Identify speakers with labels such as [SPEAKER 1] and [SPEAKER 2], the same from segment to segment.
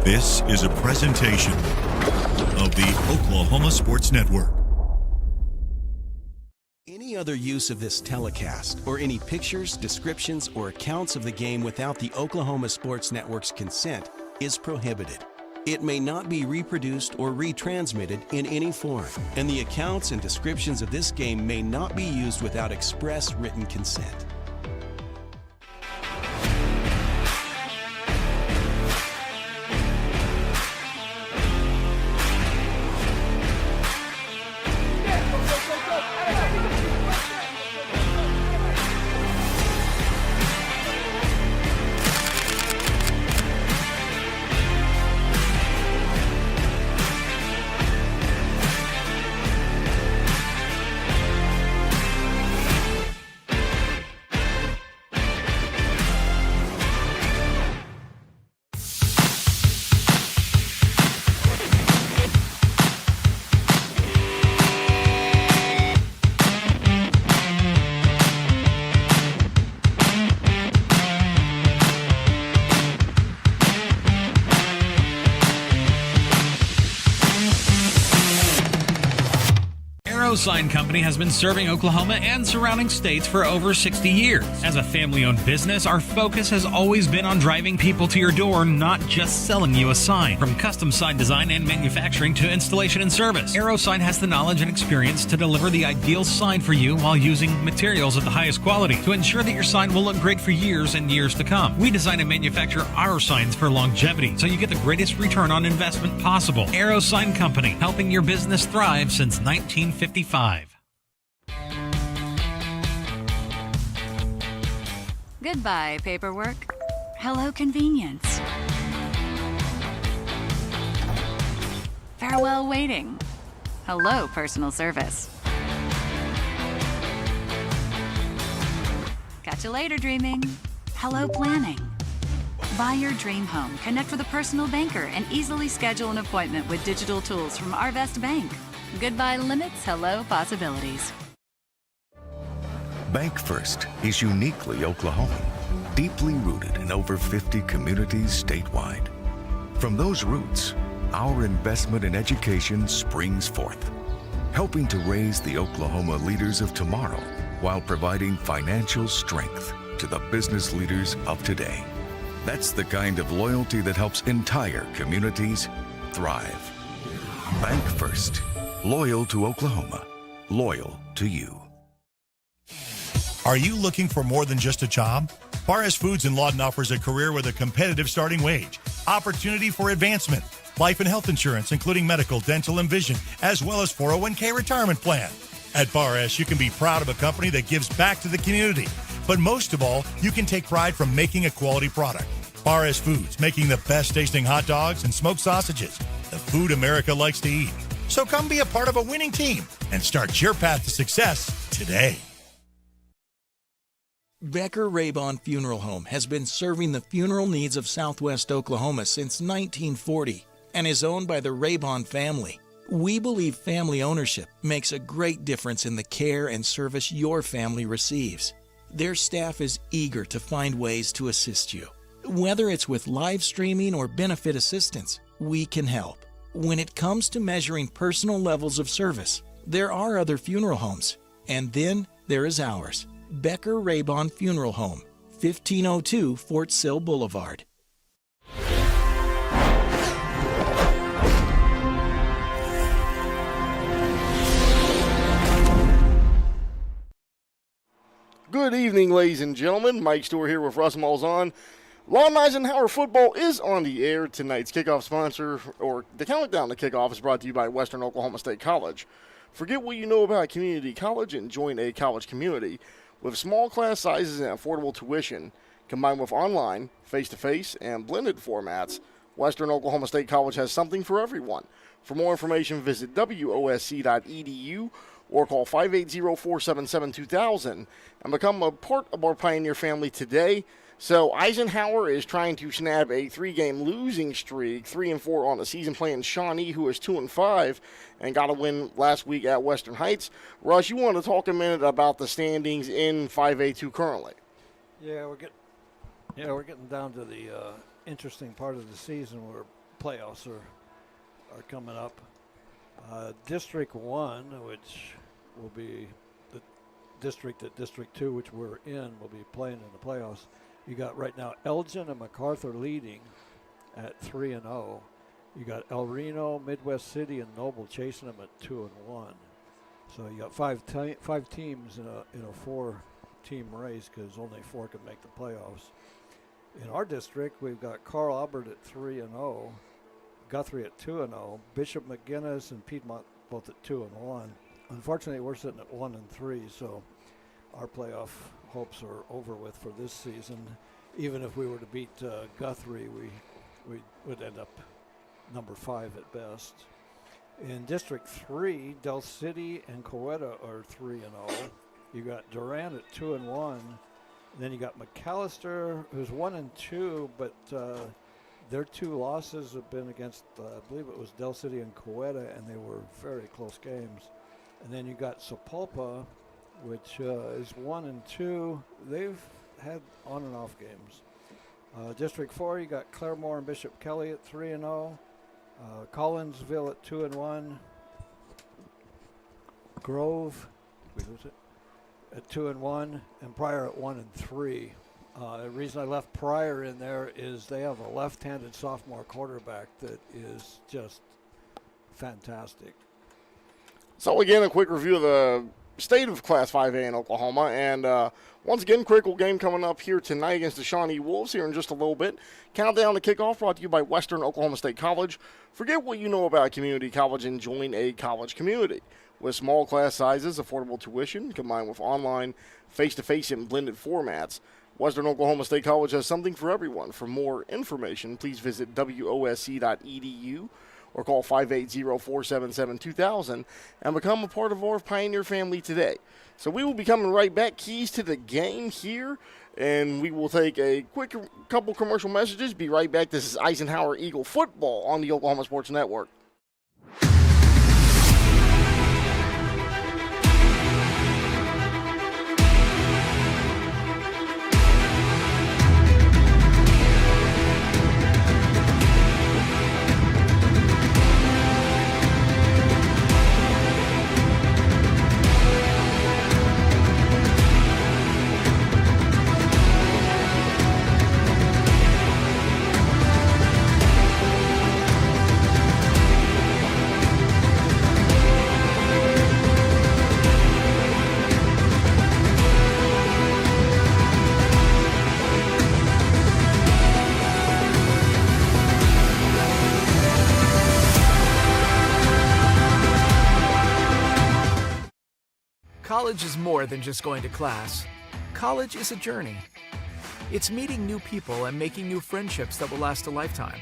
[SPEAKER 1] This is a presentation of the Oklahoma Sports Network.
[SPEAKER 2] Any other use of this telecast or any pictures, descriptions, or accounts of the game without the Oklahoma Sports Network's consent is prohibited. It may not be reproduced or retransmitted in any form, and the accounts and descriptions of this game may not be used without express written consent.
[SPEAKER 3] Sign Company has been serving Oklahoma and surrounding states for over 60 years. As a family-owned business, our focus has always been on driving people to your door, not just selling you a sign. From custom sign design and manufacturing to installation and service, AeroSign has the knowledge and experience to deliver the ideal sign for you while using materials of the highest quality to ensure that your sign will look great for years and years to come. We design and manufacture our signs for longevity, so you get the greatest return on investment possible. AeroSign Company, helping your business thrive since 1955.
[SPEAKER 4] Goodbye, paperwork. Hello, convenience. Farewell, waiting. Hello, personal service. Catch you later, dreaming. Hello, planning. Buy your dream home, connect with a personal banker, and easily schedule an appointment with digital tools from Arvest Bank. Goodbye limits, hello possibilities.
[SPEAKER 5] Bank First is uniquely Oklahoman, deeply rooted in over 50 communities statewide. From those roots, our investment in education springs forth, helping to raise the Oklahoma leaders of tomorrow while providing financial strength to the business leaders of today. That's the kind of loyalty that helps entire communities thrive. Bank First. Loyal to Oklahoma. Loyal to you.
[SPEAKER 1] Are you looking for more than just a job? Paris Foods in Lawton offers a career with a competitive starting wage, opportunity for advancement, life and health insurance, including medical, dental, and vision, as well as 401k retirement plan. At Bar S, you can be proud of a company that gives back to the community. But most of all, you can take pride from making a quality product. Bar S Foods, making the best tasting hot dogs and smoked sausages, the food America likes to eat. So come be a part of a winning team and start your path to success today.
[SPEAKER 6] Becker Raybon Funeral Home has been serving the funeral needs of Southwest Oklahoma since 1940 and is owned by the Raybon family. We believe family ownership makes a great difference in the care and service your family receives. Their staff is eager to find ways to assist you. Whether it's with live streaming or benefit assistance, we can help. When it comes to measuring personal levels of service, there are other funeral homes, and then there is ours. Becker Raybon Funeral Home, 1502 Fort Sill Boulevard.
[SPEAKER 7] Good evening, ladies and gentlemen. Mike Stewart here with Russ Malzahn. Lawton Eisenhower football is on the air. Tonight's kickoff sponsor, or the countdown to kickoff, is brought to you by Western Oklahoma State College. Forget what you know about community college and join a college community. With small class sizes and affordable tuition, combined with online, face-to-face, and blended formats, Western Oklahoma State College has something for everyone. For more information, visit wosc.edu or call 580-477-2000 and become a part of our Pioneer family today. So Eisenhower is trying to snap a 3-game losing streak, 3-4 on the season, playing Shawnee, who is 2-5, and got a win last week at Western Heights. Russ, you want to talk a minute about the standings in 5A2 currently?
[SPEAKER 8] Yeah, we're getting down to the interesting part of the season where playoffs are coming up. District 1, which will be the district that District 2, which we're in, will be playing in the playoffs. You got right now Elgin and MacArthur leading at 3-0. You got El Reno, Midwest City, and Noble chasing them at 2-1. So you got five teams in a 4-team race because only 4 can make the playoffs. In our district, we've got Carl Albert at 3-0, Guthrie at 2-0, Bishop McGuinness and Piedmont both at 2-1. Unfortunately, we're sitting at 1-3, so our playoff hopes are over with for this season. Even if we were to beat Guthrie, we would end up number 5 at best. In District 3, Del City and Coweta are 3-0. You got Durant at 2-1. Then you got McAllister, who's 1-2, but their 2 losses have been against, I believe it was Del City and Coweta, and they were very close games. And then you got Sapulpa, which is 1-2. They've had on and off games. District 4, you got Claremore and Bishop Kelly at 3-0. Collinsville at 2-1. Grove, did we lose it? At 2-1, and Pryor at 1-3. The reason I left Pryor in there is they have a left-handed sophomore quarterback that is just fantastic.
[SPEAKER 7] So again, a quick review of the state of Class 5A in Oklahoma, and once again, critical game coming up here tonight against the Shawnee Wolves here in just a little bit. Countdown to kickoff brought to you by Western Oklahoma State College. Forget what you know about community college and join a college community. With small class sizes, affordable tuition, combined with online, face-to-face, and blended formats, Western Oklahoma State College has something for everyone. For more information, please visit wosc.edu or call 580-477-2000 and become a part of our Pioneer family today. So we will be coming right back. Keys to the game here, and we will take a quick couple commercial messages. Be right back. This is Eisenhower Eagle Football on the Oklahoma Sports Network.
[SPEAKER 9] College is more than just going to class. College is a journey. It's meeting new people and making new friendships that will last a lifetime.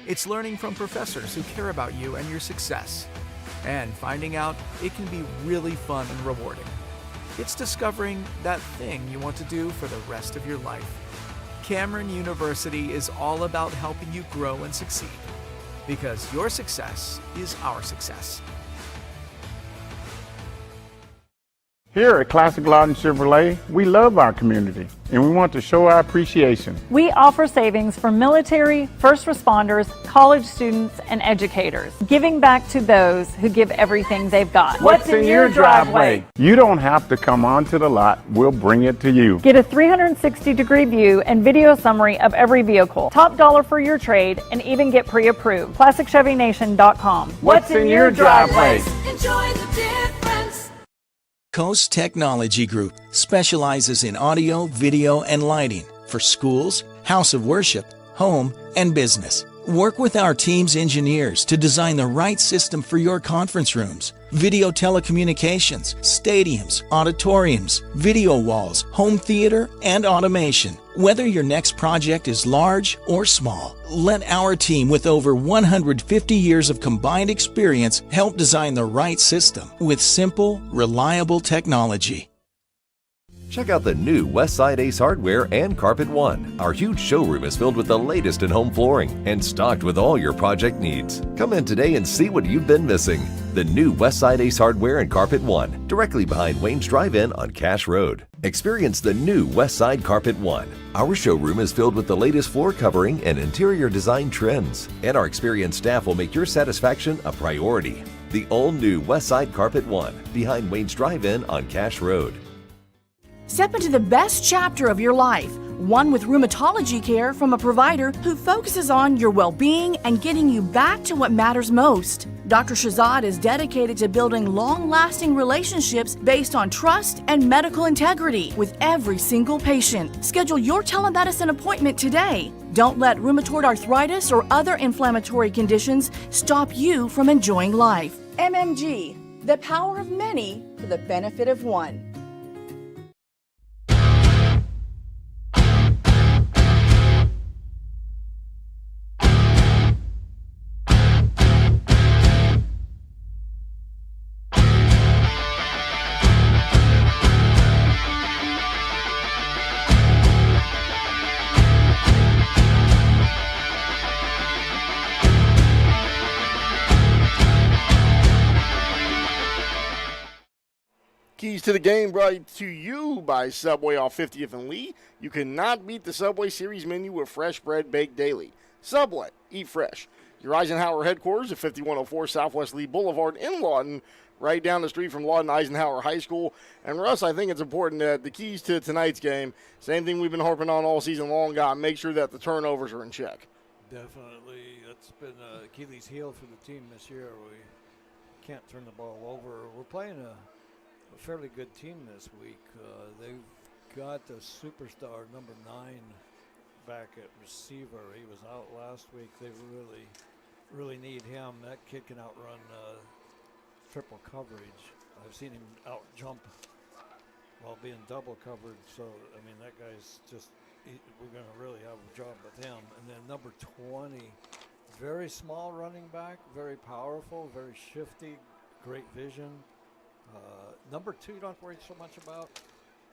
[SPEAKER 9] It's learning from professors who care about you and your success. And finding out it can be really fun and rewarding. It's discovering that thing you want to do for the rest of your life. Cameron University is all about helping you grow and succeed. Because your success is our success.
[SPEAKER 10] Here at Classic Lawton Chevrolet, we love our community and we want to show our appreciation.
[SPEAKER 11] We offer savings for military, first responders, college students, and educators, giving back to those who give everything they've got.
[SPEAKER 10] What's in your driveway? You don't have to come onto the lot, we'll bring it to you.
[SPEAKER 11] Get a 360-degree view and video summary of every vehicle, top dollar for your trade, and even get pre-approved. ClassicChevyNation.com.
[SPEAKER 10] What's in your driveway?
[SPEAKER 12] Enjoy the difference.
[SPEAKER 6] Coast Technology Group specializes in audio, video, and lighting for schools, house of worship, home, and business. Work with our team's engineers to design the right system for your conference rooms, video telecommunications, stadiums, auditoriums, video walls, home theater, and automation. Whether your next project is large or small, let our team with over 150 years of combined experience help design the right system with simple, reliable technology.
[SPEAKER 13] Check out the new Westside Ace Hardware and Carpet One. Our huge showroom is filled with the latest in home flooring and stocked with all your project needs. Come in today and see what you've been missing. The new Westside Ace Hardware and Carpet One, directly behind Wayne's Drive-In on Cash Road. Experience the new Westside Carpet One. Our showroom is filled with the latest floor covering and interior design trends, and our experienced staff will make your satisfaction a priority. The all-new Westside Carpet One, behind Wayne's Drive-In on Cash Road.
[SPEAKER 14] Step into the best chapter of your life, one with rheumatology care from a provider who focuses on your well-being and getting you back to what matters most. Dr. Shahzad is dedicated to building long-lasting relationships based on trust and medical integrity with every single patient. Schedule your telemedicine appointment today. Don't let rheumatoid arthritis or other inflammatory conditions stop you from enjoying life. MMG, the power of many for the benefit of one.
[SPEAKER 7] Keys to the game brought to you by Subway off 50th and Lee. You cannot beat the Subway Series menu with fresh bread baked daily. Subway, eat fresh. Your Eisenhower headquarters at 5104 Southwest Lee Boulevard in Lawton, right down the street from Lawton Eisenhower High School. And Russ, I think it's important that the keys to tonight's game, same thing we've been harping on all season long, make sure that the turnovers are in check.
[SPEAKER 8] Definitely. That's been Achilles' heel for the team this year. We can't turn the ball over. We're playing a fairly good team this week. They've got the superstar number 9 back at receiver. He was out last week. They really need him. That kid can outrun triple coverage. I've seen him out jump while being double covered. So I mean, that guy's just. We're going to really have a job with him. And then number 20, very small running back, very powerful, very shifty, great vision. Number 2, you don't have to worry so much about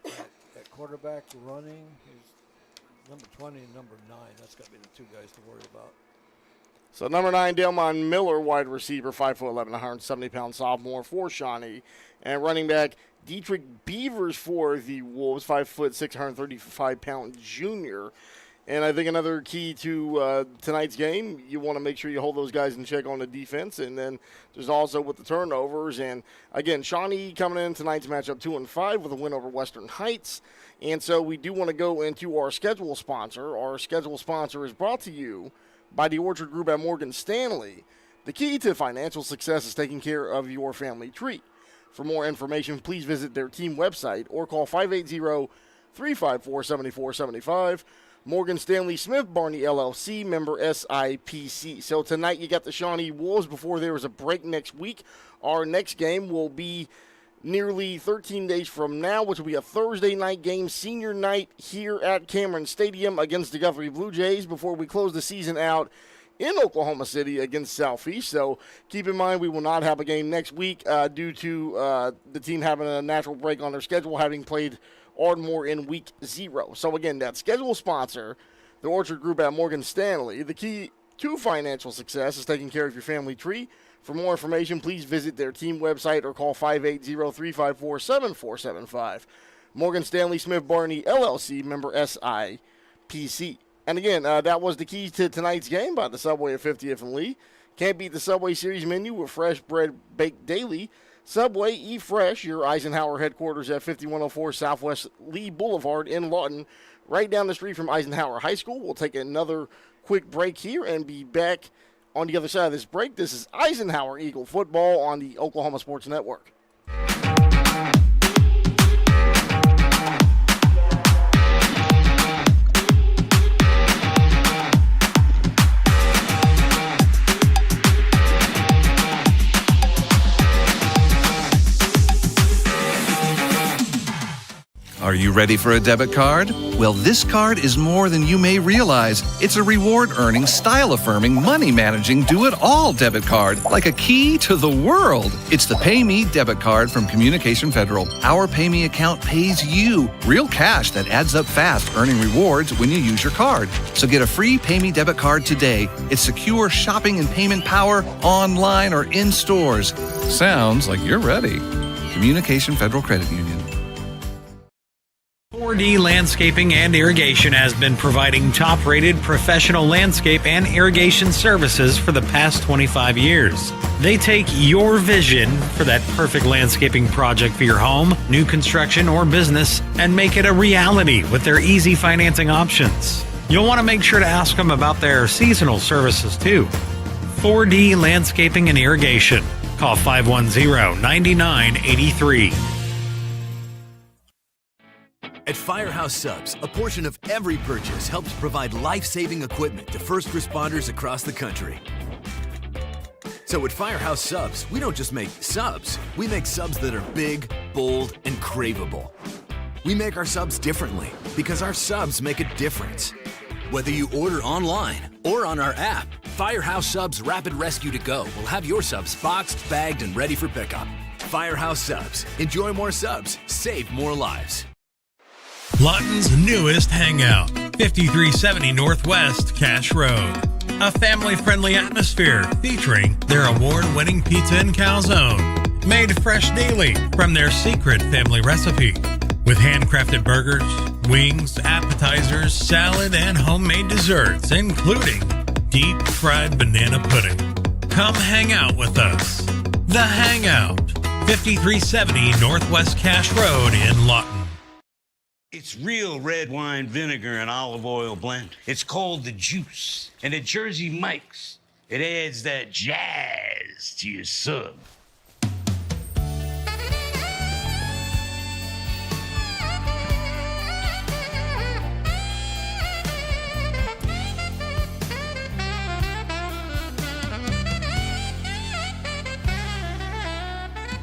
[SPEAKER 8] at quarterback running. He's number 20 and number 9. That's got to be the 2 guys to worry about.
[SPEAKER 7] So number 9, Delmon Miller, wide receiver, 5'11", 170-pound sophomore for Shawnee. And running back Dietrich Beavers for the Wolves, 5'6", 135-pound junior. And I think another key to tonight's game, you want to make sure you hold those guys in check on the defense. And then there's also with the turnovers. And, again, Shawnee coming in tonight's matchup 2-5 with a win over Western Heights. And so we do want to go into our schedule sponsor. Our schedule sponsor is brought to you by the Orchard Group at Morgan Stanley. The key to financial success is taking care of your family tree. For more information, please visit their team website or call 580-354-7475. Morgan Stanley Smith Barney LLC, member SIPC. So tonight you got the Shawnee Wolves before there is a break next week. Our next game will be nearly 13 days from now, which will be a Thursday night game, senior night here at Cameron Stadium against the Guthrie Blue Jays before we close the season out in Oklahoma City against Southeast. So keep in mind we will not have a game next week due to the team having a natural break on their schedule, having played Ardmore in week 0. So again, that schedule sponsor, the Orchard Group at Morgan Stanley. The key to financial success is taking care of your family tree. For more information, please visit their team website or call 580-354-7475. Morgan Stanley Smith Barney LLC, member SIPC. And again, that was the key to tonight's game by the Subway of 50th and Lee. Can't beat the Subway Series menu with fresh bread baked daily. Subway, eat fresh. Your Eisenhower headquarters at 5104 Southwest Lee Boulevard in Lawton, right down the street from Eisenhower High School. We'll take another quick break here and be back on the other side of this break. This is Eisenhower Eagle football on the Oklahoma Sports Network.
[SPEAKER 15] Are you ready for a debit card? Well, this card is more than you may realize. It's a reward-earning, style-affirming, money-managing, do-it-all debit card, like a key to the world. It's the Pay Me debit card from Communication Federal. Our Pay Me account pays you real cash that adds up fast, earning rewards when you use your card. So get a free Pay Me debit card today. It's secure shopping and payment power online or in stores. Sounds like you're ready. Communication Federal Credit Union.
[SPEAKER 3] 4D Landscaping and Irrigation has been providing top-rated professional landscape and irrigation services for the past 25 years. They take your vision for that perfect landscaping project for your home, new construction, or business and make it a reality with their easy financing options. You'll want to make sure to ask them about their seasonal services too. 4D Landscaping and Irrigation. Call 510-9983.
[SPEAKER 16] At Firehouse Subs, a portion of every purchase helps provide life-saving equipment to first responders across the country. So at Firehouse Subs, we don't just make subs, we make subs that are big, bold, and craveable. We make our subs differently because our subs make a difference. Whether you order online or on our app, Firehouse Subs Rapid Rescue to Go will have your subs boxed, bagged, and ready for pickup. Firehouse Subs. Enjoy more subs, save more lives.
[SPEAKER 3] Lawton's newest hangout, 5370 Northwest Cash Road. A family-friendly atmosphere featuring their award-winning pizza and calzone, made fresh daily from their secret family recipe. With handcrafted burgers, wings, appetizers, salad, and homemade desserts, including deep-fried banana pudding. Come hang out with us. The Hangout, 5370 Northwest Cash Road in Lawton.
[SPEAKER 17] It's real red wine vinegar and olive oil blend. It's called the Juice. And at Jersey Mike's, it adds that jazz to your sub.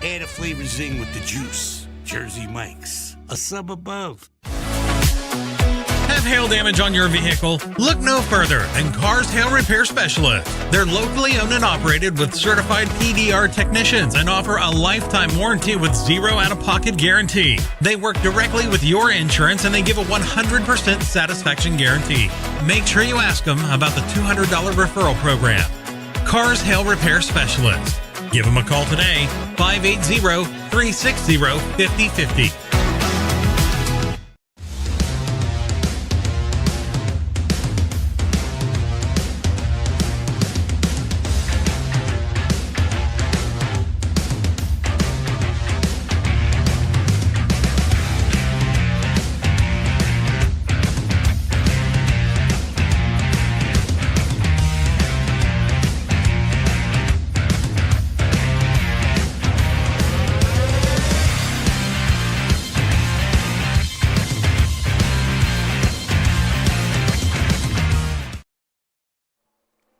[SPEAKER 17] Add a flavor zing with the Juice. Jersey Mike's, a sub above.
[SPEAKER 3] Have hail damage on your vehicle? Look no further than Cars Hail Repair Specialist. They're locally owned and operated with certified PDR technicians and offer a lifetime warranty with zero out-of-pocket guarantee. They work directly with your insurance and they give a 100% satisfaction guarantee. Make sure you ask them about the $200 referral program. Cars Hail Repair Specialist. Give them a call today, 580-360-5050.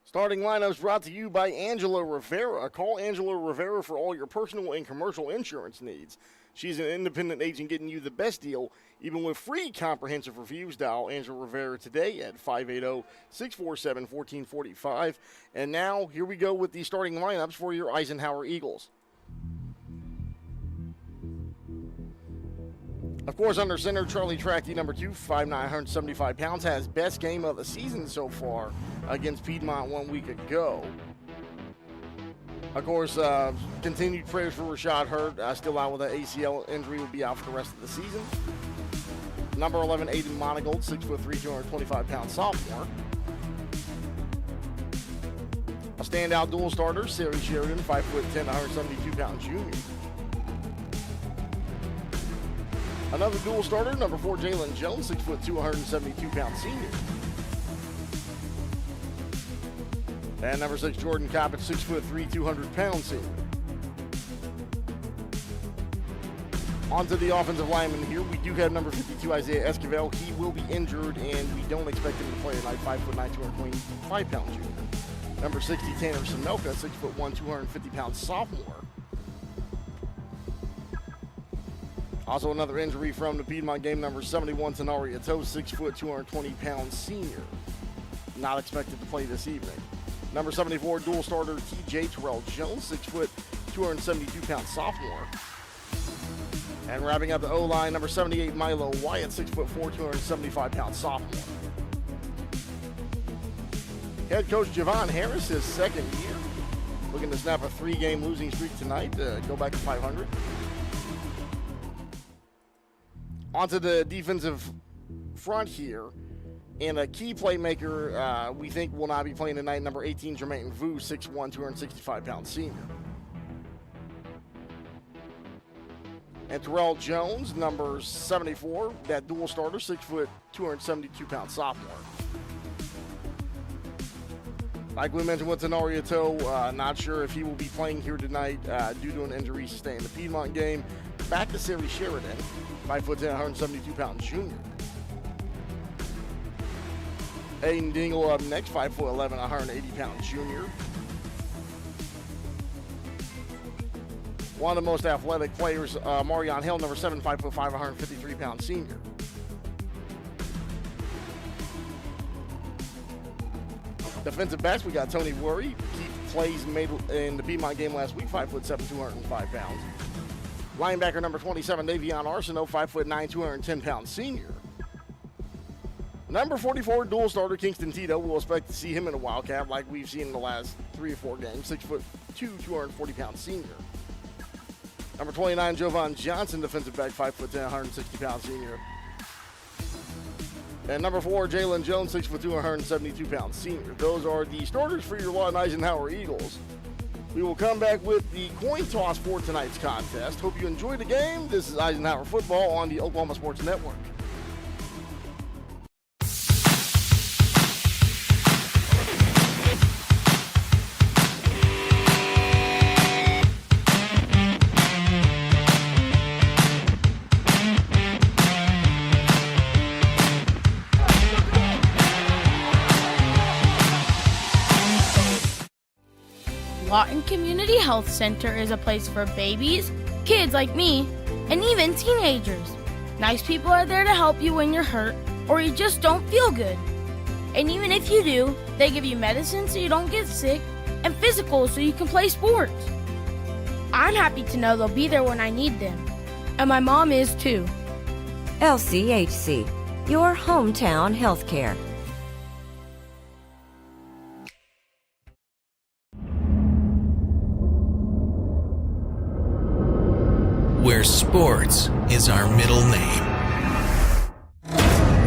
[SPEAKER 7] Starting lineups brought to you by Angela Rivera. Call Angela Rivera for all your personal and commercial insurance needs. She's an independent agent getting you the best deal, even with free comprehensive reviews. Dial Angela Rivera today at 580-647-1445. And now, here we go with the starting lineups for your Eisenhower Eagles. Of course, under center, Charlie Trackey, number 2, 5'9", 175 pounds, has best game of the season so far against Piedmont 1 week ago. Of course, continued prayers for Rashad Hurd, still out with an ACL injury, will be out for the rest of the season. Number 11, Aiden Monagold, 6'3", 225-pound sophomore. A standout dual starter, Sari Sheridan, 5'10", 172-pound junior. Another dual starter, number 4, Jalen Jones, 6'2", 272-pound senior. And number 6, Jordan Coppett, 6'3", 200-pound senior. On to the offensive lineman here. We do have number 52, Isaiah Esquivel. He will be injured, and we don't expect him to play tonight. 5'9", 225-pound junior. Number 60, Tanner Samelka, 6'1", 250-pound sophomore. Also, another injury from the Piedmont game, number 71, Tenaria Toe, 6 foot, 220-pound senior. Not expected to play this evening. Number 74, dual starter TJ Terrell Jones, 6 foot, 272-pound sophomore. And wrapping up the O-line, number 78, Milo Wyatt, 6 foot 4, 275-pound sophomore. Head coach Javon Harris, his second year, looking to snap a 3-game losing streak tonight to go back to 500. Onto the defensive front here. And a key playmaker we think will not be playing tonight, number 18, Jermaine Vu, 6'1", 265-pound senior. And Terrell Jones, number 74, that dual starter, 6 foot, 272-pound sophomore. Like we mentioned with Tenaria Toe, not sure if he will be playing here tonight due to an injury sustained in the Piedmont game. Back to Sari Sheridan, 5'10", 172-pound junior. Aiden Dingle up next, 5'11", 180-pound junior. One of the most athletic players, Marion Hill, number 7, 5'5", 153-pound senior. Defensive backs, we got Tony Worry. He plays made in the Piedmont game last week, 5'7", 205 pounds. Linebacker number 27, Davion Arsenault, 5'9", 210-pound senior. Number 44, dual starter Kingston Tito. We'll expect to see him in a Wildcat like we've seen in the last 3 or 4 games. 6'2", 240-pound senior. Number 29, Jovan Johnson, defensive back, 5'10", 160-pound senior. And number 4, Jalen Jones, 6'2", 172-pound senior. Those are the starters for your Lawton Eisenhower Eagles. We will come back with the coin toss for tonight's contest. Hope you enjoyed the game. This is Eisenhower Football on the Oklahoma Sports Network.
[SPEAKER 18] Lawton Community Health Center is a place for babies, kids like me, and even teenagers. Nice people are there to help you when you're hurt or you just don't feel good. And even if you do, they give you medicine so you don't get sick and physicals so you can play sports. I'm happy to know they'll be there when I need them. And my mom is too.
[SPEAKER 19] LCHC, your hometown healthcare.
[SPEAKER 6] Where sports is our middle name.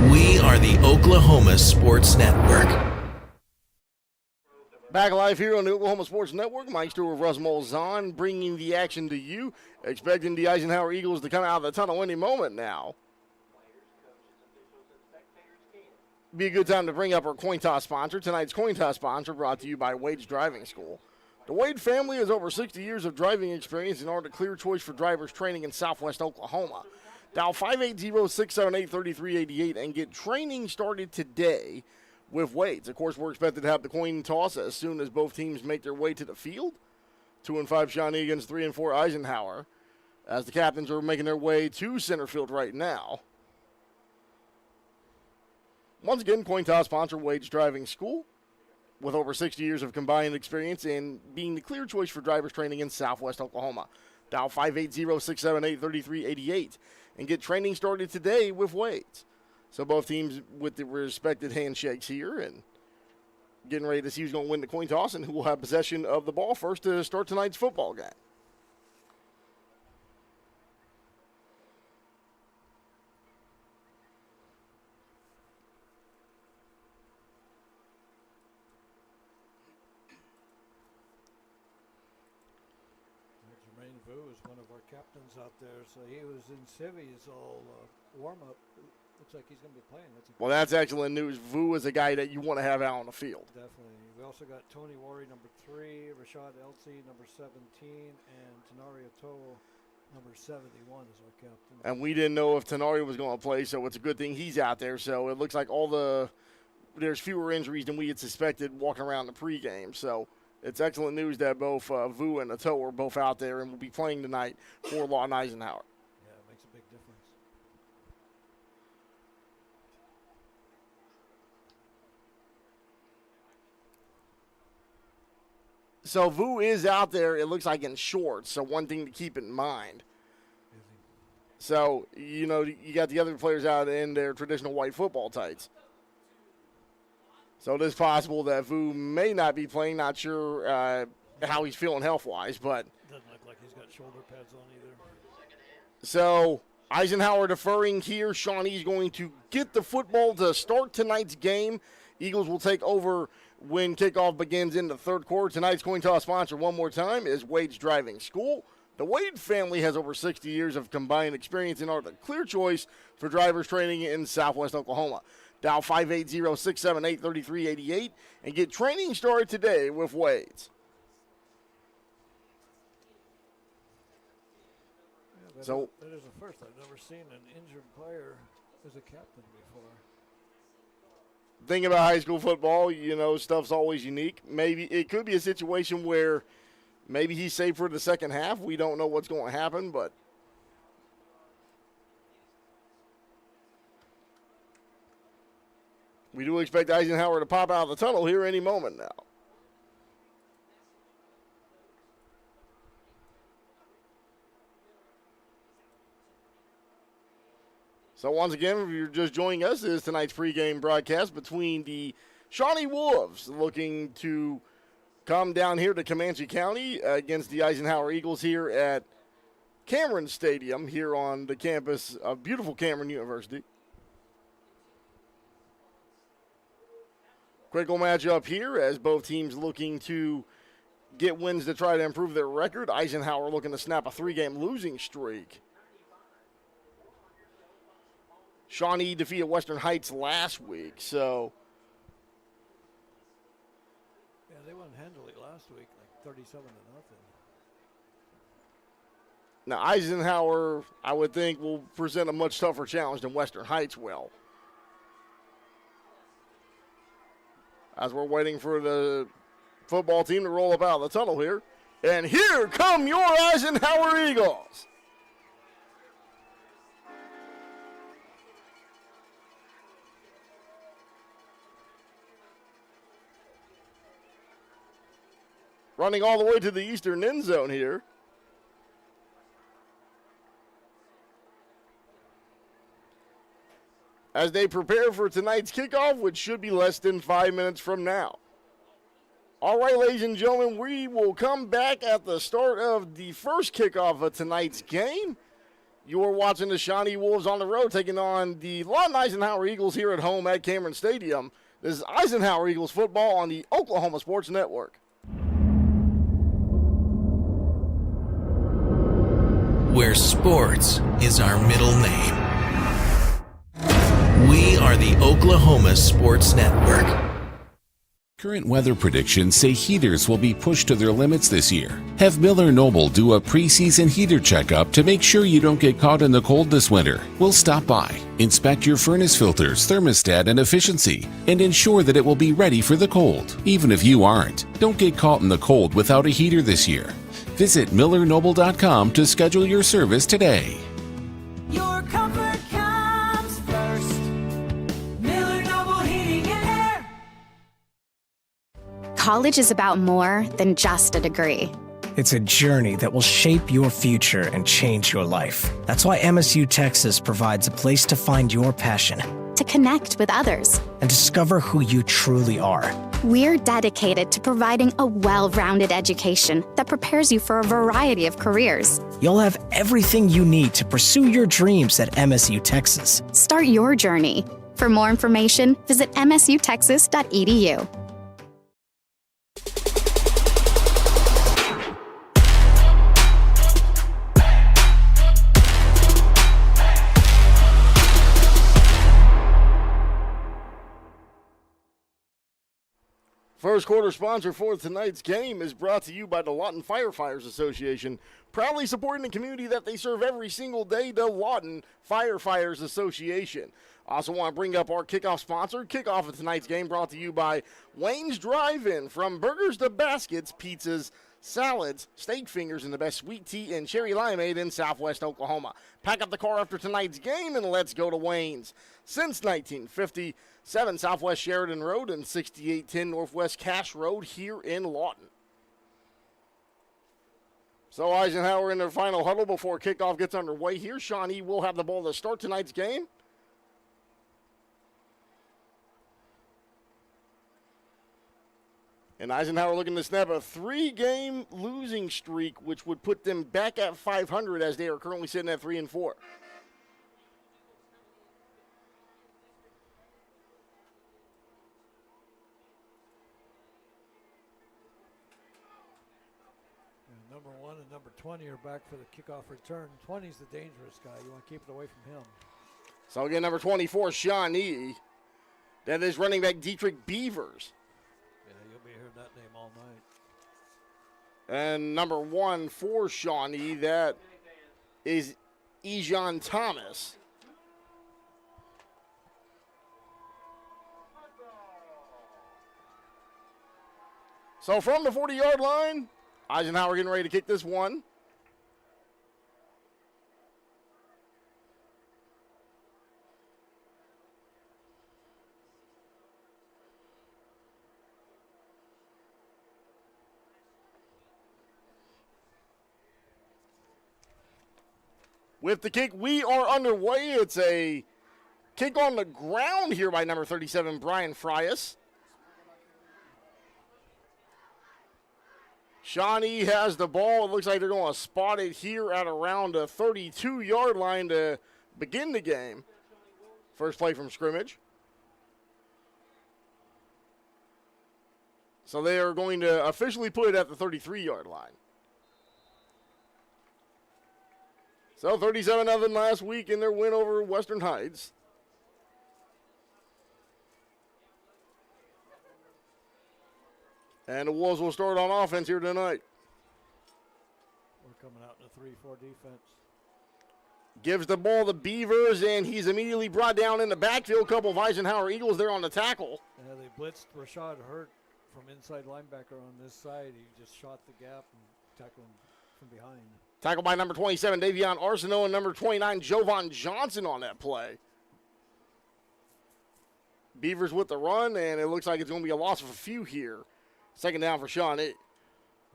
[SPEAKER 6] We are the Oklahoma Sports Network.
[SPEAKER 7] Back live here on the Oklahoma Sports Network. Mike Stewart with Russ Molzon bringing the action to you. Expecting the Eisenhower Eagles to come out of the tunnel any moment now. Be a good time to bring up our coin toss sponsor. Tonight's coin toss sponsor brought to you by Wade's Driving School. The Wade family has over 60 years of driving experience and are the clear choice for drivers training in Southwest Oklahoma. Dial 580-678-3388 and get training started today with Wade's. Of course, we're expected to have the coin toss as soon as both teams make their way to the field. 2-5 Shawnee against 3-4 Eisenhower, as the captains are making their way to center field right now. Once again, coin toss sponsor Wade's Driving School, with over 60 years of combined experience and being the clear choice for drivers training in Southwest Oklahoma. Dial 580-678-3388 and get training started today with Wade's. So both teams with the respected handshakes here and getting ready to see who's going to win the coin toss and who will have possession of the ball first to start tonight's football game.
[SPEAKER 8] Captains out there, so he was in civvies all warm-up. Looks like he's going to be playing.
[SPEAKER 7] Well, that's excellent news. Vu is a guy that you want to have out on the field.
[SPEAKER 8] Definitely. We also got Tony Worry, number 3, Rashad Elsey, number 17, and Tenaria Toe, number 71 is our captain.
[SPEAKER 7] And we didn't know if Tenaria was going to play, so it's a good thing he's out there. So it looks like there's fewer injuries than we had suspected walking around the pregame. So it's excellent news that both Vu and Ato are both out there and will be playing tonight for Lawton Eisenhower.
[SPEAKER 8] Yeah, it makes a big
[SPEAKER 7] So Vu is out there, it looks like in shorts, so one thing to keep in mind. So, you got the other players out in their traditional white football tights. So it is possible that Vu may not be playing, not sure how he's feeling health-wise, but.
[SPEAKER 8] Doesn't look like he's got shoulder pads on either.
[SPEAKER 7] So Eisenhower deferring here. Shawnee's going to get the football to start tonight's game. Eagles will take over when kickoff begins in the third quarter. Tonight's coin toss sponsor one more time is Wade's Driving School. The Wade family has over 60 years of combined experience and are the clear choice for drivers training in Southwest Oklahoma. Dial 580-678-3388 and get training started today with Wade's.
[SPEAKER 8] Yeah,
[SPEAKER 7] that
[SPEAKER 8] is the first. I've never seen an injured player as a captain before.
[SPEAKER 7] Thing about high school football, stuff's always unique. Maybe it could be a situation where maybe he's safe for the second half. We don't know what's going to happen, but we do expect Eisenhower to pop out of the tunnel here any moment now. So once again, if you're just joining us, this is tonight's pregame broadcast between the Shawnee Wolves looking to come down here to Comanche County against the Eisenhower Eagles here at Cameron Stadium here on the campus of beautiful Cameron University. Critical matchup here as both teams looking to get wins to try to improve their record. Eisenhower looking to snap a 3-game losing streak. Shawnee defeated Western Heights last week, so.
[SPEAKER 8] Yeah, they won handily last week, like 37-0.
[SPEAKER 7] Now, Eisenhower, I would think, will present a much tougher challenge than Western Heights will. As we're waiting for the football team to roll up out of the tunnel here. And here come your Eisenhower Eagles. Running all the way to the eastern end zone here. As they prepare for tonight's kickoff, which should be less than 5 minutes from now. All right, ladies and gentlemen, we will come back at the start of the first kickoff of tonight's game. You are watching the Shawnee Wolves on the road taking on the Lawton Eisenhower Eagles here at home at Cameron Stadium. This is Eisenhower Eagles football on the Oklahoma Sports Network.
[SPEAKER 6] Where sports is our middle name. We are the Oklahoma Sports Network.
[SPEAKER 20] Current weather predictions say heaters will be pushed to their limits this year. Have Miller Noble do a preseason heater checkup to make sure you don't get caught in the cold this winter. We'll stop by, inspect your furnace filters, thermostat, and efficiency, and ensure that it will be ready for the cold. Even if you aren't, don't get caught in the cold without a heater this year. Visit MillerNoble.com to schedule your service today.
[SPEAKER 12] Your comfort comes first. Miller Noble Heating and Air.
[SPEAKER 21] College is about more than just a degree.
[SPEAKER 22] It's a journey that will shape your future and change your life. That's why MSU Texas provides a place to find your passion,
[SPEAKER 21] to connect with others,
[SPEAKER 22] and discover who you truly are.
[SPEAKER 21] We're dedicated to providing a well-rounded education that prepares you for a variety of careers.
[SPEAKER 22] You'll have everything you need to pursue your dreams at MSU Texas.
[SPEAKER 21] Start your journey. For more information, visit msutexas.edu.
[SPEAKER 7] First quarter sponsor for tonight's game is brought to you by the Lawton Firefighters Association, proudly supporting the community that they serve every single day, the Lawton Firefighters Association. Also want to bring up our kickoff sponsor. Kickoff of tonight's game brought to you by Wayne's Drive-In. From burgers to baskets, pizzas, salads, steak fingers, and the best sweet tea and cherry limeade in Southwest Oklahoma. Pack up the car after tonight's game and let's go to Wayne's. Since 1950, 7 Southwest Sheridan Road and 6810 Northwest Cash Road here in Lawton. So Eisenhower in their final huddle before kickoff gets underway here. Shawnee will have the ball to start tonight's game. And Eisenhower looking to snap a 3-game losing streak, which would put them back at 500 as they are currently sitting at 3-4.
[SPEAKER 8] And number 1 and number 20 are back for the kickoff return. 20's the dangerous guy. You want to keep it away from him.
[SPEAKER 7] So again, number 24, Shawnee. That is running back Dietrich Beavers.
[SPEAKER 8] Yeah, you'll be hearing that name all night.
[SPEAKER 7] And number 1 for Shawnee, that is Ejon Thomas. So from the 40-yard line, Eisenhower getting ready to kick this one. With the kick, we are underway. It's a kick on the ground here by number 37, Brian Frias. Shawnee has the ball. It looks like they're going to spot it here at around the 32-yard line to begin the game. First play from scrimmage. So they are going to officially put it at the 33-yard line. So 37-0 last week in their win over Western Heights. And the Wolves will start on offense here tonight.
[SPEAKER 8] We're coming out in a 3-4 defense.
[SPEAKER 7] Gives the ball to Beavers, and he's immediately brought down in the backfield. Couple of Eisenhower Eagles there on the tackle.
[SPEAKER 8] Yeah, they blitzed Rashad Hurt from inside linebacker on this side. He just shot the gap and tackled him from behind.
[SPEAKER 7] Tackled by number 27, Davion Arsenault, and number 29, Jovan Johnson on that play. Beavers with the run, and it looks like it's going to be a loss of a few here. Second down for Shawnee.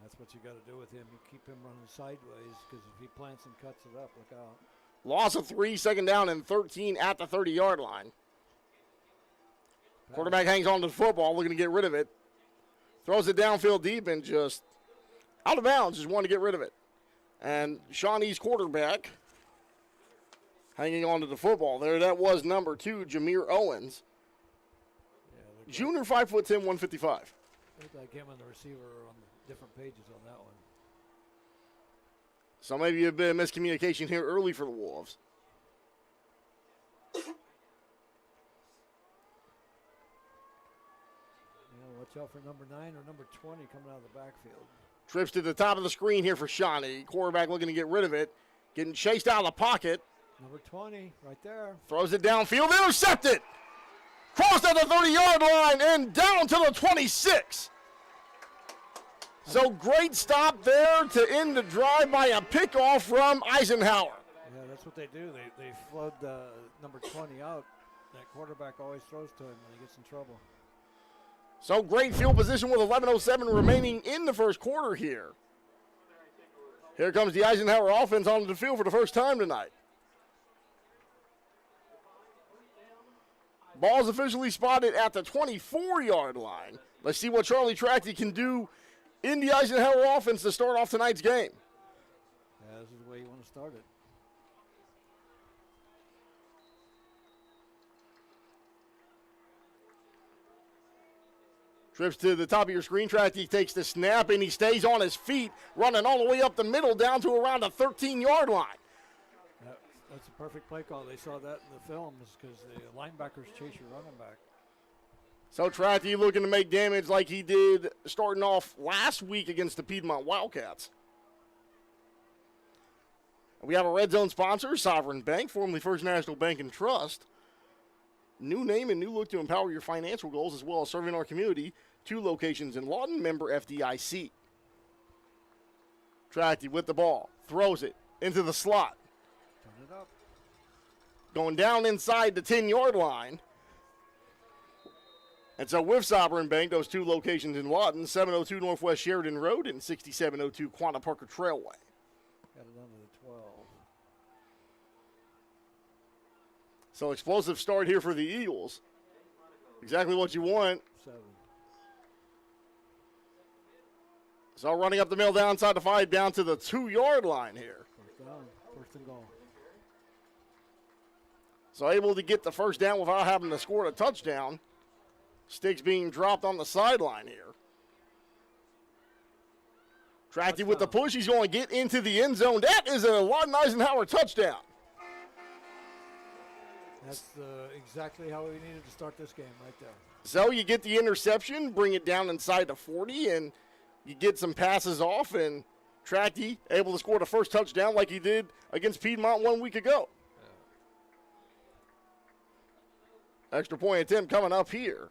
[SPEAKER 8] That's what you got to do with him. You keep him running sideways because if he plants and cuts it up, look out.
[SPEAKER 7] Loss of 3, second down and 13 at the 30-yard line. Quarterback hangs on to the football, looking to get rid of it. Throws it downfield deep and just out of bounds, just wanted to get rid of it. And Shawnee's quarterback hanging on to the football there. That was number 2, Jameer Owens. Yeah, Junior, 5'10", 155.
[SPEAKER 8] Looked like him and the receiver on the different pages on that one.
[SPEAKER 7] So maybe a bit of miscommunication here early for the Wolves.
[SPEAKER 8] Yeah, watch out for number 9 or number 20 coming out of the backfield.
[SPEAKER 7] Trips to the top of the screen here for Shawnee. Quarterback looking to get rid of it. Getting chased out of the pocket.
[SPEAKER 8] Number 20, right there.
[SPEAKER 7] Throws it downfield. Intercepted. Crossed at the 30-yard line and down to the 26. So great stop there to end the drive by a pickoff from Eisenhower.
[SPEAKER 8] Yeah, that's what they do. They flood number 20 out. That quarterback always throws to him when he gets in trouble.
[SPEAKER 7] So great field position with 11:07 remaining in the first quarter here. Here comes the Eisenhower offense onto the field for the first time tonight. Ball's officially spotted at the 24-yard line. Let's see what Charlie Tracty can do in the Eisenhower offense to start off tonight's game.
[SPEAKER 8] Yeah, this is the way you want to start it.
[SPEAKER 7] Trips to the top of your screen. Tracty takes the snap, and he stays on his feet, running all the way up the middle down to around the 13-yard line.
[SPEAKER 8] That's a perfect play call. They saw that in the films because the linebackers chase your running back.
[SPEAKER 7] So Tracty looking to make damage like he did starting off last week against the Piedmont Wildcats. We have a Red Zone sponsor, Sovereign Bank, formerly First National Bank and Trust. New name and new look to empower your financial goals as well as serving our community. 2 locations in Lawton, member FDIC. Tracty with the ball, throws it into the slot.
[SPEAKER 8] Turn it up.
[SPEAKER 7] Going down inside the 10-yard line. And so with Sovereign Bank, those 2 locations in Lawton, 702 Northwest Sheridan Road and 6702 Quanah Parker Trailway.
[SPEAKER 8] Got it down to the 12.
[SPEAKER 7] So explosive start here for the Eagles. Exactly what you want.
[SPEAKER 8] 7.
[SPEAKER 7] So running up the middle, downside the 5, down to the 2-yard line here.
[SPEAKER 8] First down. First and goal.
[SPEAKER 7] So able to get the first down without having to score a touchdown. Sticks being dropped on the sideline here. Tracty with the push. He's going to get into the end zone. That is a Lawton Eisenhower touchdown.
[SPEAKER 8] That's exactly how we needed to start this game right there.
[SPEAKER 7] So you get the interception, bring it down inside the 40, and you get some passes off, and Tracty able to score the first touchdown like he did against Piedmont 1 week ago. Yeah. Extra point attempt coming up here.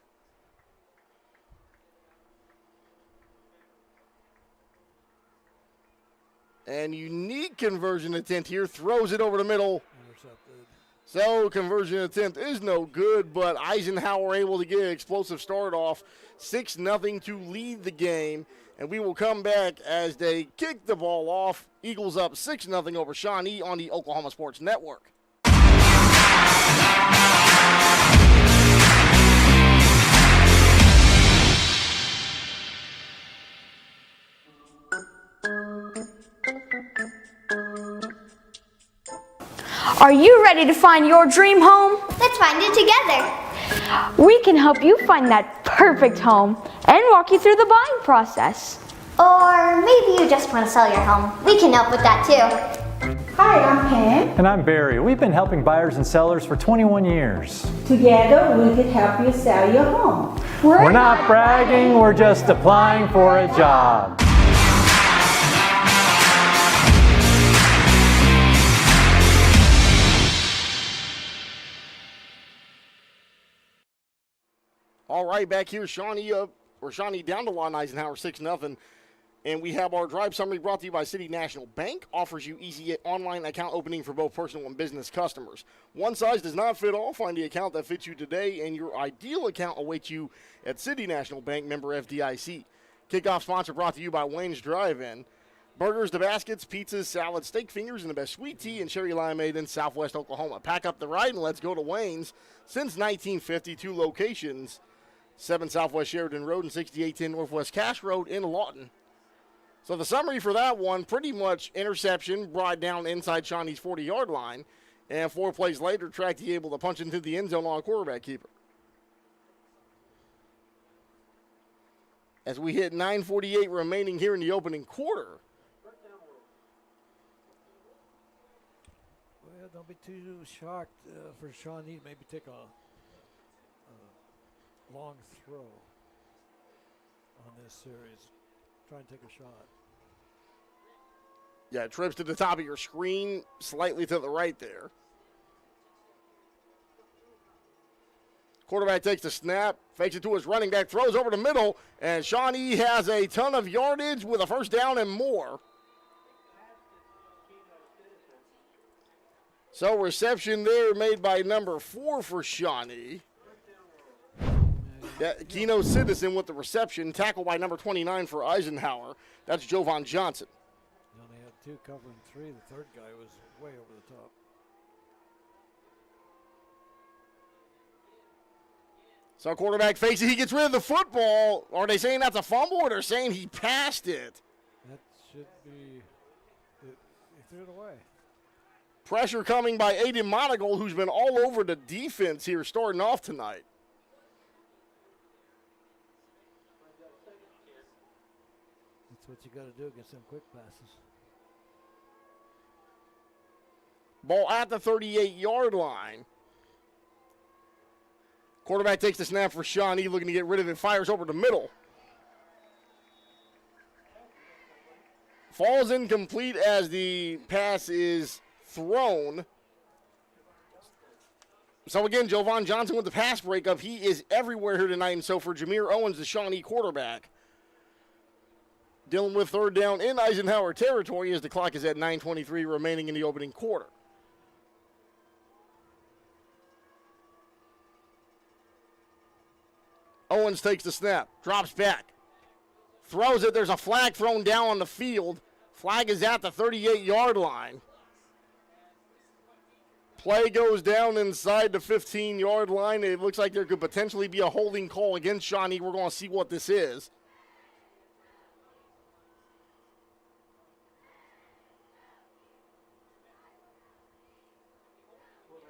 [SPEAKER 7] And unique conversion attempt here, throws it over the middle.
[SPEAKER 8] Intercepted.
[SPEAKER 7] So conversion attempt is no good, but Eisenhower able to get an explosive start off, 6-0 to lead the game. And we will come back as they kick the ball off. Eagles up 6-0 over Shawnee on the Oklahoma Sports Network.
[SPEAKER 2] Are you ready to find your dream home?
[SPEAKER 4] Let's find it together.
[SPEAKER 2] We can help you find that perfect home and walk you through the buying process.
[SPEAKER 4] Or maybe you just want to sell your home. We can help with that too.
[SPEAKER 23] Hi, I'm Pam.
[SPEAKER 24] And I'm Barry. We've been helping buyers and sellers for 21 years.
[SPEAKER 23] Together, we could help you sell your home.
[SPEAKER 24] We're not bragging, we're just applying for a job.
[SPEAKER 7] All right, back here, Shawnee down to Lawton Eisenhower 6-0. And we have our drive summary brought to you by City National Bank. Offers you easy online account opening for both personal and business customers. One size does not fit all. Find the account that fits you today, and your ideal account awaits you at City National Bank, member FDIC. Kickoff sponsor brought to you by Wayne's Drive-In. Burgers to baskets, pizzas, salads, steak fingers, and the best sweet tea and cherry limeade in Southwest Oklahoma. Pack up the ride and let's go to Wayne's. Since 1950, 2 locations. 7 Southwest Sheridan Road and 6810 Northwest Cash Road in Lawton. So the summary for that one, pretty much interception brought down inside Shawnee's 40-yard line, and 4 plays later, Tracty able to punch into the end zone on a quarterback keeper. As we hit 9:48 remaining here in the opening quarter.
[SPEAKER 8] Well, don't be too shocked for Shawnee to maybe take a long throw on this series. Try and take a shot.
[SPEAKER 7] Yeah, trips to the top of your screen, slightly to the right there. Quarterback takes the snap, fakes it to his running back, throws over the middle, and Shawnee has a ton of yardage with a first down and more. So reception there made by number 4 for Shawnee. Yeah, Keno Citizen with the reception, tackled by number 29 for Eisenhower. That's Jovan Johnson.
[SPEAKER 8] They only had 2 covering 3. The third guy was way over the top.
[SPEAKER 7] So quarterback fakes it. He gets rid of the football. Are they saying that's a fumble, or they're saying he passed it?
[SPEAKER 8] That should be. He threw it away.
[SPEAKER 7] Pressure coming by Aiden Monagle, who's been all over the defense here starting off tonight.
[SPEAKER 8] That's what you got to do against them quick passes.
[SPEAKER 7] Ball at the 38-yard line. Quarterback takes the snap for Shawnee, looking to get rid of it, fires over the middle. Falls incomplete as the pass is thrown. So again, Jovan Johnson with the pass breakup. He is everywhere here tonight, and so for Jameer Owens, the Shawnee quarterback, dealing with third down in Eisenhower territory as the clock is at 9:23 remaining in the opening quarter. Owens takes the snap, drops back, throws it. There's a flag thrown down on the field. Flag is at the 38-yard line. Play goes down inside the 15-yard line. It looks like there could potentially be a holding call against Shawnee. We're going to see what this is.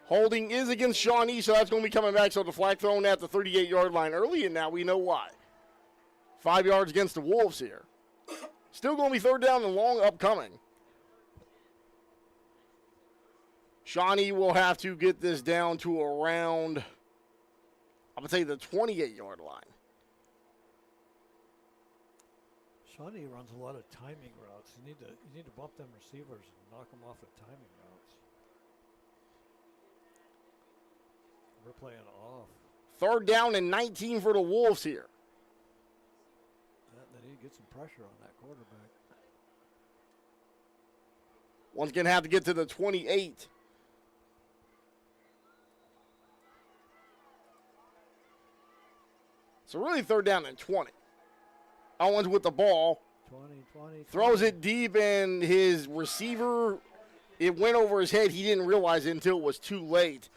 [SPEAKER 7] Holding is against Shawnee, so that's going to be coming back. So the flag thrown at the 38-yard line early, and now we know why. 5 yards against the Wolves here. Still going to be third down and long upcoming. Shawnee will have to get this down to around, I would say, the 28-yard line.
[SPEAKER 8] Shawnee runs a lot of timing routes. You need to bump them receivers and knock them off at timing routes. We're playing off.
[SPEAKER 7] Third down and 19 for the Wolves here.
[SPEAKER 8] They need to get some pressure on that quarterback.
[SPEAKER 7] One's going to have to get to the 28. So really third down and 20. Owens with the ball.
[SPEAKER 8] 20.
[SPEAKER 7] Throws it deep, and his receiver, it went over his head. He didn't realize it until it was too late.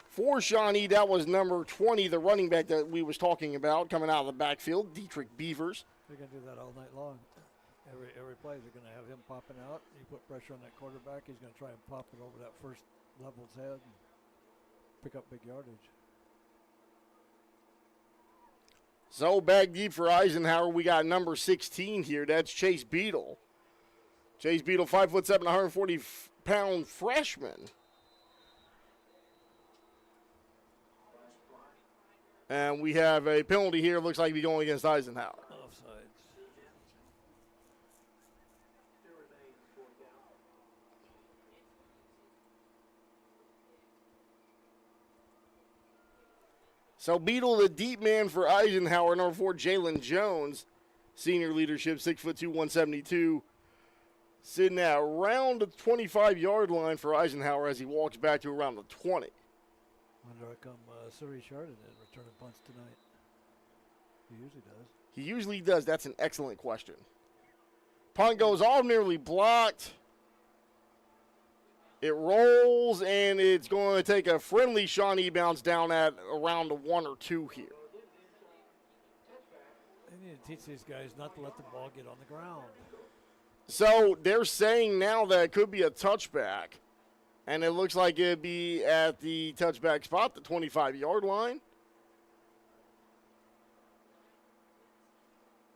[SPEAKER 7] For Shawnee, that was number 20, the running back that we was talking about, coming out of the backfield, Dietrich Beavers.
[SPEAKER 8] They're going to do that all night long. Every play, they're going to have him popping out. You put pressure on that quarterback, he's going to try and pop it over that first level's head and pick up big yardage.
[SPEAKER 7] So back deep for Eisenhower, we got number 16 here. That's Chase Beadle. Chase Beadle, 5'7", 140-pound freshman. And we have a penalty here. Looks like he's going against Eisenhower.
[SPEAKER 8] Offsides.
[SPEAKER 7] So Beadle, the deep man for Eisenhower. Number 4, Jalen Jones. Senior leadership, 6'2", 172. Sitting at around the 25-yard line for Eisenhower as he walks back to around the 20.
[SPEAKER 8] Wonder how come Surrey Chardon didn't return a punch tonight. He usually does.
[SPEAKER 7] He usually does. That's an excellent question. Punt goes off, nearly blocked. It rolls, and it's going to take a friendly Shawnee bounce down at around the 1 or 2 here.
[SPEAKER 8] They need to teach these guys not to let the ball get on the ground.
[SPEAKER 7] So they're saying now that it could be a touchback. And it looks like it'd be at the touchback spot, the 25-yard line.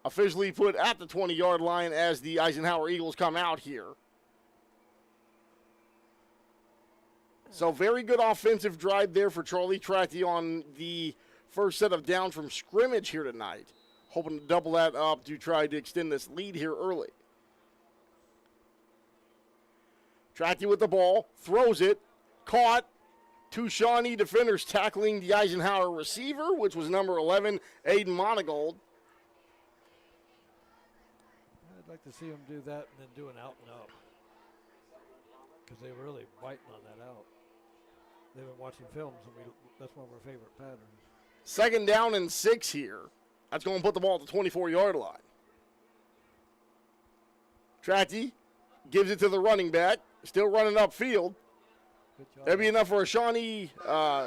[SPEAKER 7] Officially put at the 20-yard line as the Eisenhower Eagles come out here. So very good offensive drive there for Charlie Tracty on the first set of downs from scrimmage here tonight. Hoping to double that up to try to extend this lead here early. Tracty with the ball, throws it, caught. 2 Shawnee defenders tackling the Eisenhower receiver, which was number 11, Aiden Monagold.
[SPEAKER 8] I'd like to see them do that and then do an out and up. Because they were really biting on that out. They've been watching films, and that's one of our favorite patterns.
[SPEAKER 7] Second down and 6 here. That's going to put the ball at the 24-yard line. Tracty gives it to the running back. Still running upfield. That'd be enough for a Shawnee.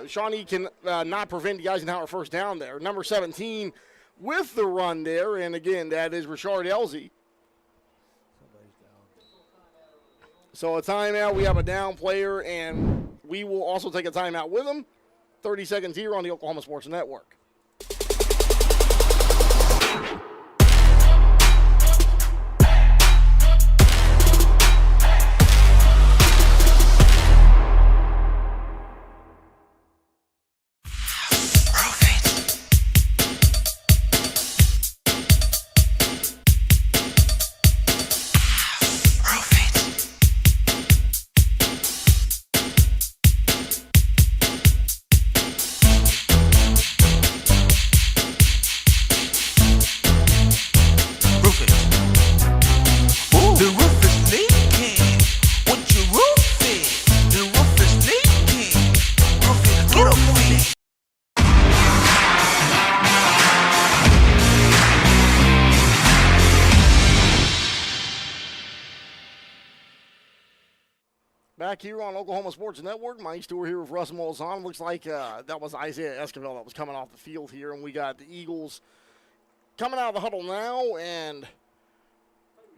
[SPEAKER 7] Shawnee can not prevent the Eisenhower first down there. Number 17 with the run there. And again, that is Richard Elsie.
[SPEAKER 8] Somebody's down.
[SPEAKER 7] So a timeout. We have a down player, and we will also take a timeout with him. 30 seconds here on the Oklahoma Sports Network. back here on Oklahoma Sports Network. Mike Stewart here with Russ Molzon. Looks like that was Isaiah Esquivel that was coming off the field here, and we got the Eagles coming out of the huddle now. And,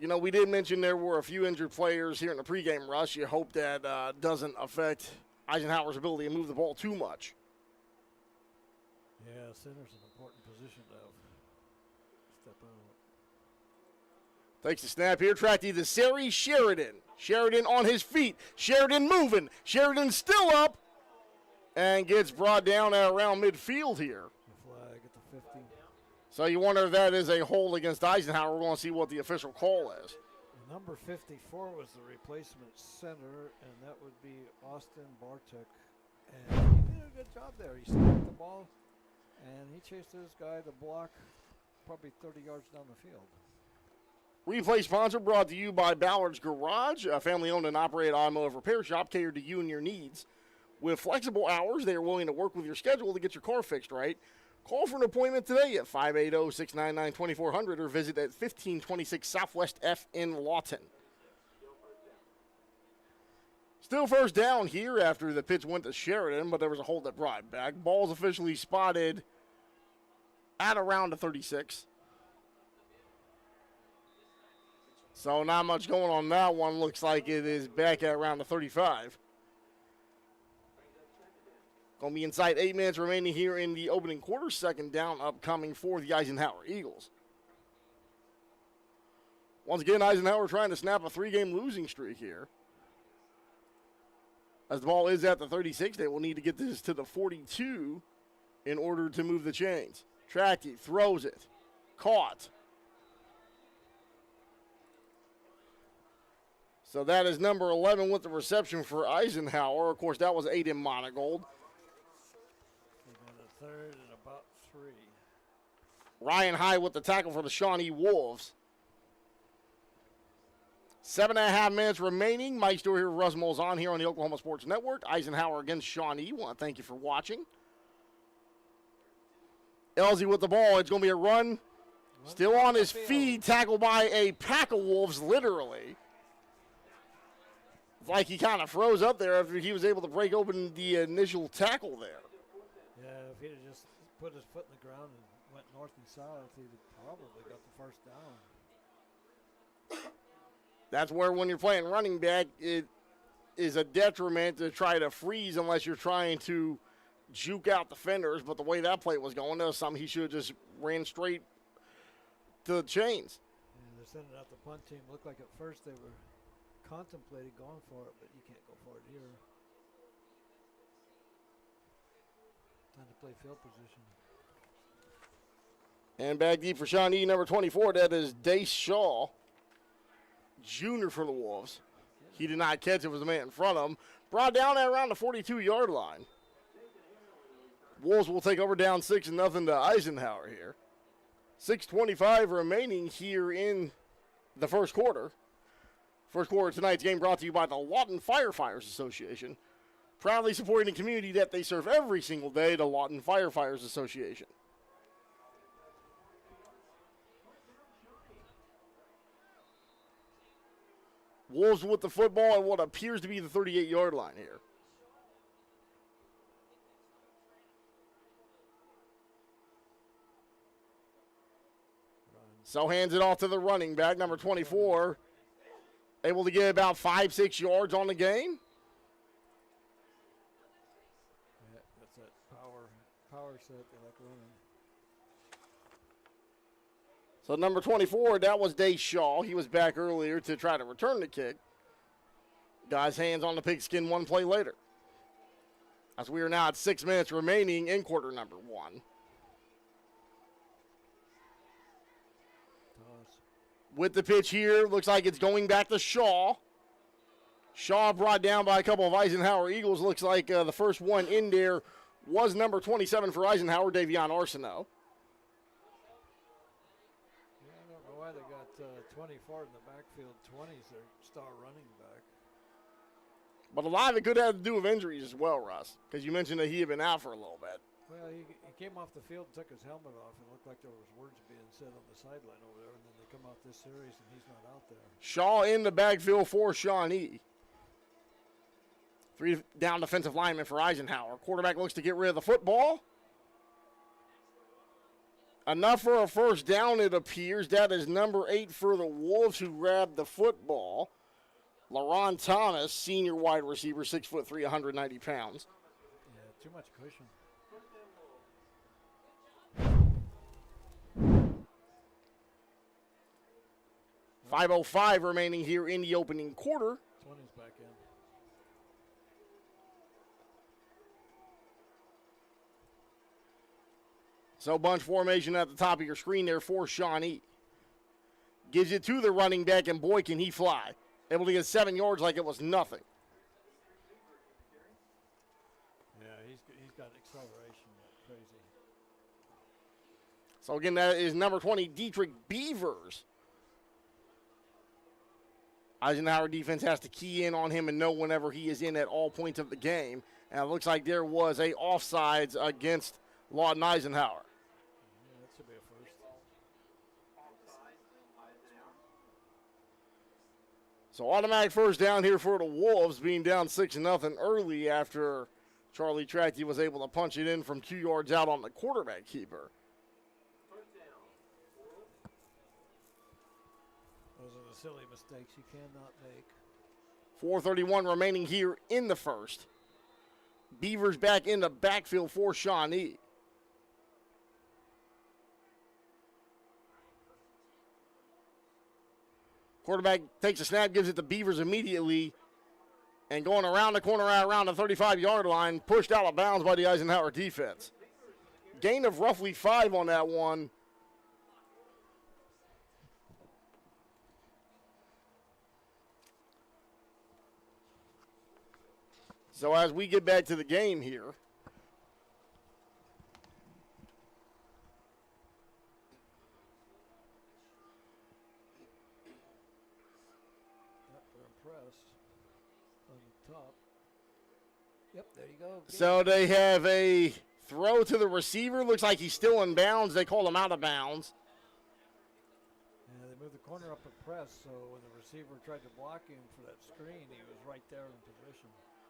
[SPEAKER 7] you know, we did mention there were a few injured players here in the pregame rush. You hope that doesn't affect Eisenhower's ability to move the ball too much.
[SPEAKER 8] Yeah, center's an important position to have. Step out.
[SPEAKER 7] Takes the snap here. Track to Sari Sheridan. Sheridan on his feet. Sheridan moving. Sheridan still up. And gets brought down at around midfield here.
[SPEAKER 8] The flag at the 50.
[SPEAKER 7] So you wonder if that is a hold against Eisenhower. We're going to see what the official call is.
[SPEAKER 8] Number 54 was the replacement center, and that would be Austin Bartek. And he did a good job there. He snapped the ball, and he chased this guy to block probably 30 yards down the field.
[SPEAKER 7] Replay sponsor brought to you by Ballard's Garage, a family-owned and operated automotive repair shop catered to you and your needs. With flexible hours, they are willing to work with your schedule to get your car fixed right. Call for an appointment today at 580-699-2400 or visit at 1526 Southwest F in Lawton. Still first down here after the pitch went to Sheridan, but there was a hold that brought it back. Ball's officially spotted at around the 36. So not much going on that one. Looks like it is back at around the 35. Going to be inside 8 minutes remaining here in the opening quarter. Second down upcoming for the Eisenhower Eagles. Once again, Eisenhower trying to snap a 3-game losing streak here. As the ball is at the 36, they will need to get this to the 42 in order to move the chains. Tracky throws it. Caught. So that is number 11 with the reception for Eisenhower. Of course, that was Aiden Monagold.
[SPEAKER 8] They got a third and about 3.
[SPEAKER 7] Ryan High with the tackle for the Shawnee Wolves. 7.5 minutes remaining. Mike Stewart here with Russ Molzon here on the Oklahoma Sports Network. Eisenhower against Shawnee. Want to thank you for watching. Elsie with the ball. It's going to be a run. Still on his feet. Tackled by a pack of Wolves, literally. It's like he kind of froze up there after he was able to break open the initial tackle there.
[SPEAKER 8] Yeah, if he'd have just put his foot in the ground and went north and south, he'd have probably got the first down.
[SPEAKER 7] That's where when you're playing running back, it is a detriment to try to freeze unless you're trying to juke out defenders. But the way that play was going, that was something he should have just ran straight to the chains.
[SPEAKER 8] Yeah, they're sending out the punt team. Looked like at first they were contemplating going for it, but you can't go for it here. Time to play field position.
[SPEAKER 7] And back deep for Shawnee, number 24, that is Dace Shaw, junior for the Wolves. He did not catch it, was the man in front of him. Brought down at around the 42-yard line. Wolves will take over down 6-0 to Eisenhower here. 6:25 remaining here in the first quarter. First quarter of tonight's game brought to you by the Lawton Firefighters Association. Proudly supporting the community that they serve every single day, the Lawton Firefighters Association. Wolves with the football at what appears to be the 38-yard line here. So hands it off to the running back, number 24. Able to get about 5-6 yards on the game.
[SPEAKER 8] Yeah, that's that power set they like running.
[SPEAKER 7] So number 24, that was Dace Shaw. He was back earlier to try to return the kick. Got his hands on the pigskin one play later. As we are now at 6 minutes remaining in quarter number 1.
[SPEAKER 8] Toss.
[SPEAKER 7] With the pitch here, looks like it's going back to Shaw. Shaw brought down by a couple of Eisenhower Eagles. Looks like the first one in there was number 27 for Eisenhower, Davion Arsenault.
[SPEAKER 8] Yeah, I don't know why they got 24 in the backfield. 20's their star running back.
[SPEAKER 7] But a lot of it could have to do with injuries as well, Russ, because you mentioned that he had been out for a little bit.
[SPEAKER 8] Well, he came off the field and took his helmet off. It looked like there was words being said on the sideline over there, and then they come out this series, and he's not out there.
[SPEAKER 7] Shaw in the backfield for Shawnee. 3 down defensive lineman for Eisenhower. Quarterback looks to get rid of the football. Enough for a first down, it appears. That is number 8 for the Wolves who grabbed the football. LaRon Thomas, senior wide receiver, 6'3", 190 pounds.
[SPEAKER 8] Yeah, too much cushion.
[SPEAKER 7] .505 remaining here in the opening quarter.
[SPEAKER 8] 20's back in.
[SPEAKER 7] So bunch formation at the top of your screen there for Shawnee. Gives it to the running back, and boy, can he fly. Able to get 7 yards like it was nothing.
[SPEAKER 8] Yeah, he's got acceleration like crazy.
[SPEAKER 7] So again, that is number 20, Dietrich Beavers. Eisenhower defense has to key in on him and know whenever he is in at all points of the game. And it looks like there was a offsides against Lawton Eisenhower.
[SPEAKER 8] Yeah, that should be a first.
[SPEAKER 7] So automatic first down here for the Wolves, being down 6-0 early after Charlie Tracty was able to punch it in from 2 yards out on the quarterback keeper.
[SPEAKER 8] Those are the silly mistakes you cannot make.
[SPEAKER 7] 4:31 remaining here in the first. Beavers back in the backfield for Shawnee. Quarterback takes a snap, gives it to Beavers immediately, and going around the corner around the 35-yard line, pushed out of bounds by the Eisenhower defense. Gain of roughly 5 on that one. So as we get back to the game here,
[SPEAKER 8] They're impressed on the top. Yep, there you go.
[SPEAKER 7] so they have a throw to the receiver. Looks like he's still in bounds. They call him out of bounds.
[SPEAKER 8] Yeah, they moved the corner up and press, so when the receiver tried to block him for that screen, he was right there in position.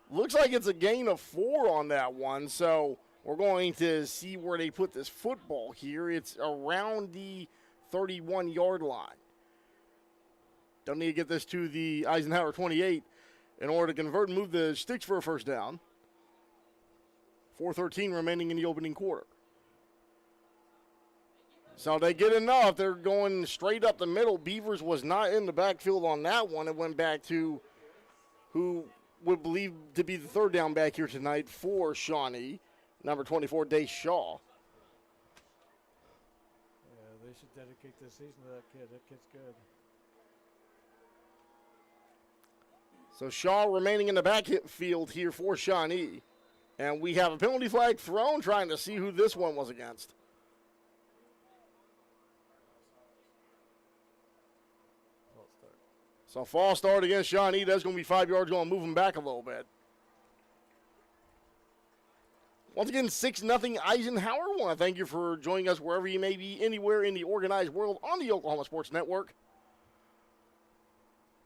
[SPEAKER 7] Looks like it's a gain of 4 on that one, so we're going to see where they put this football here. It's around the 31-yard line. Don't need to get this to the Eisenhower 28 in order to convert and move the sticks for a first down. 4:13 remaining in the opening quarter. So they get enough. They're going straight up the middle. Beavers was not in the backfield on that one. It went back to who would believe to be the third down back here tonight for Shawnee, number 24, Dace Shaw.
[SPEAKER 8] Yeah, they should dedicate this season to that kid. That kid's good.
[SPEAKER 7] So Shaw remaining in the backfield here for Shawnee. And we have a penalty flag thrown, trying to see who this one was against.
[SPEAKER 8] False start.
[SPEAKER 7] So false start against Shawnee. That's going to be 5 yards. Going to move him back a little bit. Once again, 6-0 Eisenhower. I want to thank you for joining us wherever you may be, anywhere in the organized world on the Oklahoma Sports Network.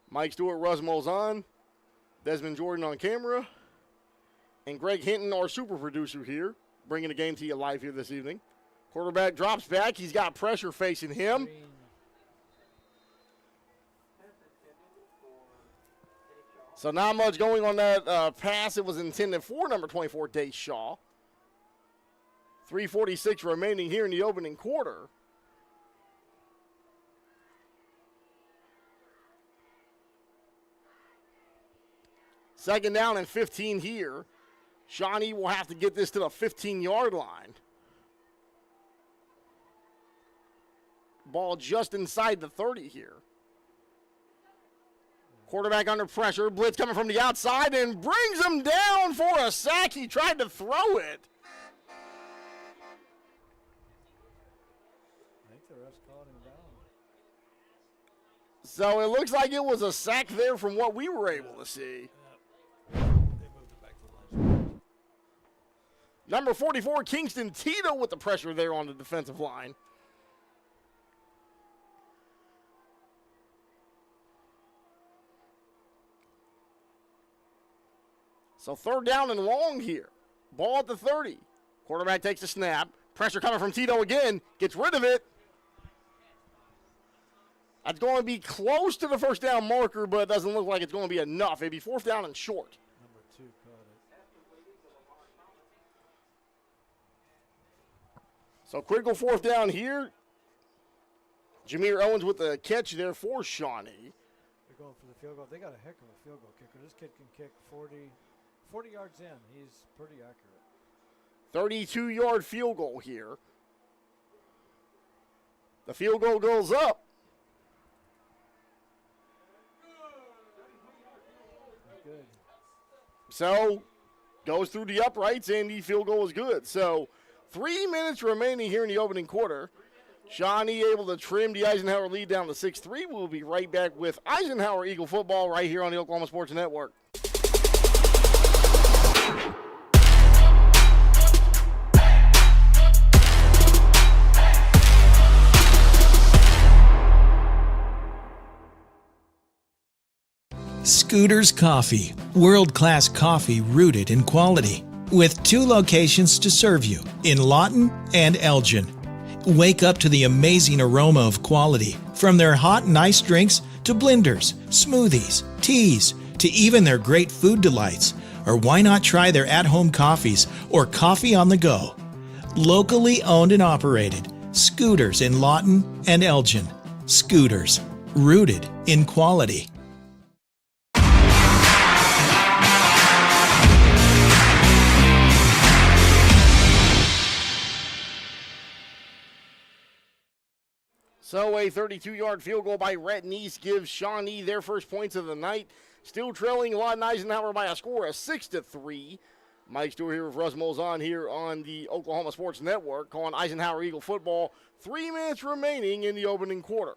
[SPEAKER 7] Mike Stewart, Russ Molzon, Desmond Jordan on camera, and Greg Hinton, our super producer here, bringing the game to you live here this evening. Quarterback drops back. He's got pressure facing him. So not much going on that pass. It was intended for number 24, Dace Shaw. 3:46 remaining here in the opening quarter. Second down and 15 here. Shawnee will have to get this to the 15-yard line. Ball just inside the 30 here. Quarterback under pressure. Blitz coming from the outside and brings him down for a sack. He tried to throw it.
[SPEAKER 8] I think the refs called him down.
[SPEAKER 7] So it looks like it was a sack there from what we were able to see.
[SPEAKER 8] They moved it back to the line.
[SPEAKER 7] Number 44, Kingston Tito with the pressure there on the defensive line. So 3rd down and long here. Ball at the 30. Quarterback takes a snap. Pressure coming from Tito again. Gets rid of it. That's going to be close to the 1st down marker, but it doesn't look like it's going to be enough. It'd be 4th down and short.
[SPEAKER 8] Number 2 caught it.
[SPEAKER 7] So critical 4th down here. Jameer Owens with the catch there for Shawnee.
[SPEAKER 8] They're going for the field goal. They got a heck of a field goal kicker. This kid can kick 40 yards in. He's pretty accurate.
[SPEAKER 7] 32-yard field goal here. The field goal goes up.
[SPEAKER 8] Good.
[SPEAKER 7] So, goes through the uprights, and the field goal is good. So, 3 minutes remaining here in the opening quarter. Shawnee able to trim the Eisenhower lead down to 6-3. We'll be right back with Eisenhower Eagle football right here on the Oklahoma Sports Network.
[SPEAKER 1] Scooter's Coffee, world-class coffee rooted in quality, with 2 locations to serve you in Lawton and Elgin. Wake up to the amazing aroma of quality, from their hot and iced drinks to blenders, smoothies, teas, to even their great food delights. Or why not try their at-home coffees or coffee on the go? Locally owned and operated, Scooters in Lawton and Elgin. Scooters, rooted in quality.
[SPEAKER 7] So a 32-yard field goal by Retton East gives Shawnee their first points of the night. Still trailing Lawton Eisenhower by a score of 6-3. Mike Stewart here with Russ Molzon here on the Oklahoma Sports Network, calling Eisenhower Eagle football. 3 minutes remaining in the opening quarter.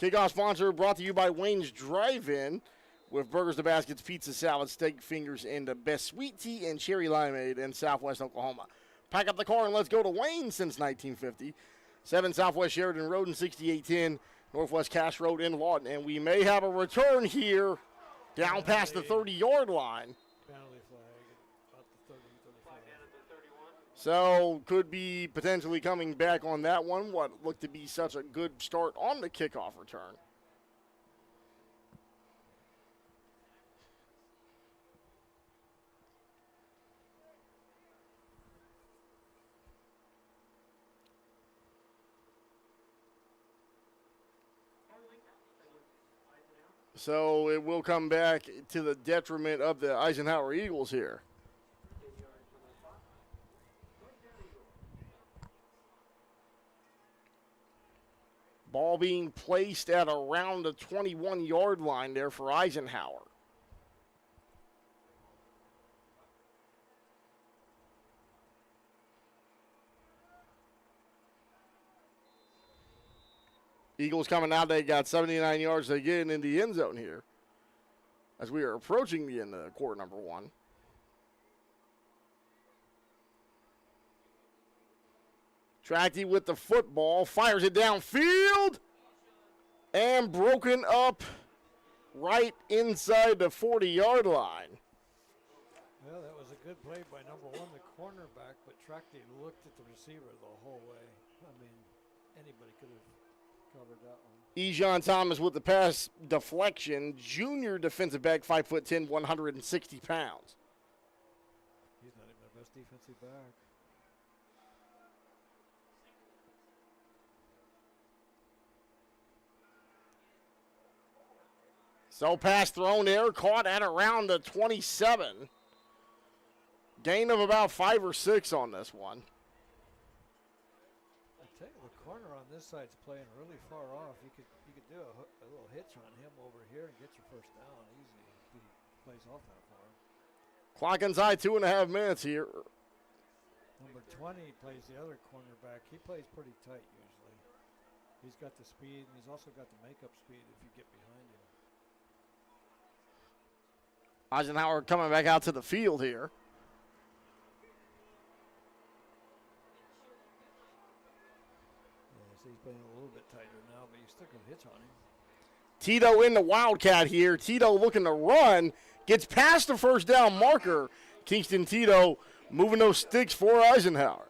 [SPEAKER 7] Kickoff sponsor brought to you by Wayne's Drive-In, with burgers, to baskets, pizza, salad, steak fingers, and the best sweet tea and cherry limeade in Southwest Oklahoma. Pack up the car and let's go to Wayne since 1950. 7 Southwest Sheridan Road and 6810 Northwest Cash Road in Lawton. And we may have a return here down past the 30-yard line.
[SPEAKER 8] Penalty flag about the 30, 35.
[SPEAKER 7] So could be potentially coming back on that one. What looked to be such a good start on the kickoff return. So it will come back to the detriment of the Eisenhower Eagles here. Ball being placed at around the 21-yard line there for Eisenhower. Eagles coming out, they got 79 yards to get in the end zone here as we are approaching the end of quarter number 1. Tracty with the football, fires it downfield, and broken up right inside the 40-yard line.
[SPEAKER 8] Well, that was a good play by number 1, the cornerback, but Tracty looked at the receiver the whole way. I mean, anybody could have covered that one.
[SPEAKER 7] Ejon Thomas with the pass deflection. Junior defensive back, 5'10", 160 pounds.
[SPEAKER 8] He's not even the best defensive back.
[SPEAKER 7] So pass thrown there, caught at around the 27. Gain of about 5 or 6 on this one.
[SPEAKER 8] I tell you, the corner on this side's playing really far off. You could do a little hitch on him over here and get your first down easy if he plays off that far.
[SPEAKER 7] Clock inside 2.5 minutes here.
[SPEAKER 8] Number 20 plays the other cornerback. He plays pretty tight usually. He's got the speed, and he's also got the makeup speed if you get behind him.
[SPEAKER 7] Eisenhower coming back out to the field here.
[SPEAKER 8] Yeah, so he's playing a little bit tighter now, but you still can hitch on him.
[SPEAKER 7] Tito in the Wildcat here. Tito looking to run. Gets past the first down marker. Kingston Tito moving those sticks for Eisenhower.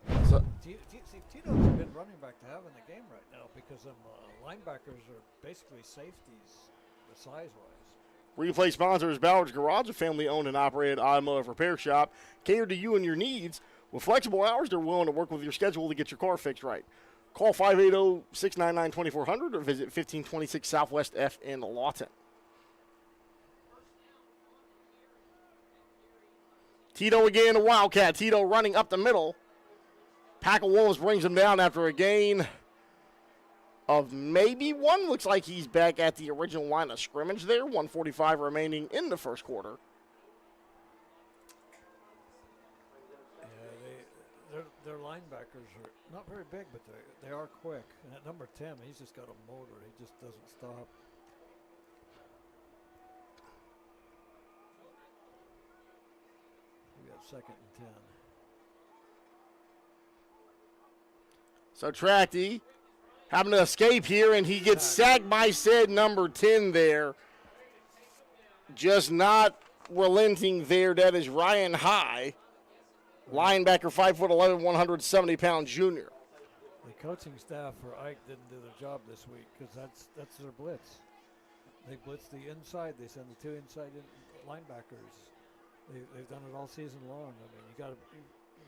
[SPEAKER 8] Tito's a good running back to have in the game right now because linebackers are basically safeties size-wise.
[SPEAKER 7] Replay sponsor is Ballard's Garage, a family-owned and operated automotive repair shop. Catered to you and your needs. With flexible hours, they're willing to work with your schedule to get your car fixed right. Call 580-699-2400 or visit 1526 Southwest F in Lawton. Tito again, a Wildcat. Tito running up the middle. Packle Wolves brings him down after a gain of maybe one. Looks like he's back at the original line of scrimmage there. 1:45 remaining in the first quarter.
[SPEAKER 8] Yeah, their linebackers are not very big, but they are quick. And at number 10, he's just got a motor. He just doesn't stop. We got 2nd and 10.
[SPEAKER 7] So Tracty having to escape here, and he gets sacked by said number 10 there. Just not relenting there. That is Ryan High, linebacker, 5'11", 170-pound junior.
[SPEAKER 8] The coaching staff for Ike didn't do their job this week because that's their blitz. They blitz the inside. They send the 2 inside linebackers. They've done it all season long. I mean, you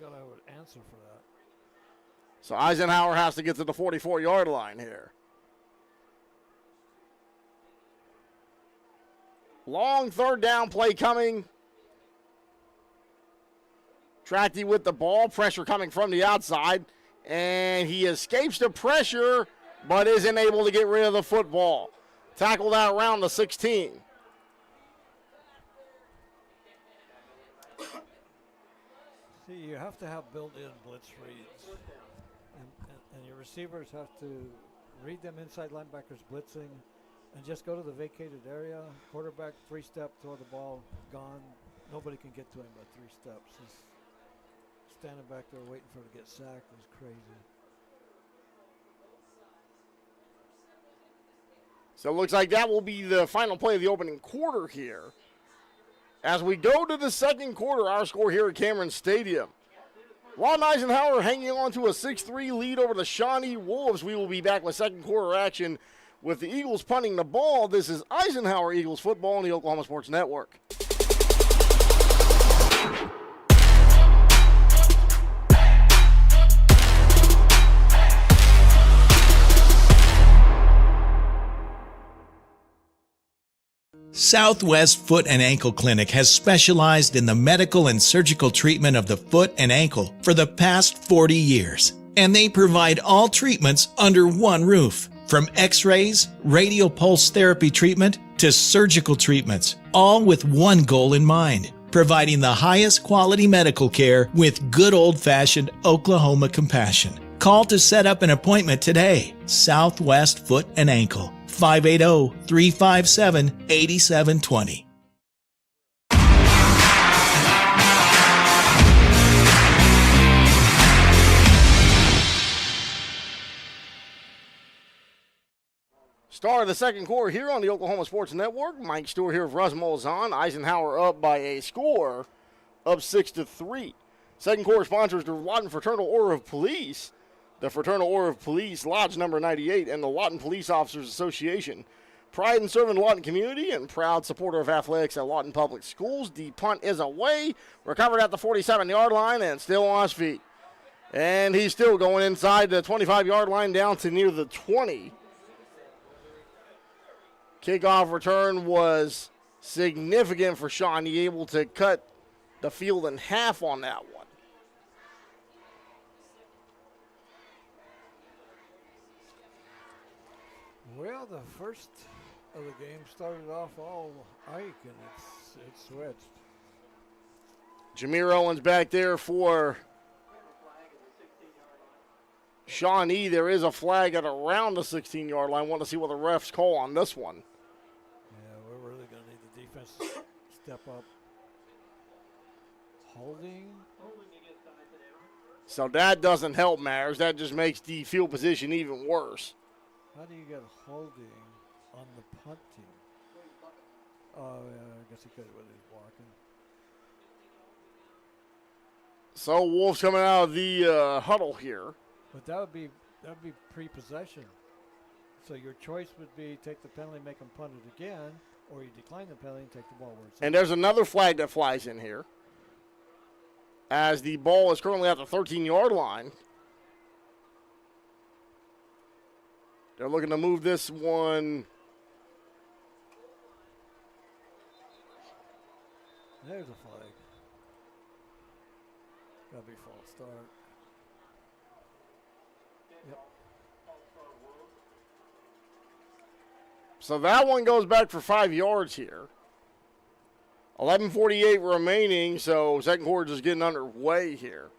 [SPEAKER 8] gotta have an answer for that.
[SPEAKER 7] So Eisenhower has to get to the 44-yard line here. Long 3rd down play coming. Tracty with the ball. Pressure coming from the outside. And he escapes the pressure, but isn't able to get rid of the football. Tackled out around the 16.
[SPEAKER 8] See, you have to have built-in blitz reads. And your receivers have to read them inside linebackers blitzing and just go to the vacated area. Quarterback, 3-step, throw the ball, gone. Nobody can get to him by 3 steps. He's standing back there waiting for him to get sacked. It's crazy.
[SPEAKER 7] So it looks like that will be the final play of the opening quarter here. As we go to the second quarter, our score here at Cameron Stadium. Lawton Eisenhower hanging on to a 6-3 lead over the Shawnee Wolves. We will be back with second quarter action with the Eagles punting the ball. This is Eisenhower Eagles football on the Oklahoma Sports Network.
[SPEAKER 1] Southwest Foot and Ankle Clinic has specialized in the medical and surgical treatment of the foot and ankle for the past 40 years. And they provide all treatments under one roof. From x-rays, radial pulse therapy treatment, to surgical treatments, all with one goal in mind: providing the highest quality medical care with good old-fashioned Oklahoma compassion. Call to set up an appointment today. Southwest Foot and Ankle, 580-357-8720.
[SPEAKER 7] Start of the second quarter here on the Oklahoma Sports Network. Mike Stewart here with Russ Molzon. Eisenhower up by a score of 6-3. Second quarter sponsors the Lawton Fraternal Order of Police, the Fraternal Order of Police, Lodge number 98, and the Lawton Police Officers Association. Pride in serving the Lawton community and proud supporter of athletics at Lawton Public Schools. The punt is away, recovered at the 47-yard line, and still on his feet. And he's still going inside the 25-yard line down to near the 20. Kickoff return was significant for Shawnee, able to cut the field in half on that one.
[SPEAKER 8] Well, the first of the game started off all Ike, and it's switched.
[SPEAKER 7] Jameer Owens back there for Shawnee. There is a flag at around the 16-yard line. Want to see what the refs call on this one.
[SPEAKER 8] Yeah, we're really going to need the defense to step up. Holding.
[SPEAKER 7] So that doesn't help matters. That just makes the field position even worse.
[SPEAKER 8] How do you get holding on the punt team? Oh, yeah, I guess he could when he's walking.
[SPEAKER 7] So Wolves coming out of the huddle here.
[SPEAKER 8] But that would be pre-possession. So your choice would be take the penalty, make them punt it again, or you decline the penalty and take the ball where it's
[SPEAKER 7] And there's another flag that flies in here, as the ball is currently at the 13-yard line. They're looking to move this one.
[SPEAKER 8] There's a flag. Gotta be false start. Yep.
[SPEAKER 7] So that one goes back for 5 yards here. 11:48 remaining, so second quarter just getting underway here.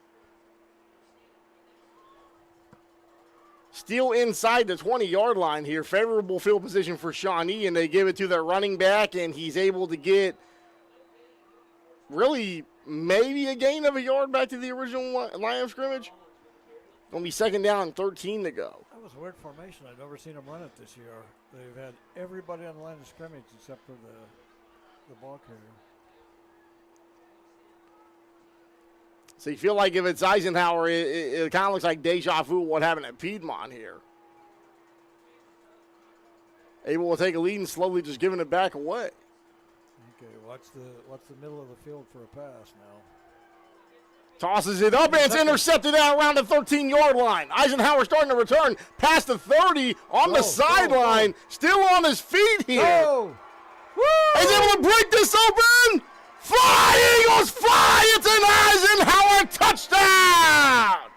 [SPEAKER 7] Still inside the 20-yard line here. Favorable field position for Shawnee, and they give it to their running back, and he's able to get really maybe a gain of a yard back to the original line of scrimmage. Going to be second down and 13 to go.
[SPEAKER 8] That was a weird formation. I've never seen them run it this year. They've had everybody on the line of scrimmage except for the ball carrier.
[SPEAKER 7] So you feel like if it's Eisenhower, it kind of looks like deja vu what happened at Piedmont here. Able to take a lead and slowly just giving it back away.
[SPEAKER 8] Okay, watch the middle of the field for a pass now.
[SPEAKER 7] Tosses it up, and it's intercepted out around the 13-yard line. Eisenhower starting to return past the 30 on the sideline. Still on his feet here. He's able to break this open. Fly, Eagles, fly! It's an Eisenhower touchdown!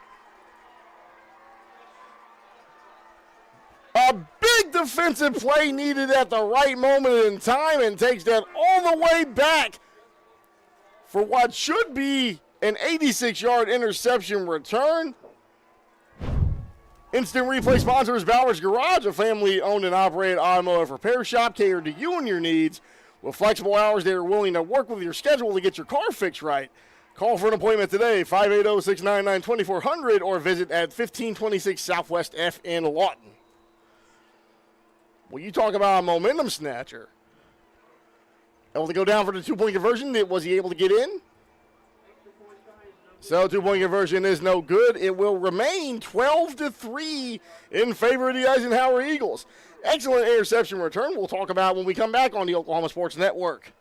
[SPEAKER 7] A big defensive play needed at the right moment in time, and takes that all the way back for what should be an 86-yard interception return. Instant replay sponsor is Bowers Garage, a family-owned and operated automotive repair shop catered to you and your needs. With flexible hours, they are willing to work with your schedule to get your car fixed right. Call for an appointment today, 580-699-2400, or visit at 1526 Southwest F in Lawton. Well, you talk about a momentum snatcher. Able to go down for the two-point conversion. Was he able to get in? So two-point conversion is no good. It will remain 12-3 in favor of the Eisenhower Eagles. Excellent interception return we'll talk about when we come back on the Oklahoma Sports Network.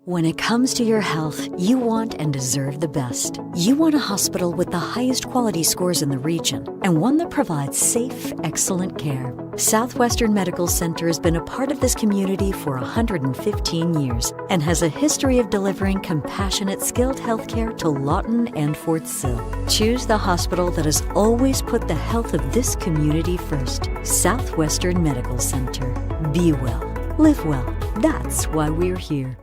[SPEAKER 5] When it comes to your health, you want and deserve the best. You want a hospital with the highest quality scores in the region and one that provides safe, excellent care. Southwestern Medical Center has been a part of this community for 115 years and has a history of delivering compassionate, skilled health care to Lawton and Fort Sill. Choose the hospital that has always put the health of this community first. Southwestern Medical Center. Be well. Live well. That's why we're here.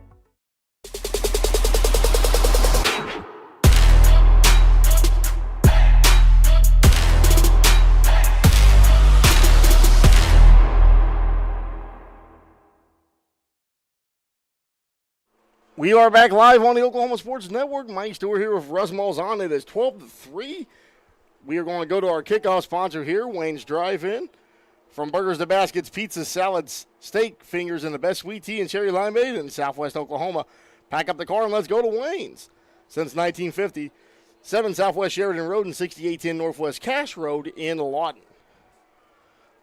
[SPEAKER 7] We are back live on the Oklahoma Sports Network. Mike Stewart here with Russ Malzahn. It is 12-3. We are going to go to our kickoff sponsor here, Wayne's Drive-In. From burgers to baskets, pizzas, salads, steak, fingers, and the best sweet tea and cherry limeade in Southwest Oklahoma. Pack up the car and let's go to Wayne's. Since 1950, 7 Southwest Sheridan Road and 6810 Northwest Cash Road in Lawton.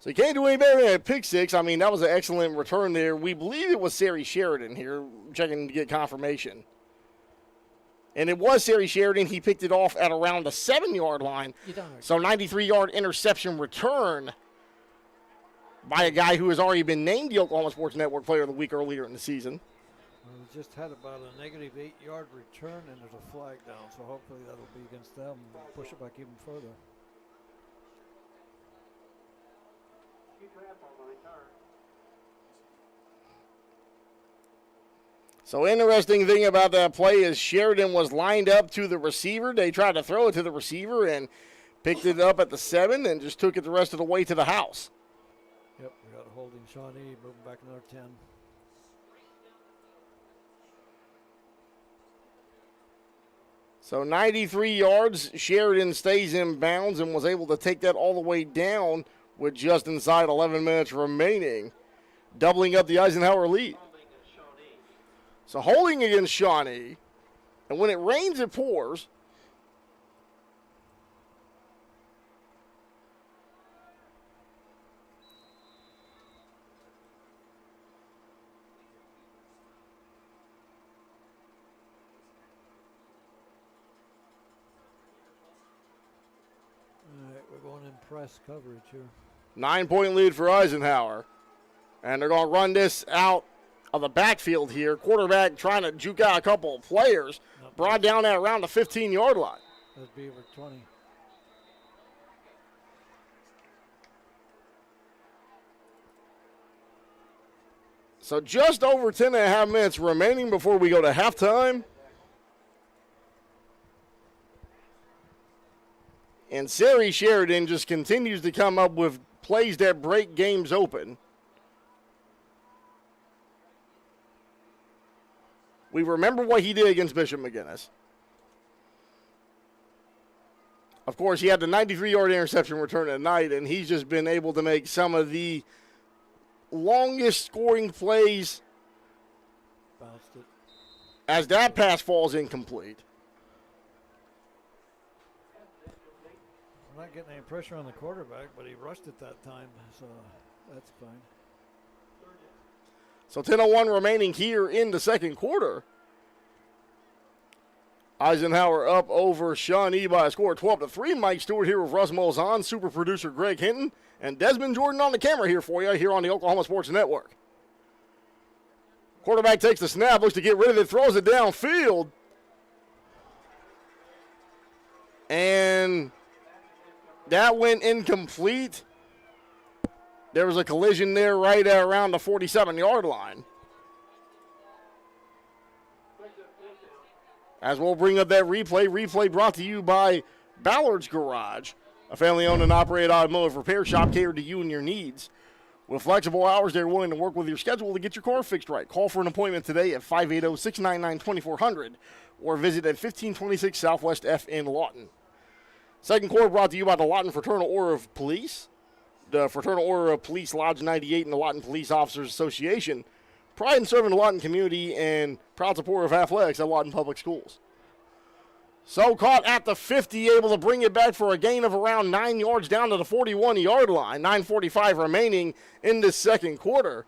[SPEAKER 7] So you can't do any better than a pick six. I mean, that was an excellent return there. We believe it was Sari Sheridan here, checking to get confirmation. And it was Sari Sheridan. He picked it off at around the 7-yard line. So 93-yard interception return by a guy who has already been named the Oklahoma Sports Network Player of the Week earlier in the season.
[SPEAKER 8] Well, we just had about a negative 8-yard return, and there's a flag down. So hopefully that'll be against them. We'll push it back even further.
[SPEAKER 7] So interesting thing about that play is Sheridan was lined up to the receiver. They tried to throw it to the receiver, and Picked it up at the 7 and just took it the rest of the way to the house.
[SPEAKER 8] Yep, we got a holding Shawnee, moving back another 10.
[SPEAKER 7] So 93 yards, Sheridan stays in bounds and was able to take that all the way down with just inside 11 minutes remaining, doubling up the Eisenhower lead. So holding against Shawnee, and when it rains, it pours.
[SPEAKER 8] We're going in press coverage here.
[SPEAKER 7] 9-point lead for Eisenhower. And they're going to run this out of the backfield here. Quarterback trying to juke out a couple of players. Brought down at around the 15-yard line.
[SPEAKER 8] That's Beaver 20.
[SPEAKER 7] So just over 10 and a half minutes remaining before we go to halftime. And Sari Sheridan just continues to come up with plays that break games open. We remember what he did against Bishop McGuinness. Of course, he had the 93-yard interception return tonight, and he's just been able to make some of the longest scoring plays
[SPEAKER 8] Bounced it.
[SPEAKER 7] as that pass falls incomplete.
[SPEAKER 8] We're not getting any pressure on the quarterback, but he rushed it that time, so that's fine.
[SPEAKER 7] So 10:01 remaining here in the second quarter. Eisenhower up over Shawnee by a score of 12-3. Mike Stewart here with Russ Molzon, super producer Greg Hinton, and Desmond Jordan on the camera here for you here on the Oklahoma Sports Network. Quarterback takes the snap, looks to get rid of it, throws it downfield. And that went incomplete. There was a collision there right at around the 47-yard line. As we'll bring up that replay. Replay brought to you by Ballard's Garage, a family-owned and operated automotive repair shop catered to you and your needs. With flexible hours, they're willing to work with your schedule to get your car fixed right. Call for an appointment today at 580-699-2400 or visit at 1526 Southwest F in Lawton. Second quarter brought to you by the Lawton Fraternal Order of Police. The Fraternal Order of Police Lodge 98 and the Lawton Police Officers Association. Pride in serving the Lawton community and proud supporter of athletics at Lawton Public Schools. So caught at the 50, able to bring it back for a gain of around 9 yards down to the 41-yard line. 9:45 remaining in this second quarter.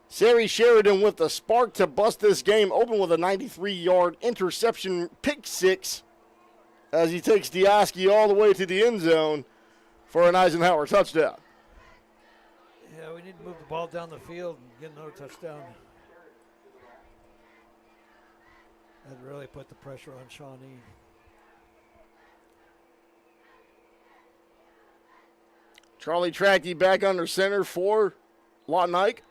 [SPEAKER 7] Sari Sheridan with the spark to bust this game open with a 93-yard interception pick six as he takes Diaski all the way to the end zone for an Eisenhower touchdown.
[SPEAKER 8] Yeah, we need to move the ball down the field and get another touchdown. That really put the pressure on Shawnee.
[SPEAKER 7] Charlie Trackey back under center for Lawton Ike.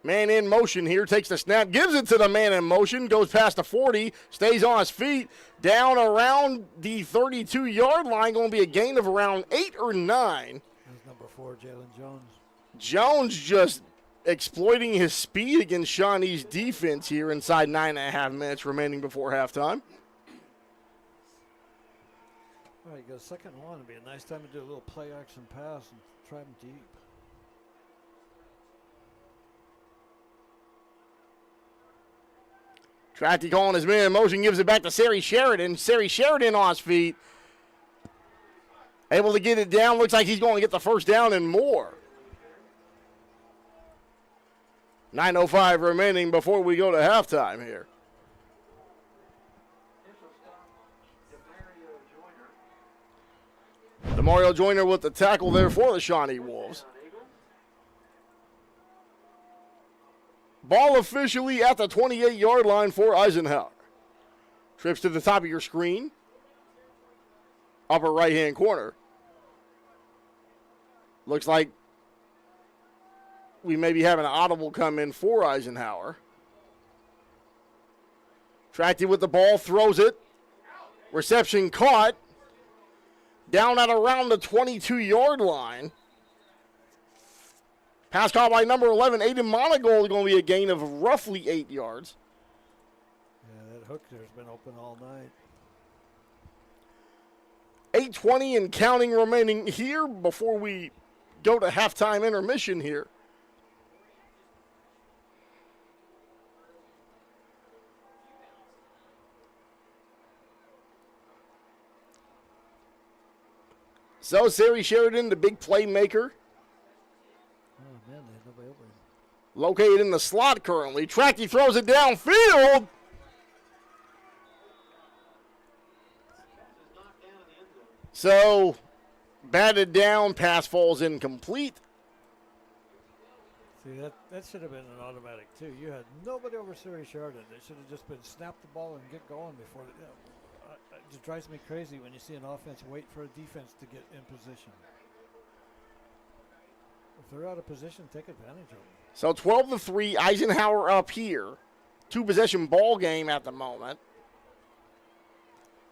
[SPEAKER 7] Man in motion here, takes the snap, gives it to the man in motion, goes past the 40, stays on his feet, down around the 32-yard line, going to be a gain of around 8 or 9.
[SPEAKER 8] That's number 4, Jalen Jones.
[SPEAKER 7] Jones just exploiting his speed against Shawnee's defense here inside 9.5 minutes remaining before halftime.
[SPEAKER 8] All right, you got a second and one. It'd be a nice time to do a little play action pass and try them deep.
[SPEAKER 7] Trackey calling his man in motion, gives it back to Sari Sheridan. Sari Sheridan on his feet. Able to get it down. Looks like he's going to get the first down and more. 9:05 remaining before we go to halftime here. DeMario Joyner with the tackle there for the Shawnee Wolves. Ball officially at the 28-yard line for Eisenhower. Trips to the top of your screen. Upper right-hand corner. Looks like we may be having an audible come in for Eisenhower. Tracked with the ball, throws it. Reception caught. down at around the 22-yard line. Pass caught by number 11, Aiden Monagold, is going to be a gain of roughly 8 yards.
[SPEAKER 8] Yeah, that hook there's been open all night.
[SPEAKER 7] 8:20 and counting remaining here before we go to halftime intermission here. So, Sari Sheridan, the big playmaker.
[SPEAKER 8] Oh, man, they had nobody open.
[SPEAKER 7] Located in the slot currently. Tracky throws it downfield. So, batted down, pass falls incomplete.
[SPEAKER 8] See, that should have been an automatic, too. You had nobody over Sari Sheridan. They should have just been snap the ball and get going before. It just drives me crazy when you see an offense wait for a defense to get in position. If they're out of position, take advantage of it.
[SPEAKER 7] So 12-3, Eisenhower up here. 2-possession ball game at the moment.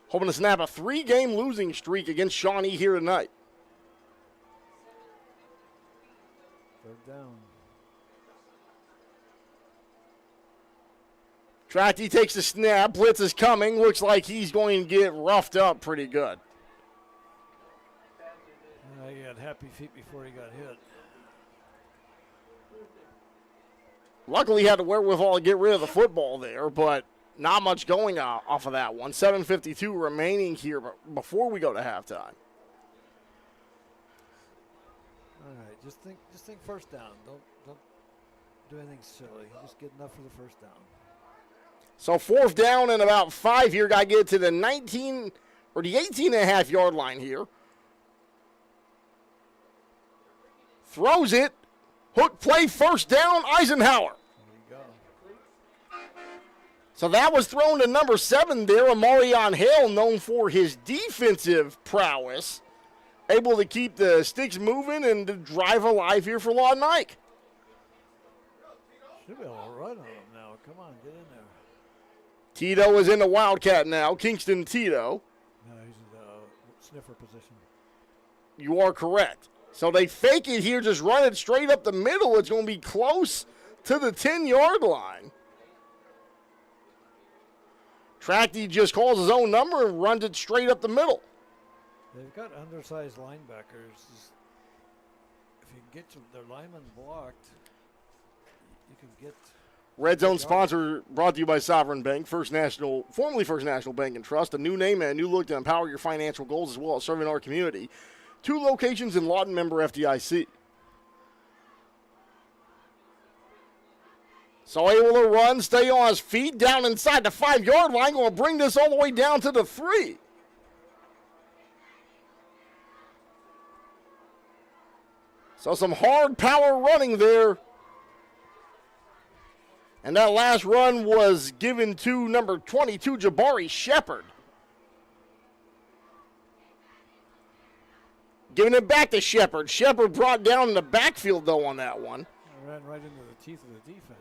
[SPEAKER 7] Hoping to snap a 3-game losing streak against Shawnee here tonight.
[SPEAKER 8] Third down.
[SPEAKER 7] Tracky takes the snap. Blitz is coming. Looks like he's going to get roughed up pretty good.
[SPEAKER 8] He had happy feet before he got hit.
[SPEAKER 7] Luckily, he had the wherewithal to get rid of the football there, but not much going off of that one. 7:52 remaining here before we go to halftime.
[SPEAKER 8] All right, just think first down. Don't do anything silly. Just get enough for the first down.
[SPEAKER 7] So 4th down and about 5 here. Got to get to the 19 or the 18.5 yard line here. Throws it. Hook play, first down, Eisenhower.
[SPEAKER 8] There you go.
[SPEAKER 7] So that was thrown to number 7 there, Amarion Hale, known for his defensive prowess. Able to keep the sticks moving and to drive alive here for Lawton Ike.
[SPEAKER 8] Should be able to run on him now. Come on, get in there.
[SPEAKER 7] Tito is in the Wildcat now, Kingston Tito.
[SPEAKER 8] No, he's in the sniffer position.
[SPEAKER 7] You are correct. So they fake it here, just run it straight up the middle. It's going to be close to the 10-yard line. Tracky just calls his own number and runs it straight up the middle.
[SPEAKER 8] They've got undersized linebackers. If you can get their linemen blocked, you can get.
[SPEAKER 7] Red Zone sponsor brought to you by Sovereign Bank, formerly First National Bank and Trust, a new name and a new look to empower your financial goals as well as serving our community. 2 locations in Lawton, member FDIC. So able to run, stay on his feet, down inside the 5-yard line, going to bring this all the way down to the 3. So some hard power running there. And that last run was given to number 22, Jabari Shepard. Giving it back to Shepard. Shepard brought down in the backfield, though, on that one.
[SPEAKER 8] Ran right into the teeth of the defense.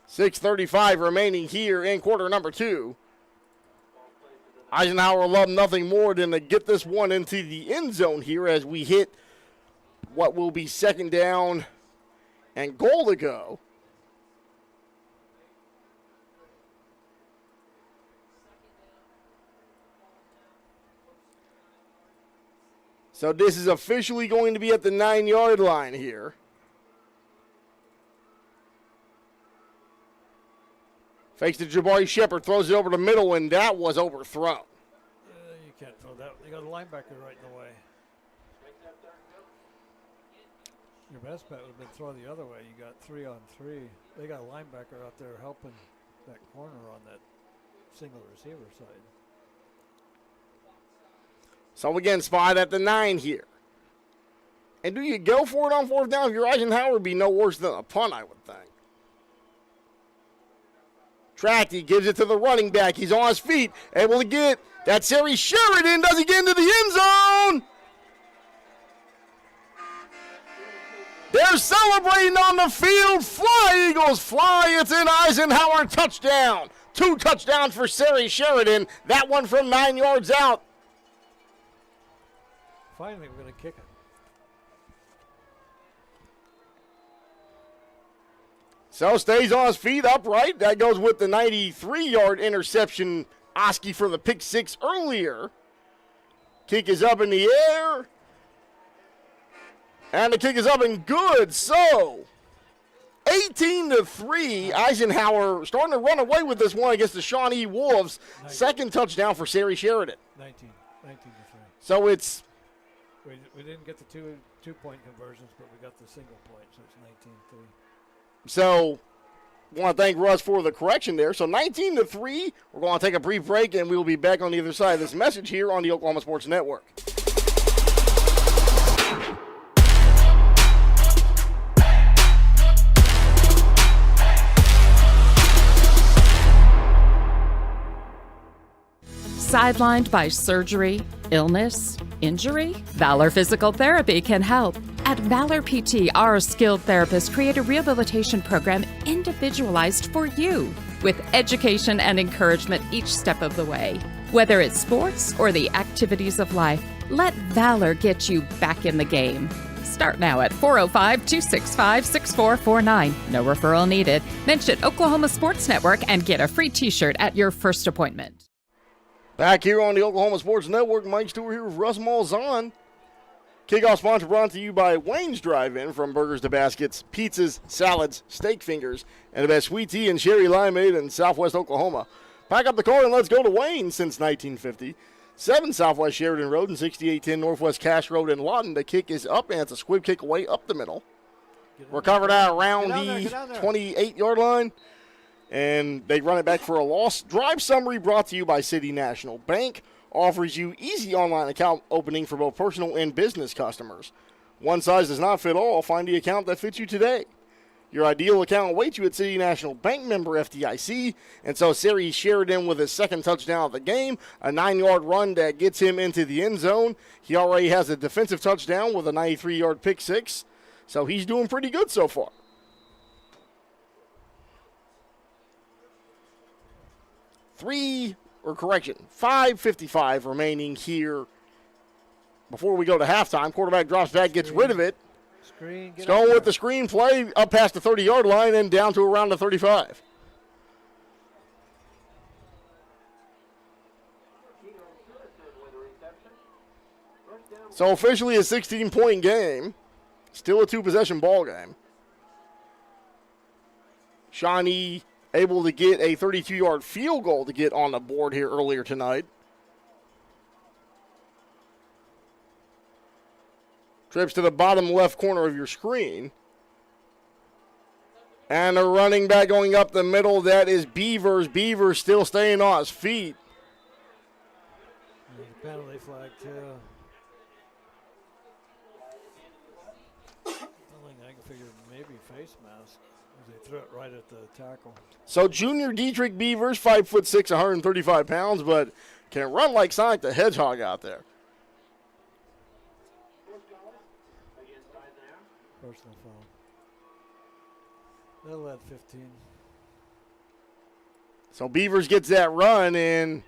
[SPEAKER 7] 6:35 remaining here in quarter number 2. Eisenhower love nothing more than to get this one into the end zone here as we hit what will be 2nd down and goal to go. So this is officially going to be at the 9-yard line here. Fakes to Jabari Shepard, throws it over the middle, and that was overthrown.
[SPEAKER 8] You can't throw that. You got a linebacker right in the way. Your best bet would have been throw the other way. You got 3-on-3. They got a linebacker out there helping that corner on that single receiver side.
[SPEAKER 7] So again, spot at the 9 here. And do you go for it on 4th down? If you're Eisenhower, would be no worse than a punt, I would think. Tracky gives it to the running back. He's on his feet, able to get that Sari Sheridan. Does he get into the end zone? They're celebrating on the field. Fly, Eagles, fly. It's an Eisenhower touchdown. 2 touchdowns for Sari Sheridan. That one from 9 yards out.
[SPEAKER 8] Finally, we're going to kick it.
[SPEAKER 7] So stays on his feet upright. That goes with the 93-yard interception. Oski for the pick six earlier. Kick is up in the air. And the kick is up and good. So 18-3. Eisenhower starting to run away with this one against the Shawnee Wolves.
[SPEAKER 8] 19.
[SPEAKER 7] Second touchdown for Sari Sheridan.
[SPEAKER 8] 19-3.
[SPEAKER 7] So it's...
[SPEAKER 8] We didn't get the two-point conversions, but we got the single point, so it's 19-3.
[SPEAKER 7] So, want to thank Russ for the correction there. So, 19-3. We're going to take a brief break, and we will be back on the other side of this message here on the Oklahoma Sports Network.
[SPEAKER 9] Sidelined by surgery, illness, injury? Valor Physical Therapy can help. At Valor PT, our skilled therapists create a rehabilitation program individualized for you, with education and encouragement each step of the way. Whether it's sports or the activities of life, let Valor get you back in the game. Start now at 405-265-6449. No referral needed. Mention Oklahoma Sports Network and get a free t-shirt at your first appointment.
[SPEAKER 7] Back here on the Oklahoma Sports Network, Mike Stewart here with Russ Malzahn. Kickoff sponsor brought to you by Wayne's Drive-In, from burgers to baskets, pizzas, salads, steak fingers, and the best sweet tea and cherry limeade in Southwest Oklahoma. Pack up the car and let's go to Wayne since 1950. 7 Southwest Sheridan Road and 6810 Northwest Cash Road in Lawton. The kick is up, and it's a squib kick away up the middle. Recovered out around the 28-yard line. And they run it back for a loss. Drive summary brought to you by City National Bank. Offers you easy online account opening for both personal and business customers. One size does not fit all. Find the account that fits you today. Your ideal account awaits you at City National Bank, member FDIC. And so Sari Sheridan with his second touchdown of the game, a 9-yard run that gets him into the end zone. He already has a defensive touchdown with a 93-yard pick six. So he's doing pretty good so far. 5:55 remaining here before we go to halftime. Quarterback drops back, gets rid of it. It's going with the screen play up past the 30-yard line and down to around the 35. So officially a 16-point game. Still a 2-possession ball game. Shawnee able to get a 32-yard field goal to get on the board here earlier tonight. Trips to the bottom left corner of your screen. And a running back going up the middle, that is Beavers. Beavers still staying on his feet.
[SPEAKER 8] There's a penalty flag, too. I can figure maybe face mask. They threw it right at the tackle.
[SPEAKER 7] So junior Dietrich Beavers, 5'6", 135 pounds, but can run like Sonic the Hedgehog out there.
[SPEAKER 8] Personal foul. They'll add 15.
[SPEAKER 7] So Beavers gets that run and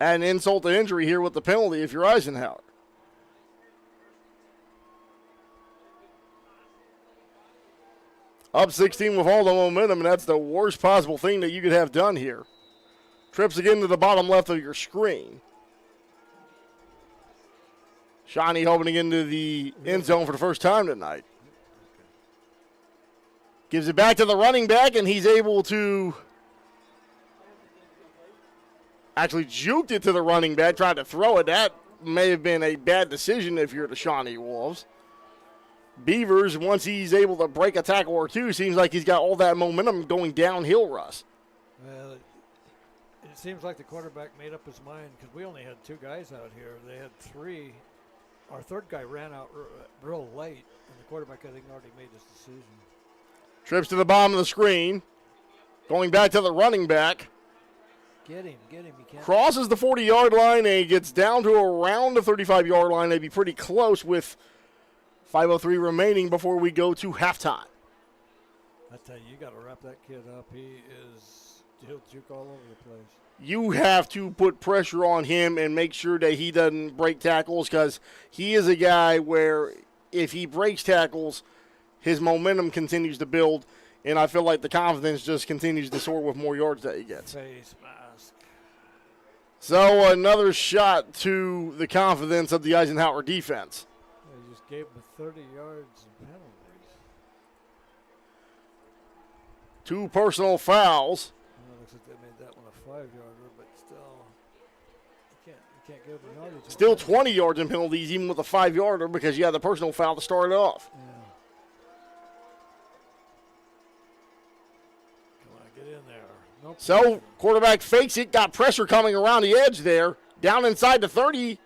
[SPEAKER 7] add an insult to injury here with the penalty if you're Eisenhower. Up 16 with all the momentum, and that's the worst possible thing that you could have done here. Trips again to the bottom left of your screen. Shawnee hoping to get into the end zone for the first time tonight. Gives it back to the running back, and he's able to actually juked it to the running back, tried to throw it. That may have been a bad decision if you're the Shawnee Wolves. Beavers, once he's able to break a tackle or two, seems like he's got all that momentum going downhill, Russ.
[SPEAKER 8] Well, it seems like the quarterback made up his mind because we only had 2 guys out here. They had 3. Our third guy ran out real late, and the quarterback, I think, already made his decision.
[SPEAKER 7] Trips to the bottom of the screen. Going back to the running back.
[SPEAKER 8] Get him. He can't.
[SPEAKER 7] Crosses the 40-yard line, and he gets down to around the 35-yard line. They'd be pretty close with 5:03 remaining before we go to halftime.
[SPEAKER 8] I tell you, you got to wrap that kid up. He is He'll juke all over the place.
[SPEAKER 7] You have to put pressure on him and make sure that he doesn't break tackles, because he is a guy where if he breaks tackles, his momentum continues to build, and I feel like the confidence just continues to soar with more yards that he gets.
[SPEAKER 8] Face mask.
[SPEAKER 7] So another shot to the confidence of the Eisenhower defense.
[SPEAKER 8] They just gave him 30 yards and penalties.
[SPEAKER 7] 2 personal fouls.
[SPEAKER 8] Well, looks like they made that one a 5-yarder, but still, you can't give them yardage.
[SPEAKER 7] Still 20 yards in penalties, even with a 5-yarder, because you had the personal foul to start it off.
[SPEAKER 8] Yeah. Come on, get in there. Nope.
[SPEAKER 7] So, quarterback fakes it, got pressure coming around the edge there, down inside the 30,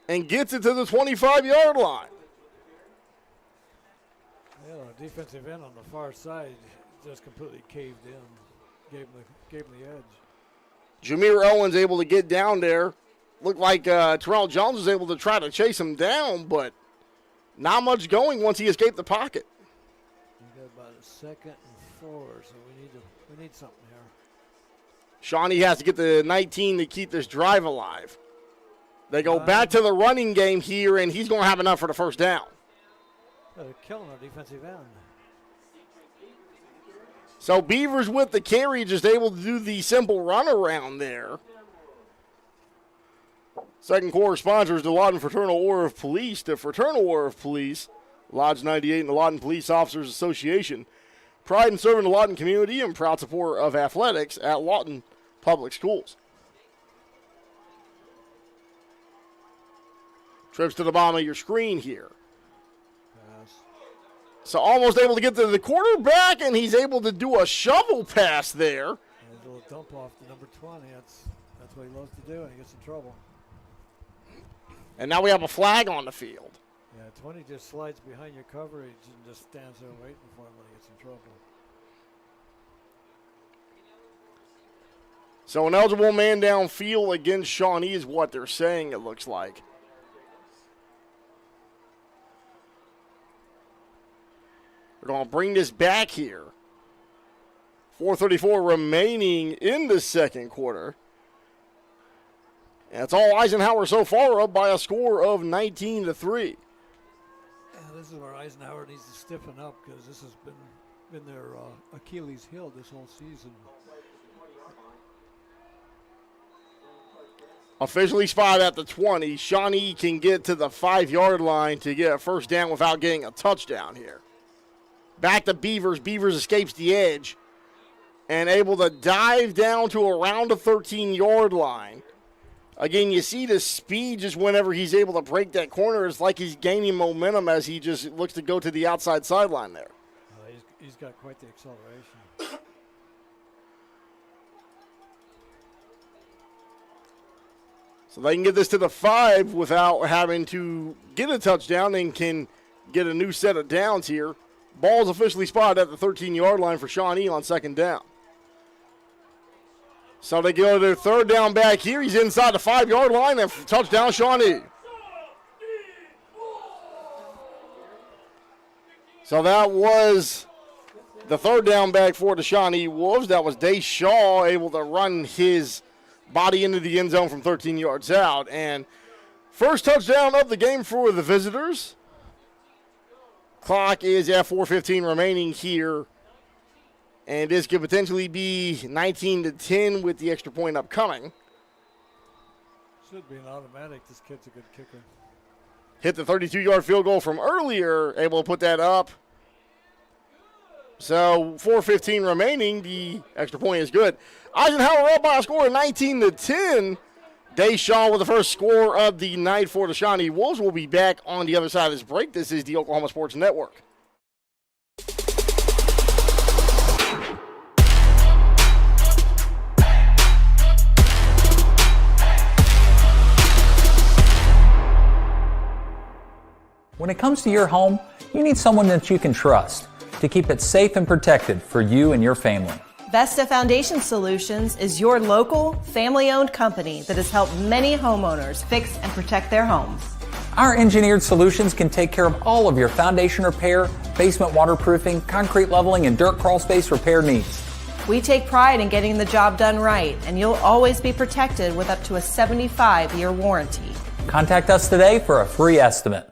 [SPEAKER 7] and gets it to the 25-yard line.
[SPEAKER 8] Yeah, the defensive end on the far side just completely caved in, gave him the edge.
[SPEAKER 7] Jameer Owens able to get down there. Looked like Terrell Jones was able to try to chase him down, but not much going once he escaped the pocket.
[SPEAKER 8] We got about a 2nd and 4, so we need something here.
[SPEAKER 7] Shawnee has to get the 19 to keep this drive alive. They go back to the running game here, and he's going to have enough for the first down.
[SPEAKER 8] They're killing our defensive end.
[SPEAKER 7] So Beavers with the carry, just able to do the simple run around there. Second quarter sponsors the Lawton Fraternal Order of Police. The Fraternal Order of Police, Lodge 98 and the Lawton Police Officers Association. Pride in serving the Lawton community and proud supporter of athletics at Lawton Public Schools. Trips to the bottom of your screen here. So almost able to get to the quarterback, and he's able to do a shovel pass there.
[SPEAKER 8] And a little dump off to number 20. That's what he loves to do, and he gets in trouble.
[SPEAKER 7] And now we have a flag on the field.
[SPEAKER 8] Yeah, 20 just slides behind your coverage and just stands there waiting for him when he gets in trouble.
[SPEAKER 7] So an eligible man downfield against Shawnee is what they're saying, it looks like. We're going to bring this back here. 4:34 remaining in the second quarter. And it's all Eisenhower so far, up by a score of 19-3.
[SPEAKER 8] Yeah, this is where Eisenhower needs to stiffen up, because this has been their Achilles heel this whole season.
[SPEAKER 7] Officially spotted at the 20. Shawnee can get to the 5-yard line to get a first down without getting a touchdown here. Back to Beavers. Beavers escapes the edge and able to dive down to around the 13-yard line. Again, you see the speed just whenever he's able to break that corner. It's like he's gaining momentum as he just looks to go to the outside sideline there.
[SPEAKER 8] He's got quite the acceleration.
[SPEAKER 7] So they can get this to the 5 without having to get a touchdown and can get a new set of downs here. Ball's officially spotted at the 13-yard line for Shawnee on second down. So they go to their third down back here. He's inside the 5-yard line and touchdown Shawnee. So that was the third down back for the Shawnee Wolves. That was Day Shaw able to run his body into the end zone from 13 yards out. And first touchdown of the game for the visitors. Clock is at 4:15 remaining here. And this could potentially be 19-10 with the extra point upcoming.
[SPEAKER 8] Should be an automatic. This kid's a good kicker.
[SPEAKER 7] Hit the 32-yard field goal from earlier, able to put that up. So 4:15 remaining, the extra point is good. Eisenhower up by a score of 19-10. Deshawn with the first score of the night for the Shawnee Wolves. Will be back on the other side of this break. This is the Oklahoma Sports Network.
[SPEAKER 24] When it comes to your home, you need someone that you can trust to keep it safe and protected for you and your family.
[SPEAKER 10] Vesta Foundation Solutions is your local, family-owned company that has helped many homeowners fix and protect their homes.
[SPEAKER 24] Our engineered solutions can take care of all of your foundation repair, basement waterproofing, concrete leveling, and dirt crawl space repair needs.
[SPEAKER 10] We take pride in getting the job done right, and you'll always be protected with up to a 75-year warranty.
[SPEAKER 24] Contact us today for a free estimate.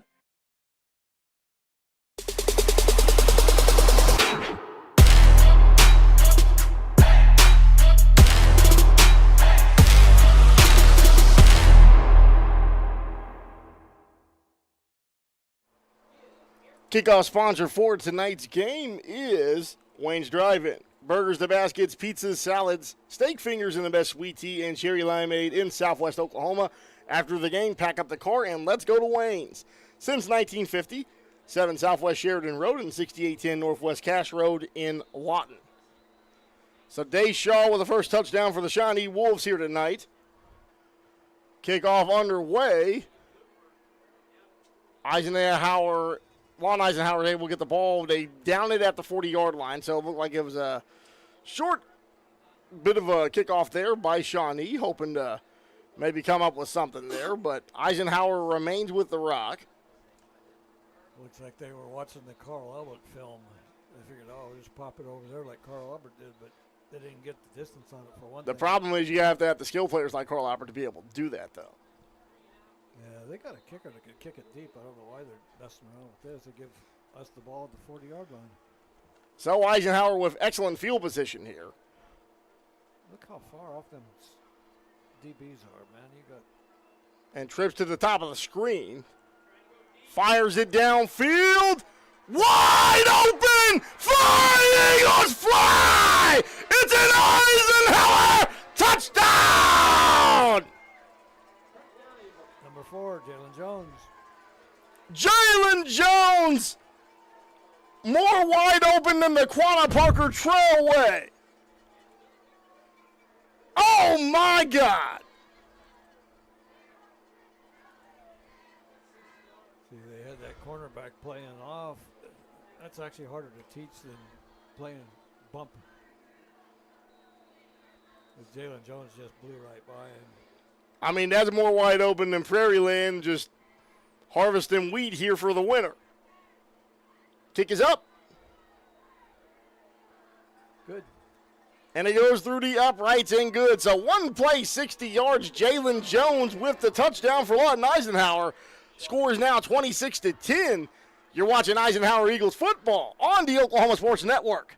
[SPEAKER 7] Kickoff sponsor for tonight's game is Wayne's Drive-In. Burgers to baskets, pizzas, salads, steak fingers, and the best sweet tea and cherry limeade in Southwest Oklahoma. After the game, pack up the car and let's go to Wayne's. Since 1950, 7 Southwest Sheridan Road and 6810 Northwest Cash Road in Lawton. So Day Shaw with the first touchdown for the Shawnee Wolves here tonight. Kickoff underway. Lon Eisenhower was able to get the ball. They downed it at the 40-yard line, so it looked like it was a short bit of a kickoff there by Shawnee, hoping to maybe come up with something there. But Eisenhower remains with the rock.
[SPEAKER 8] Looks like they were watching the Carl Albert film. They figured, we'll just pop it over there like Carl Albert did, but they didn't get the distance on it for one thing.
[SPEAKER 7] The problem is you have to have the skill players like Carl Albert to be able to do that, though.
[SPEAKER 8] Yeah, they got a kicker that can kick it deep. I don't know why they're messing around with this. They give us the ball at the 40-yard line.
[SPEAKER 7] So Eisenhower with excellent field position here.
[SPEAKER 8] Look how far off them DBs are, man.
[SPEAKER 7] And trips to the top of the screen. Fires it downfield. Wide open! Flying Eagles fly! It's an Eisenhower touchdown!
[SPEAKER 8] Number 4, Jalen Jones.
[SPEAKER 7] Jalen Jones! More wide open than the Quanah Parker Trailway. Oh, my God.
[SPEAKER 8] See, they had that cornerback playing off. That's actually harder to teach than playing bump. Jalen Jones just blew right by him.
[SPEAKER 7] I mean, that's more wide open than Prairie Land, just harvesting wheat here for the winter. Kick is up.
[SPEAKER 8] Good.
[SPEAKER 7] And it goes through the uprights and good. So one play, 60 yards. Jalen Jones with the touchdown for Lawton Eisenhower. Score is now 26-10. You're watching Eisenhower Eagles football on the Oklahoma Sports Network.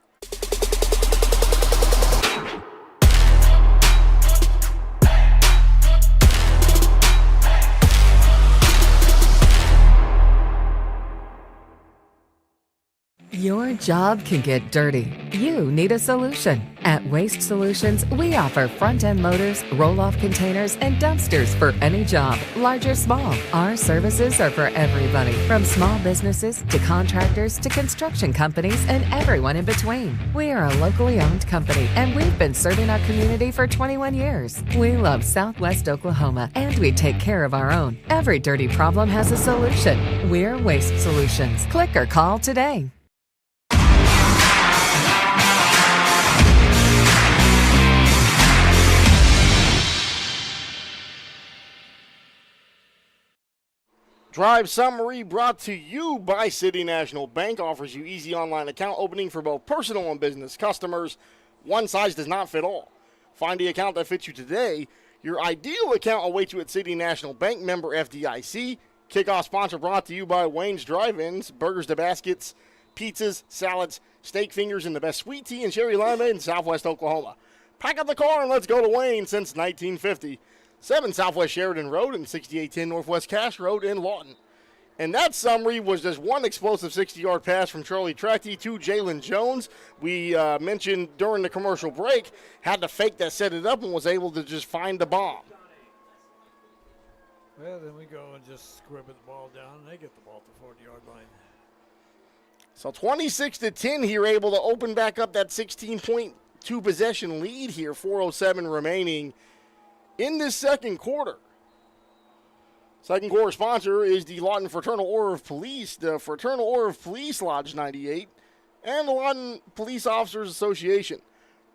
[SPEAKER 9] Your job can get dirty. You need a solution. At Waste Solutions, we offer front-end loaders, roll-off containers, and dumpsters for any job, large or small. Our services are for everybody, from small businesses to contractors to construction companies and everyone in between. We are a locally owned company, and we've been serving our community for 21 years. We love Southwest Oklahoma, and we take care of our own. Every dirty problem has a solution. We're Waste Solutions. Click or call today.
[SPEAKER 7] Drive summary brought to you by City National Bank. Offers you easy online account opening for both personal and business customers. One size does not fit all. Find the account that fits you today. Your ideal account awaits you at City National Bank, member FDIC. Kickoff sponsor brought to you by Wayne's Drive-Ins, burgers to baskets, pizzas, salads, steak fingers, and the best sweet tea and cherry limeade in Southwest Oklahoma. Pack up the car and let's go to Wayne since 1950. 7 Southwest Sheridan Road and 6810 Northwest Cash Road in Lawton. And that summary was just one explosive 60-yard pass from Charlie Tracty to Jalen Jones. We mentioned during the commercial break, had to fake that, set it up, and was able to just find the bomb.
[SPEAKER 8] Well, then we go and just scribble the ball down, and they get the ball to the 40-yard line.
[SPEAKER 7] So 26-10 here, able to open back up that 16.2 possession lead here, 4:07 remaining in this second quarter. Second quarter sponsor is the Lawton Fraternal Order of Police, the Fraternal Order of Police Lodge 98, and the Lawton Police Officers Association.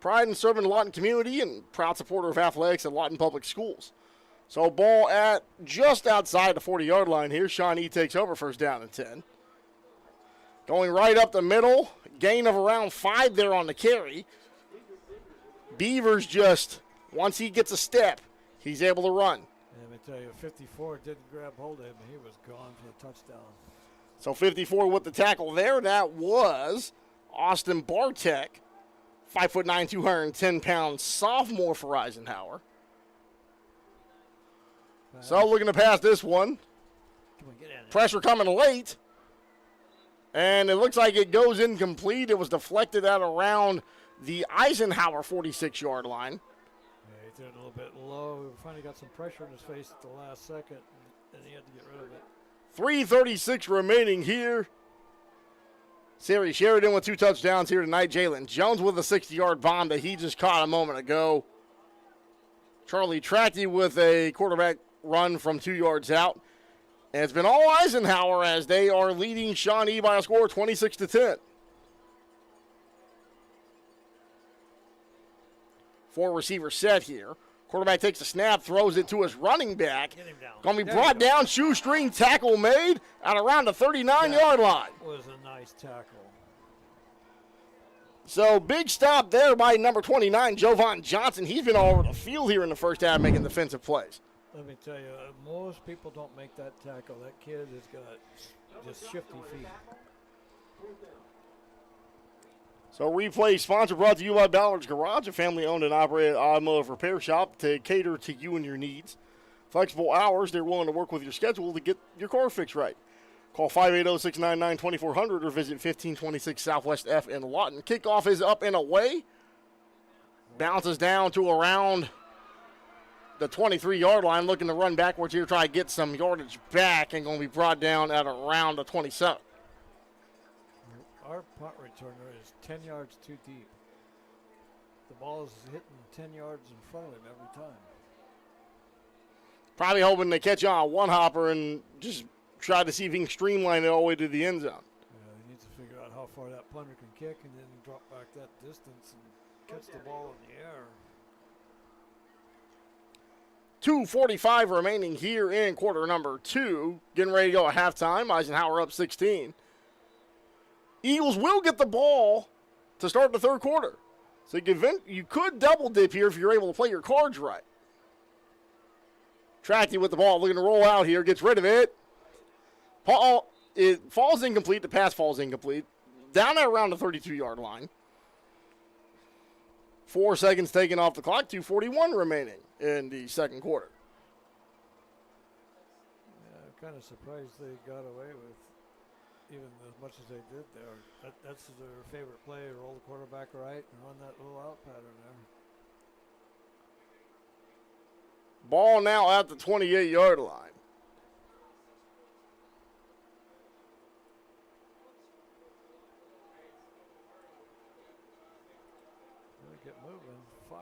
[SPEAKER 7] Pride in serving the Lawton community and proud supporter of athletics at Lawton Public Schools. So ball at just outside the 40-yard line here. Shawnee takes over, first down and 10. Going right up the middle, gain of around 5 there on the carry. Beavers just, once he gets a step, he's able to run.
[SPEAKER 8] And let me tell you, 54 didn't grab hold of him. He was gone for the touchdown.
[SPEAKER 7] So 54 with the tackle there. That was Austin Bartek, 5'9", 210-pound sophomore for Eisenhower. So looking to pass this one. Pressure coming late. And it looks like it goes incomplete. It was deflected at around the Eisenhower 46-yard line.
[SPEAKER 8] Yeah, he threw it a little bit low. We finally got some pressure in his face at the last second, and he had to get rid of it.
[SPEAKER 7] 3:36 remaining here. Sari Sheridan with 2 touchdowns here tonight. Jalen Jones with a 60-yard bomb that he just caught a moment ago. Charlie Tracty with a quarterback run from 2 yards out. And it's been all Eisenhower as they are leading Shawnee by a score of 26-10. 4-receiver set here. Quarterback takes the snap, throws it to his running back. Going to be brought down, shoestring tackle made at around the 39-yard line.
[SPEAKER 8] Was a nice tackle.
[SPEAKER 7] So big stop there by number 29, Jovan Johnson. He's been all over the field here in the first half making defensive plays.
[SPEAKER 8] Let me tell you, most people don't make that tackle. That kid has got just shifty feet.
[SPEAKER 7] So replay sponsor brought to you by Ballard's Garage, a family-owned and operated automotive repair shop to cater to you and your needs. Flexible hours, they're willing to work with your schedule to get your car fixed right. Call 580-699-2400 or visit 1526 Southwest F in Lawton. Kickoff is up and away. Bounces down to around the 23-yard line, looking to run backwards here, try to get some yardage back, and going to be brought down at around the 27.
[SPEAKER 8] Our punt returner is 10 yards too deep. The ball is hitting 10 yards in front of him every time.
[SPEAKER 7] Probably hoping to catch on a one-hopper and just try to see if he can streamline it all the way to the end zone.
[SPEAKER 8] Yeah, he needs to figure out how far that punter can kick and then drop back that distance and catch the ball in the air.
[SPEAKER 7] 2:45 remaining here in quarter number 2. Getting ready to go at halftime. Eisenhower up 16. Eagles will get the ball to start the third quarter. So you could double dip here if you're able to play your cards right. Tracty with the ball, looking to roll out here, gets rid of it. It falls incomplete. The pass falls incomplete. Down at around the 32-yard line. 4 seconds taken off the clock. 2:41 remaining in the second quarter.
[SPEAKER 8] Yeah, I'm kind of surprised they got away with even as much as they did there. That's their favorite play, roll the quarterback right and run that little out pattern there.
[SPEAKER 7] Ball now at the 28-yard line.
[SPEAKER 8] Get moving, 5-4.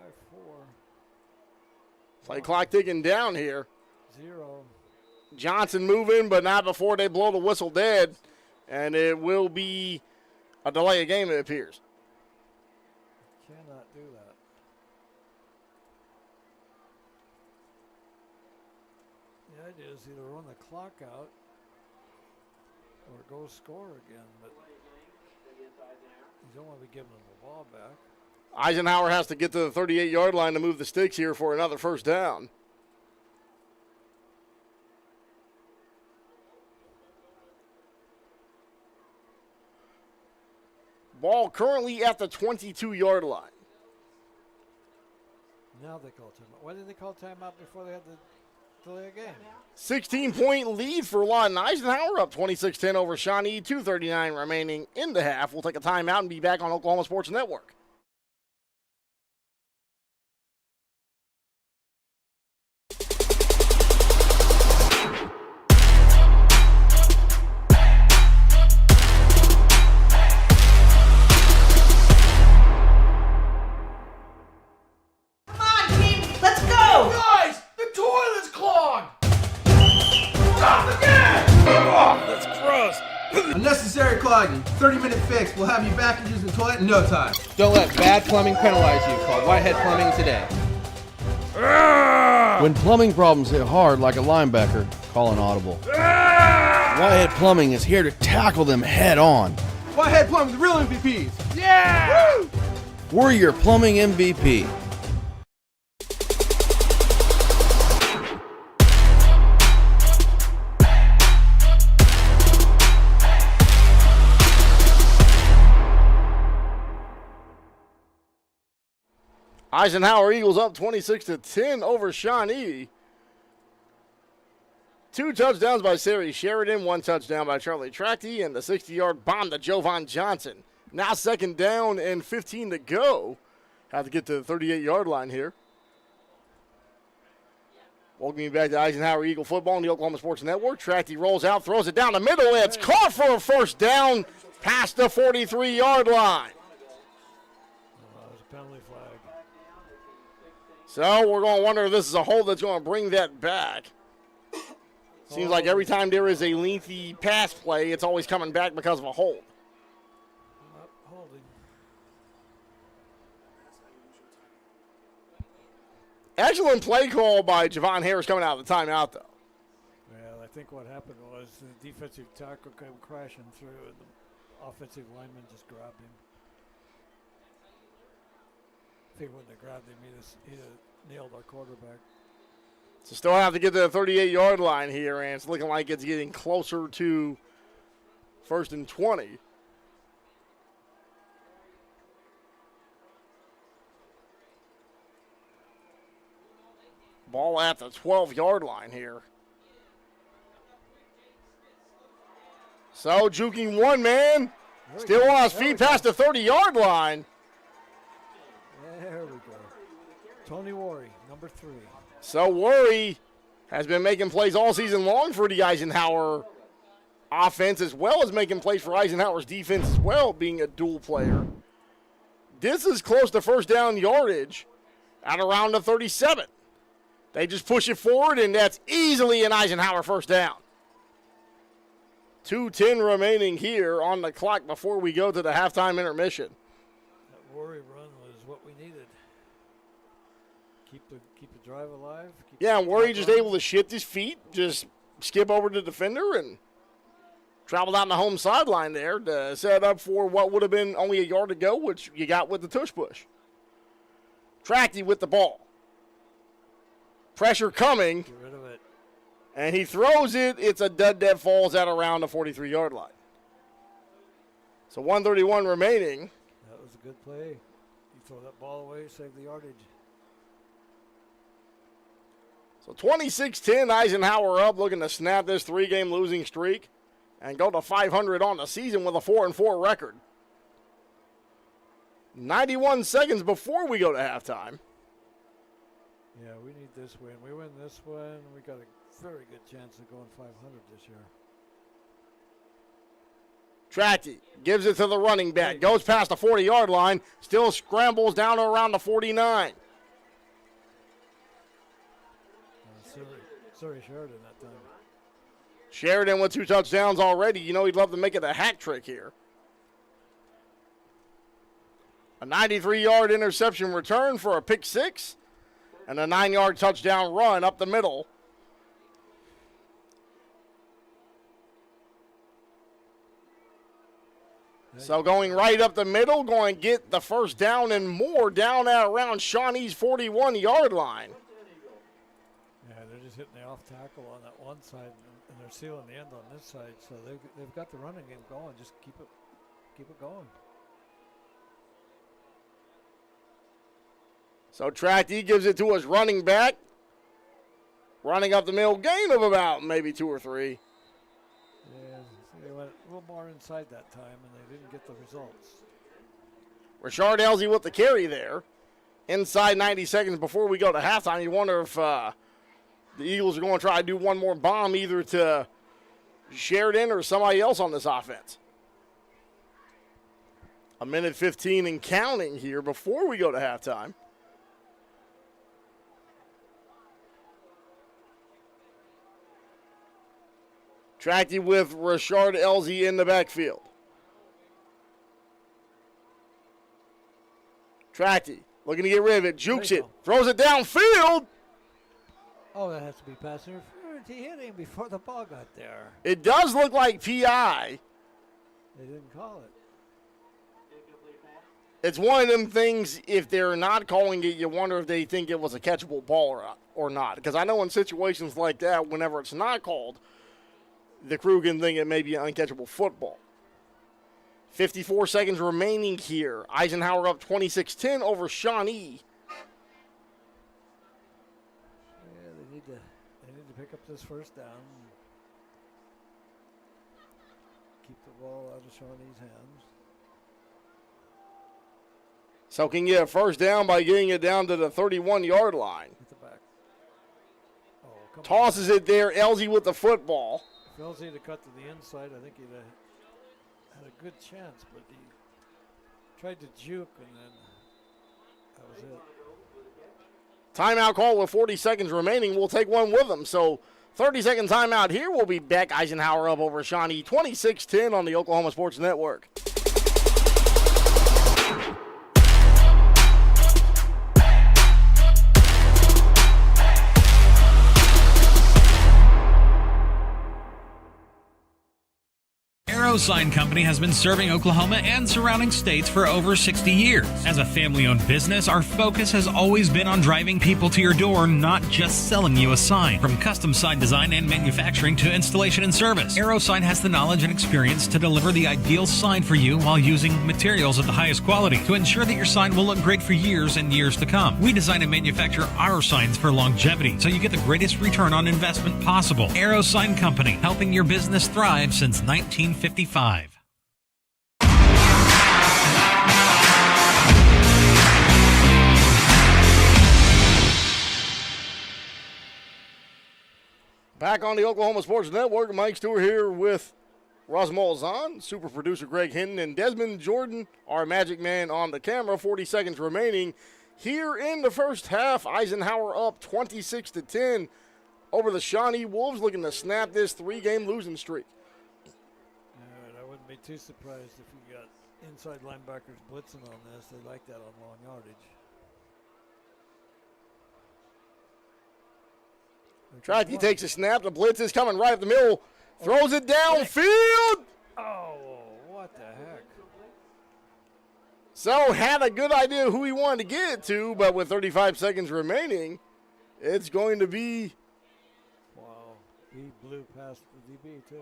[SPEAKER 7] Play clock ticking down here.
[SPEAKER 8] 0.
[SPEAKER 7] Johnson moving, but not before they blow the whistle dead. And it will be a delay of game, it appears.
[SPEAKER 8] Cannot do that. The idea is either run the clock out or go score again, but you don't want to be giving them the ball back.
[SPEAKER 7] Eisenhower has to get to the 38-yard line to move the sticks here for another first down. Ball currently at the 22-yard line.
[SPEAKER 8] Now they call timeout. Why did they call timeout before they had to delay a game?
[SPEAKER 7] 16-point lead for Lawton. Eisenhower up 26-10 over Shawnee. 2:39 remaining in the half. We'll take a timeout and be back on Oklahoma Sports Network.
[SPEAKER 11] Unnecessary clogging. 30-minute fix. We'll have you back and use the toilet in no time. Don't let bad plumbing penalize you. Call Whitehead Plumbing today.
[SPEAKER 13] When plumbing problems hit hard like a linebacker, call an audible. Whitehead Plumbing is here to tackle them head on.
[SPEAKER 11] Whitehead Plumbing, the real MVPs.
[SPEAKER 13] Yeah! Woo! We're your plumbing MVP.
[SPEAKER 7] Eisenhower Eagles up 26-10 over Shawnee. 2 touchdowns by Sari Sheridan, 1 touchdown by Charlie Tracty, and the 60-yard bomb to Jovan Johnson. Now 2nd down and 15 to go. Have to get to the 38-yard line here. Welcome you back to Eisenhower Eagle football on the Oklahoma Sports Network. Tracty rolls out, throws it down the middle, and it's caught for a first down past the 43-yard line.
[SPEAKER 8] That was a penalty flag.
[SPEAKER 7] So we're going to wonder if this is a hold that's going to bring that back. Seems like every time there is a lengthy pass play, it's always coming back because of a hold.
[SPEAKER 8] Holding.
[SPEAKER 7] Excellent play call by Javon Harris coming out of the timeout, though.
[SPEAKER 8] Well, I think what happened was the defensive tackle came crashing through, and the offensive lineman just grabbed him. If he wouldn't have grabbed him, he'd have nailed our quarterback.
[SPEAKER 7] So still have to get to the 38-yard line here, and it's looking like it's getting closer to 1st and 20. Ball at the 12-yard line here. So juking one man, still on his feet past the 30-yard line.
[SPEAKER 8] There we go. Tony Worry, number 3.
[SPEAKER 7] So Worry has been making plays all season long for the Eisenhower offense, as well as making plays for Eisenhower's defense as well, being a dual player. This is close to first down yardage at around the 37. They just push it forward, and that's easily an Eisenhower first down. 2:10 remaining here on the clock before we go to the halftime intermission.
[SPEAKER 8] That Worry run was what we needed. Keep the drive alive.
[SPEAKER 7] And Worry just able to shift his feet, just skip over to the defender and travel down the home sideline there to set up for what would have been only a yard to go, which you got with the tush push. Tracty with the ball. Pressure coming.
[SPEAKER 8] Get rid of it.
[SPEAKER 7] And he throws it. It's a dud that falls at around the 43-yard line. So 1:31 remaining.
[SPEAKER 8] That was a good play. You throw that ball away, save the yardage.
[SPEAKER 7] So 26-10, Eisenhower up, looking to snap this 3-game losing streak and go to 500 on the season with a 4-4 record. 91 seconds before we go to halftime.
[SPEAKER 8] Yeah, we need this win. We win this one, we got a very good chance of going 500 this year.
[SPEAKER 7] Tracty gives it to the running back, goes past the 40-yard line, still scrambles down to around the 49.
[SPEAKER 8] Sorry, Sheridan that time.
[SPEAKER 7] Sheridan with 2 touchdowns already. You know he'd love to make it a hat trick here. A 93-yard interception return for a pick 6 and a 9-yard touchdown run up the middle. So going right up the middle, going to get the first down and more down at around Shawnee's 41-yard line.
[SPEAKER 8] Yeah, they're just hitting the off tackle on that one side, and they're sealing the end on this side. So they've got the running game going. Just keep it going.
[SPEAKER 7] So Tracty gives it to his running back. Running up the middle, gain of about maybe 2 or 3.
[SPEAKER 8] Yeah, they went a little more inside that time, and they didn't get the results.
[SPEAKER 7] Rashard Elsie with the carry there. Inside 90 seconds before we go to halftime, you wonder if the Eagles are going to try to do one more bomb either to Sheridan or somebody else on this offense. A minute 15 and counting here before we go to halftime. Tracty with Rashard Elsie in the backfield. Tracty looking to get rid of it, jukes it, throws it downfield.
[SPEAKER 8] Oh, that has to be pass interference. He hit him before the ball got there.
[SPEAKER 7] It does look like PI.
[SPEAKER 8] They didn't call it.
[SPEAKER 7] It's one of them things, if they're not calling it, you wonder if they think it was a catchable ball or not. Because I know in situations like that, whenever it's not called, the crew can think it may be an uncatchable football. 54 seconds remaining here. Eisenhower up 26-10 over Shawnee.
[SPEAKER 8] need to pick up this first down. Keep the ball out of Shawnee's hands.
[SPEAKER 7] So can get a first down by getting it down to the 31-yard line.
[SPEAKER 8] At the back. Oh,
[SPEAKER 7] tosses it there. Elsie with the football.
[SPEAKER 8] If Elsie had cut to the inside, I think he'd have had a good chance, but he tried to juke, and then that was it.
[SPEAKER 7] Timeout call with 40 seconds remaining. We'll take one with them. So 30-second timeout here. We'll be back. Eisenhower up over Shawnee 26-10 on the Oklahoma Sports Network.
[SPEAKER 3] Sign Company has been serving Oklahoma and surrounding states for over 60 years. As a family-owned business, our focus has always been on driving people to your door, not just selling you a sign. From custom sign design and manufacturing to installation and service, AeroSign has the knowledge and experience to deliver the ideal sign for you while using materials of the highest quality to ensure that your sign will look great for years and years to come. We design and manufacture our signs for longevity, so you get the greatest return on investment possible. AeroSign Company, helping your business thrive since 1955.
[SPEAKER 7] Back on the Oklahoma Sports Network, Mike Stewart here with Russ Malzahn, super producer Greg Hinton, and Desmond Jordan, our magic man on the camera. 40 seconds remaining here in the first half. Eisenhower up 26-10 over the Shawnee Wolves, looking to snap this 3-game losing streak.
[SPEAKER 8] I wouldn't be too surprised if you got inside linebackers blitzing on this. They like that on long yardage.
[SPEAKER 7] He takes a snap. The blitz is coming right up the middle. Throws it downfield.
[SPEAKER 8] Oh, what the heck?
[SPEAKER 7] So had a good idea who he wanted to get it to, but with 35 seconds remaining, it's going to be.
[SPEAKER 8] Wow, he blew past the DB too.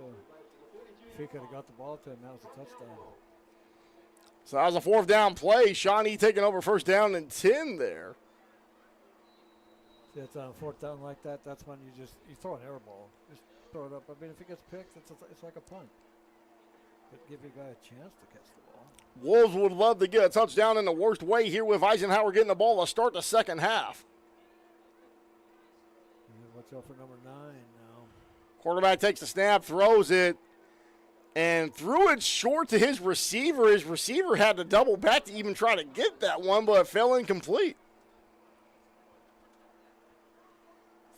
[SPEAKER 8] If he could have got the ball to him, that was a touchdown.
[SPEAKER 7] So that was a 4th down play. Shawnee taking over 1st down and 10 there.
[SPEAKER 8] See, it's on 4th down like that. That's when you throw an air ball. Just throw it up. I mean, if it gets picked, it's like a punt. But give your guy a chance to catch the ball.
[SPEAKER 7] Wolves would love to get a touchdown in the worst way here with Eisenhower getting the ball to start the second half.
[SPEAKER 8] Yeah, watch out for number 9 now.
[SPEAKER 7] Quarterback takes the snap, throws it, and threw it short to his receiver. His receiver had to double back to even try to get that one, but it fell incomplete.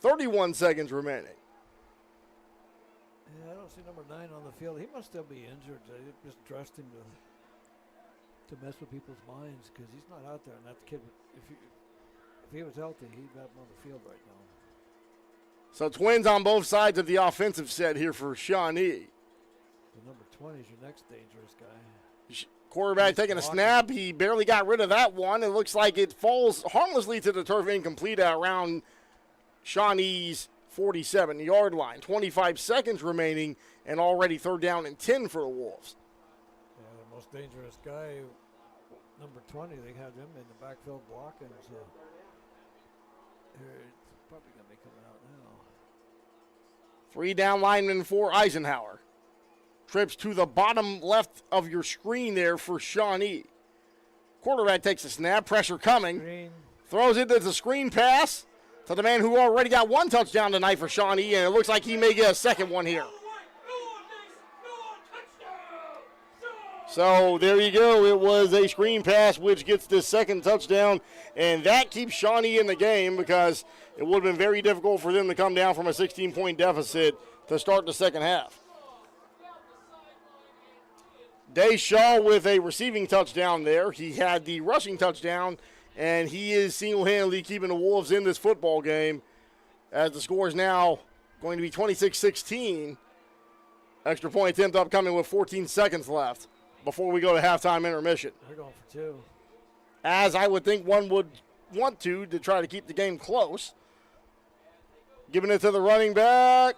[SPEAKER 7] 31 seconds remaining.
[SPEAKER 8] Yeah, I don't see number 9 on the field. He must still be injured. They just dressed him to mess with people's minds because he's not out there. And that kid, if he was healthy, he'd have him on the field right now.
[SPEAKER 7] So twins on both sides of the offensive set here for Shawnee.
[SPEAKER 8] The number 20 is your next dangerous guy.
[SPEAKER 7] Quarterback taking a snap. He barely got rid of that one. It looks like it falls harmlessly to the turf, incomplete at around Shawnee's 47-yard line. 25 seconds remaining, and already 3rd down and 10 for the Wolves.
[SPEAKER 8] Yeah, the most dangerous guy, number 20, they had him in the backfield blocking, so it's probably going to be coming out now.
[SPEAKER 7] 3 down linemen for Eisenhower. Trips to the bottom left of your screen there for Shawnee. Quarterback takes a snap, pressure coming. Throws it as a screen pass to the man who already got 1 touchdown tonight for Shawnee, and it looks like he may get a second one here. So there you go. It was a screen pass, which gets the 2nd touchdown, and that keeps Shawnee in the game because it would have been very difficult for them to come down from a 16-point deficit to start the second half. Day Shaw with a receiving touchdown there. He had the rushing touchdown, and he is single-handedly keeping the Wolves in this football game as the score is now going to be 26-16. Extra point attempt upcoming with 14 seconds left before we go to halftime intermission.
[SPEAKER 8] They're going for 2.
[SPEAKER 7] As I would think one would want to try to keep the game close. Giving it to the running back.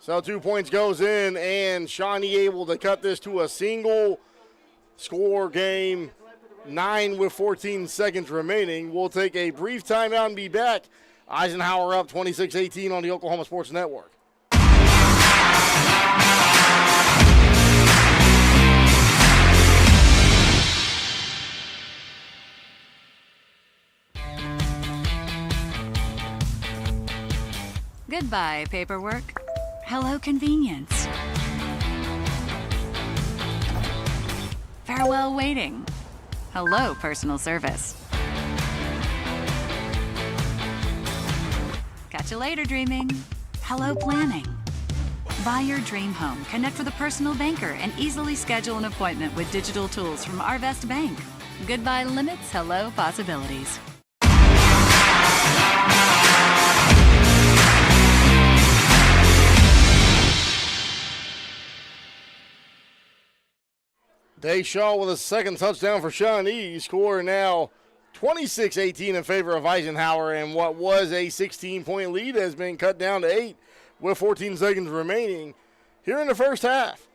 [SPEAKER 7] So 2 points goes in, and Shawnee able to cut this to a single score game 9 with 14 seconds remaining. We'll take a brief timeout and be back. Eisenhower up 26-18 on the Oklahoma Sports Network.
[SPEAKER 14] Goodbye, paperwork. Hello, convenience. Farewell, waiting. Hello, personal service. Catch you later, dreaming. Hello, planning. Buy your dream home, connect with a personal banker, and easily schedule an appointment with digital tools from Arvest Bank. Goodbye limits, hello possibilities.
[SPEAKER 7] Shaw with a second touchdown for Shawnee. Score now 26-18 in favor of Eisenhower, and what was a 16-point lead has been cut down to 8 with 14 seconds remaining here in the first half.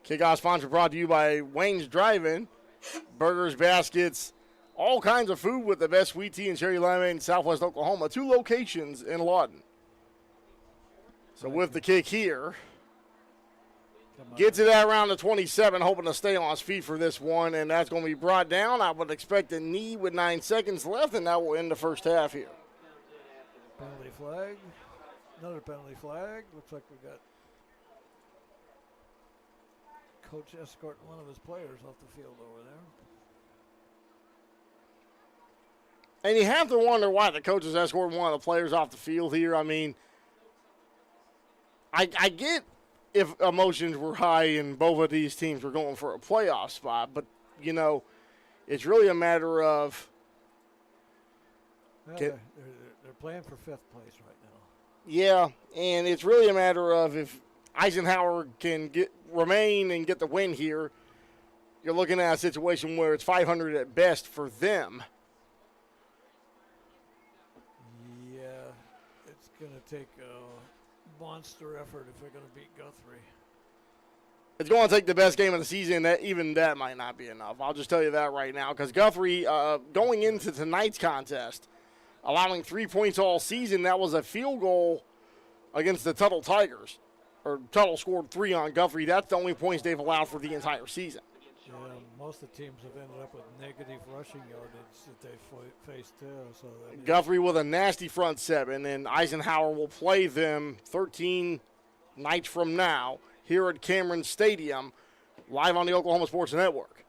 [SPEAKER 7] Kickoff sponsor brought to you by Wayne's Drive-In. Burgers, baskets, all kinds of food with the best sweet tea and cherry limeade in Southwest Oklahoma. 2 locations in Lawton. So with the kick here, gets it at around the 27, hoping to stay on his feet for this one, and that's going to be brought down. I would expect a knee with 9 seconds left, and that will end the first half here.
[SPEAKER 8] Penalty flag. Another penalty flag. Looks like we got coach escorting one of his players off the field over there.
[SPEAKER 7] And you have to wonder why the coach is escorting one of the players off the field here. I mean, I get if emotions were high and both of these teams were going for a playoff spot, but, you know, it's really a matter of
[SPEAKER 8] they're playing for 5th place right now.
[SPEAKER 7] Yeah, and it's really a matter of if Eisenhower can remain and get the win here, you're looking at a situation where it's 500 at best for them.
[SPEAKER 8] Yeah, it's going to take a monster effort if they're going to beat Guthrie.
[SPEAKER 7] It's going to take the best game of the season. Even that might not be enough. I'll just tell you that right now, because Guthrie, going into tonight's contest, allowing 3 points all season, that was a field goal against the Tuttle Tigers. Or Tuttle scored 3 on Guthrie. That's the only points they've allowed for the entire season.
[SPEAKER 8] Yeah, most of the teams have ended up with negative rushing yardage that they faced too. So
[SPEAKER 7] Guthrie with a nasty front 7, and Eisenhower will play them 13 nights from now here at Cameron Stadium, live on the Oklahoma Sports Network.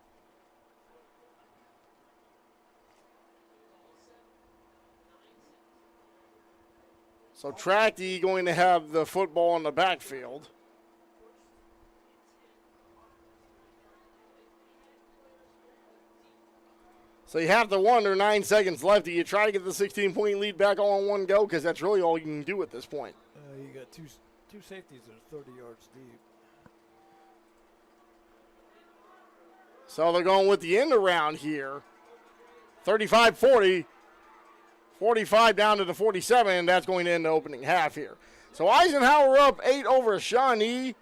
[SPEAKER 7] So Tracty going to have the football in the backfield. So you have to wonder, 9 seconds left, do you try to get the 16-point lead back all in one go? Because that's really all you can do at this point.
[SPEAKER 8] You got two safeties that are 30 yards deep.
[SPEAKER 7] So they're going with the end around here. 35-40. 45 down to the 47, and that's going to end the opening half here. So Eisenhower up 8 over Shawnee.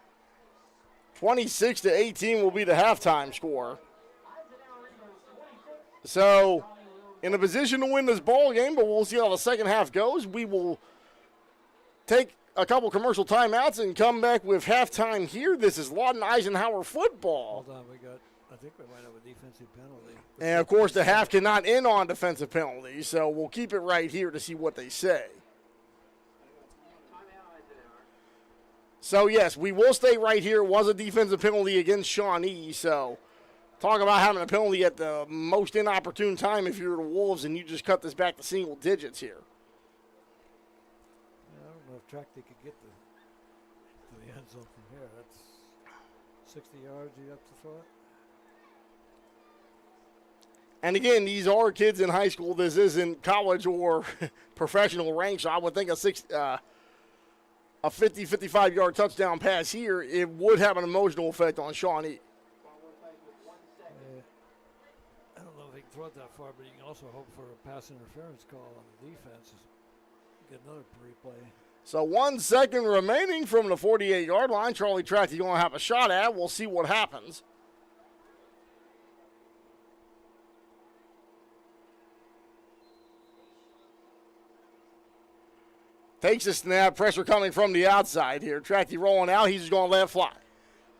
[SPEAKER 7] 26-18 will be the halftime score. So in a position to win this ball game, but we'll see how the second half goes. We will take a couple commercial timeouts and come back with halftime here. This is Lawton Eisenhower football.
[SPEAKER 8] Hold on, I think we might have a defensive penalty.
[SPEAKER 7] And, of course, the half cannot end on defensive penalties, so we'll keep it right here to see what they say. So, yes, we will stay right here. It was a defensive penalty against Shawnee, so talk about having a penalty at the most inopportune time if you're the Wolves and you just cut this back to single digits here.
[SPEAKER 8] I don't know if Tracty could get to the end zone from here. That's 60 yards you have to throw it.
[SPEAKER 7] And again, these are kids in high school. This isn't college or professional rank, so I would think a 50, 55-yard touchdown pass here, it would have an emotional effect on Shawnee.
[SPEAKER 8] I don't know if he can throw it that far, but you can also hope for a pass interference call on the defense. Get another replay.
[SPEAKER 7] So 1 second remaining from the 48-yard line. Charlie Tracty going to have a shot at. We'll see what happens. Takes a snap. Pressure coming from the outside here. Tracky rolling out. He's just going to let it fly.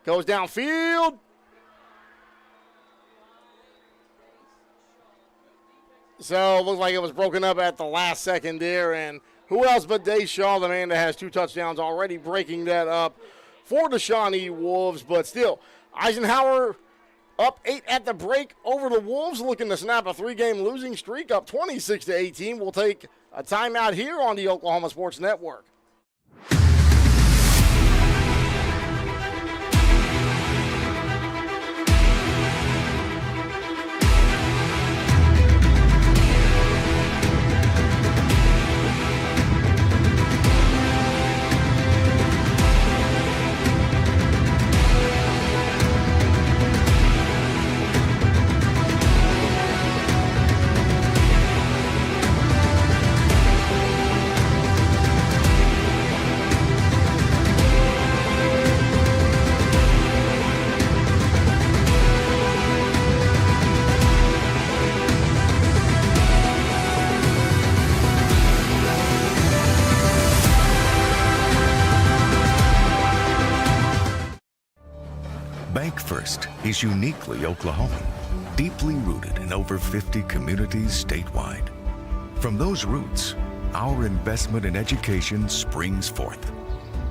[SPEAKER 7] Goes downfield. So it looked like it was broken up at the last second there. And who else but Deshaw, the man that has 2 touchdowns already, breaking that up for the Shawnee Wolves. But still, Eisenhower up 8 at the break over the Wolves, looking to snap a 3-game losing streak, up 26-18. We'll take a timeout here on the Oklahoma Sports Network.
[SPEAKER 15] First is uniquely Oklahoman, deeply rooted in over 50 communities statewide. From those roots, our investment in education springs forth,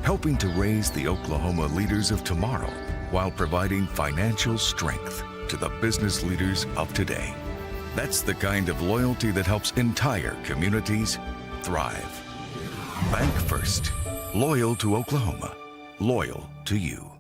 [SPEAKER 15] helping to raise the Oklahoma leaders of tomorrow while providing financial strength to the business leaders of today. That's the kind of loyalty that helps entire communities thrive. Bank First, loyal to Oklahoma, loyal to you.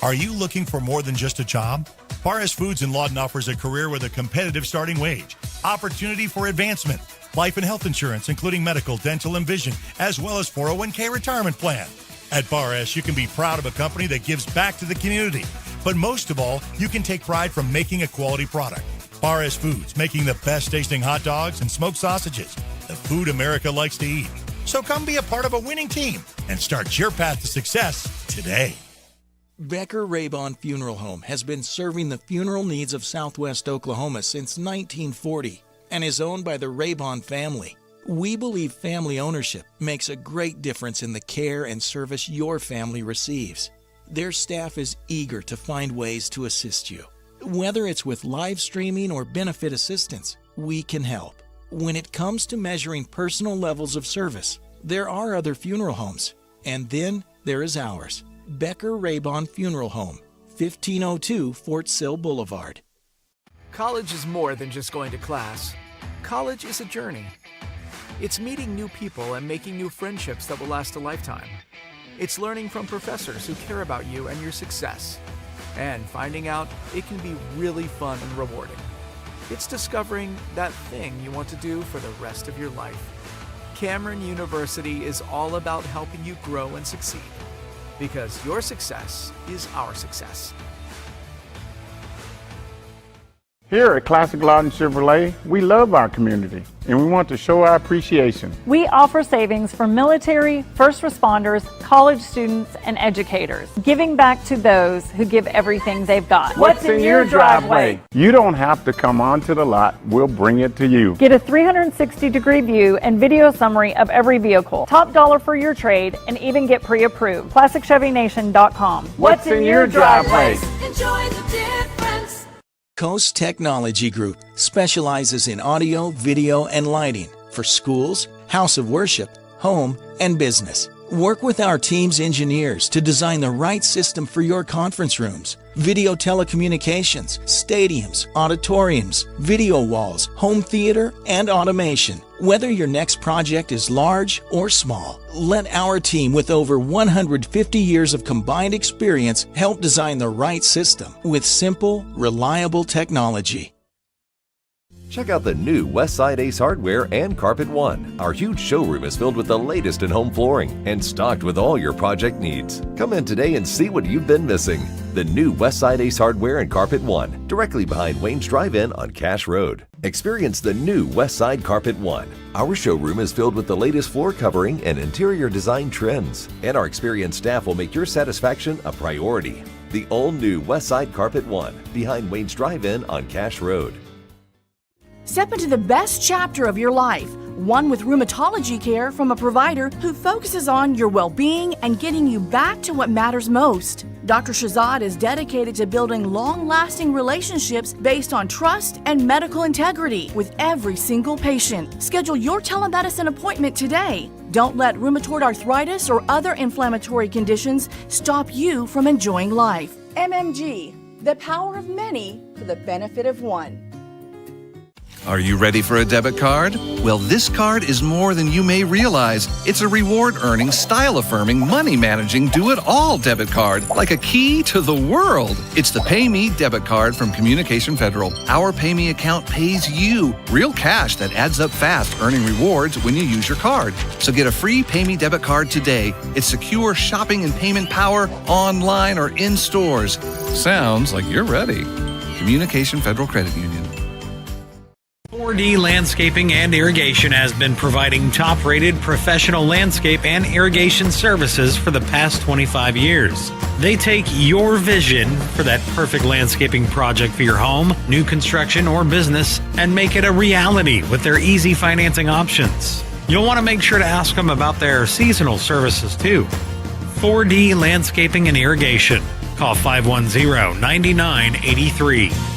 [SPEAKER 16] Are you looking for more than just a job? Paris Foods in Lawton offers a career with a competitive starting wage, opportunity for advancement, life and health insurance, including medical, dental, and vision, as well as 401k retirement plan. At Paris, you can be proud of a company that gives back to the community. But most of all, you can take pride from making a quality product. Paris Foods, making the best tasting hot dogs and smoked sausages, the food America likes to eat. So come be a part of a winning team and start your path to success today.
[SPEAKER 6] Becker Raybon Funeral Home has been serving the funeral needs of Southwest Oklahoma since 1940 and is owned by the Raybon family. We believe family ownership makes a great difference in the care and service your family receives. Their staff is eager to find ways to assist you. Whether it's with live streaming or benefit assistance, we can help. When it comes to measuring personal levels of service, there are other funeral homes, and then there is ours. Becker Raybon Funeral Home, 1502 Fort Sill Boulevard.
[SPEAKER 17] College is more than just going to class. College is a journey. It's meeting new people and making new friendships that will last a lifetime. It's learning from professors who care about you and your success, and finding out it can be really fun and rewarding. It's discovering that thing you want to do for the rest of your life. Cameron University is all about helping you grow and succeed. Because your success is our success.
[SPEAKER 18] Here at Classic Lawton Chevrolet, we love our community and we want to show our appreciation.
[SPEAKER 25] We offer savings for military, first responders, college students, and educators, giving back to those who give everything they've got.
[SPEAKER 18] What's in your driveway? You don't have to come onto the lot, we'll bring it to you.
[SPEAKER 25] Get a 360-degree view and video summary of every vehicle, top dollar for your trade, and even get pre-approved. ClassicChevyNation.com.
[SPEAKER 18] What's in your driveway?
[SPEAKER 12] Enjoy the difference.
[SPEAKER 6] Coast Technology Group specializes in audio, video, and lighting for schools, house of worship, home, and business. Work with our team's engineers to design the right system for your conference rooms, video telecommunications, stadiums, auditoriums, video walls, home theater, and automation. Whether your next project is large or small, let our team with over 150 years of combined experience help design the right system with simple, reliable technology.
[SPEAKER 26] Check out the new Westside Ace Hardware and Carpet One. Our huge showroom is filled with the latest in home flooring and stocked with all your project needs. Come in today and see what you've been missing. The new Westside Ace Hardware and Carpet One, directly behind Wayne's Drive-In on Cash Road. Experience the new Westside Carpet One. Our showroom is filled with the latest floor covering and interior design trends, and our experienced staff will make your satisfaction a priority. The all-new Westside Carpet One, behind Wayne's Drive-In on Cash Road.
[SPEAKER 27] Step into the best chapter of your life.
[SPEAKER 2] one with rheumatology care from a provider who focuses on your well-being and getting you back to what matters most. Dr. Shahzad is dedicated to building long-lasting relationships based on trust and medical integrity with every single patient. Schedule your telemedicine appointment today. Don't let rheumatoid arthritis or other inflammatory conditions stop you from enjoying life. MMG, the power of many for the benefit of one.
[SPEAKER 4] Are you ready for a debit card? Well, this card is more than you may realize. It's a reward-earning, style-affirming, money-managing, do-it-all debit card, like a key to the world. It's the Pay Me debit card from Communication Federal. Our Pay Me account pays you real cash that adds up fast, earning rewards when you use your card. So get a free Pay Me debit card today. It's secure shopping and payment power online or in stores. Sounds like you're ready. Communication Federal Credit Union.
[SPEAKER 3] 4D Landscaping and Irrigation has been providing top-rated professional landscape and irrigation services for the past 25 years. They take your vision for that perfect landscaping project for your home, new construction, or business and make it a reality with their easy financing options. You'll want to make sure to ask them about their seasonal services too. 4D Landscaping and Irrigation. Call 510-9983.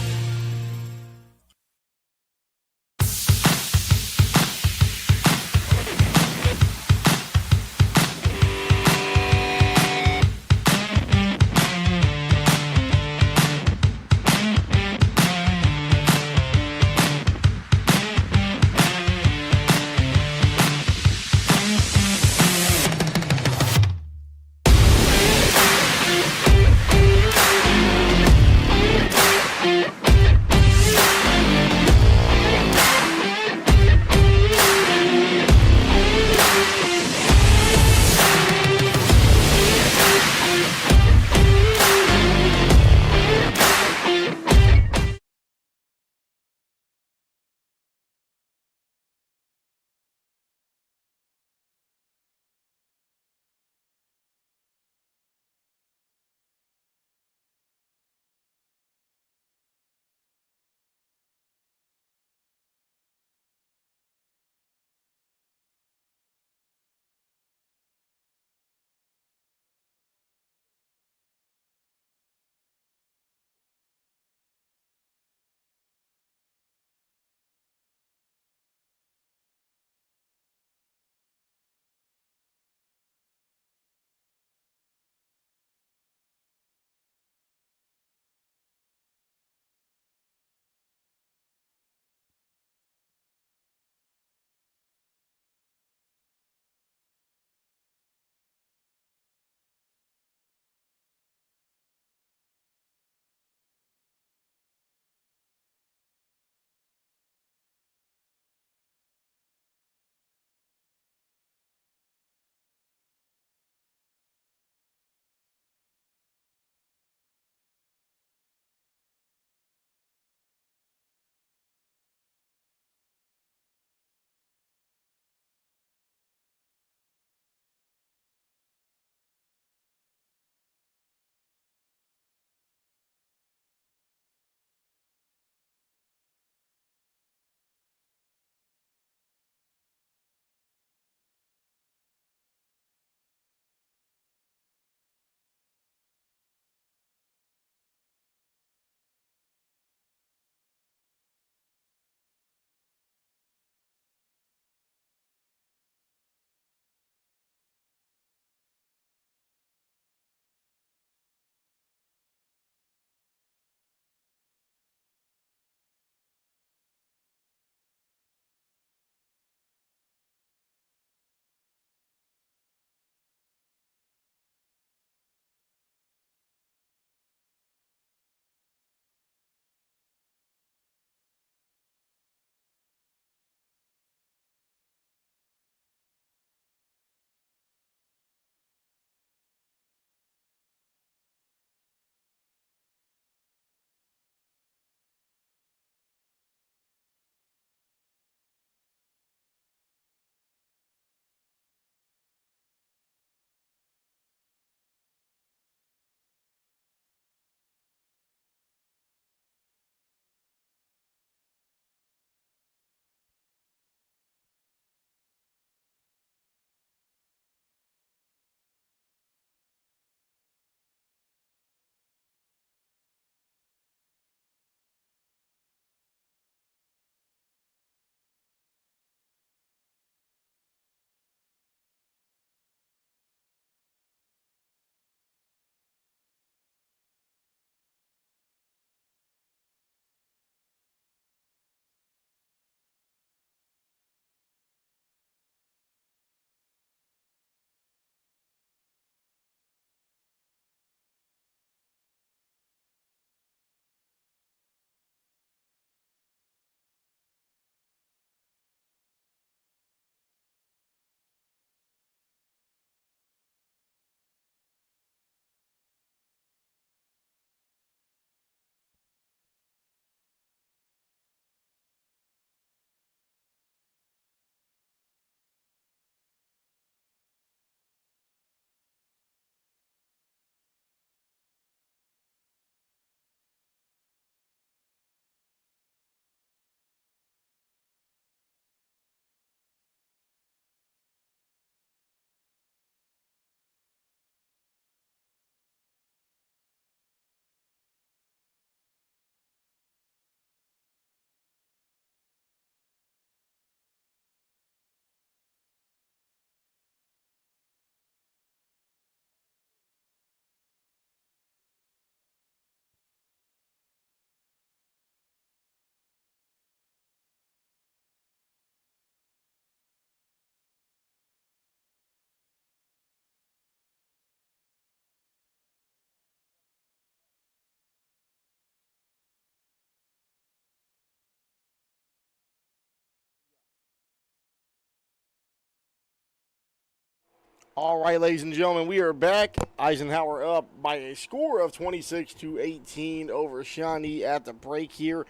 [SPEAKER 7] All right, ladies and gentlemen, we are back. Eisenhower up by a score of 26-18 over Shawnee at the break here.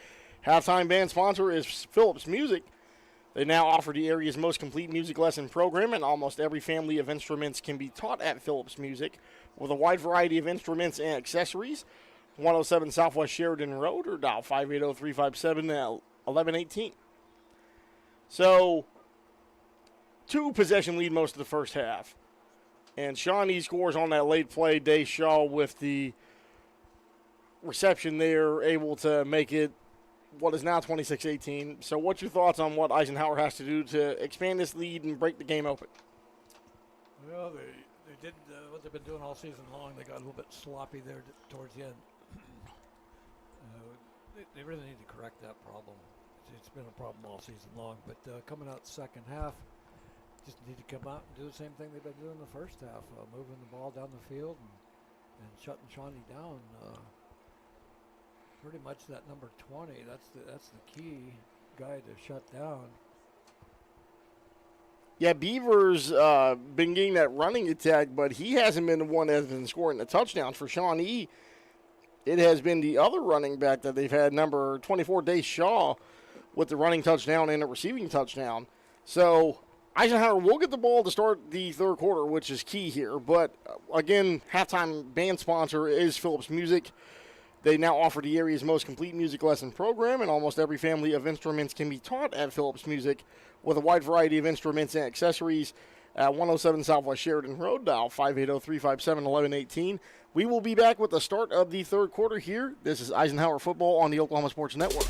[SPEAKER 7] Halftime band sponsor is Phillips Music. They now offer the area's most complete music lesson program, and almost every family of instruments can be taught at Phillips Music with a wide variety of instruments and accessories. 107 Southwest Sheridan Road, or dial 580-357-1118. So, 2-possession lead most of the first half. And Shawnee scores on that late play. Shaw with the reception there, able to make it what is now 26-18. So what's your thoughts on what Eisenhower has to do to expand this lead and break the game open?
[SPEAKER 8] Well, they did what they've been doing all season long. They got a little bit sloppy there towards the end. They really need to correct that problem. It's been a problem all season long. But coming out the second half, just need to come out and do the same thing they've been doing in the first half, moving the ball down the field and shutting Shawnee down. Pretty much that number 20, that's the key guy to shut down.
[SPEAKER 7] Yeah, Beaver's been getting that running attack, but he hasn't been the one that's been scoring the touchdowns for Shawnee. It has been the other running back that they've had, number 24, Shaw, with the running touchdown and the receiving touchdown. So Eisenhower will get the ball to start the third quarter, which is key here. But, again, halftime band sponsor is Phillips Music. They now offer the area's most complete music lesson program, and almost every family of instruments can be taught at Phillips Music with a wide variety of instruments and accessories at 107 Southwest Sheridan Road, dial 580-357-1118. We will be back with the start of the third quarter here. This is Eisenhower Football on the Oklahoma Sports Network.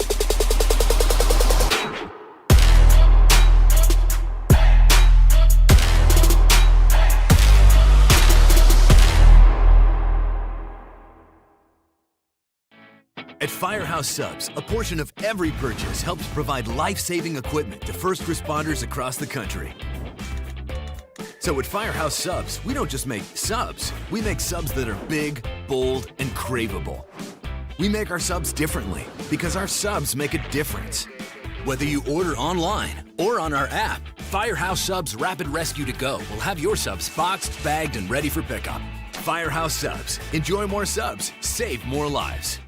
[SPEAKER 1] At Firehouse Subs, a portion of every purchase helps provide life-saving equipment to first responders across the country. So at Firehouse Subs, we don't just make subs, we make subs that are big, bold, and craveable. We make our subs differently because our subs make a difference. Whether you order online or on our app, Firehouse Subs Rapid Rescue to Go will have your subs boxed, bagged, and ready for pickup. Firehouse Subs. Enjoy more subs, save more lives.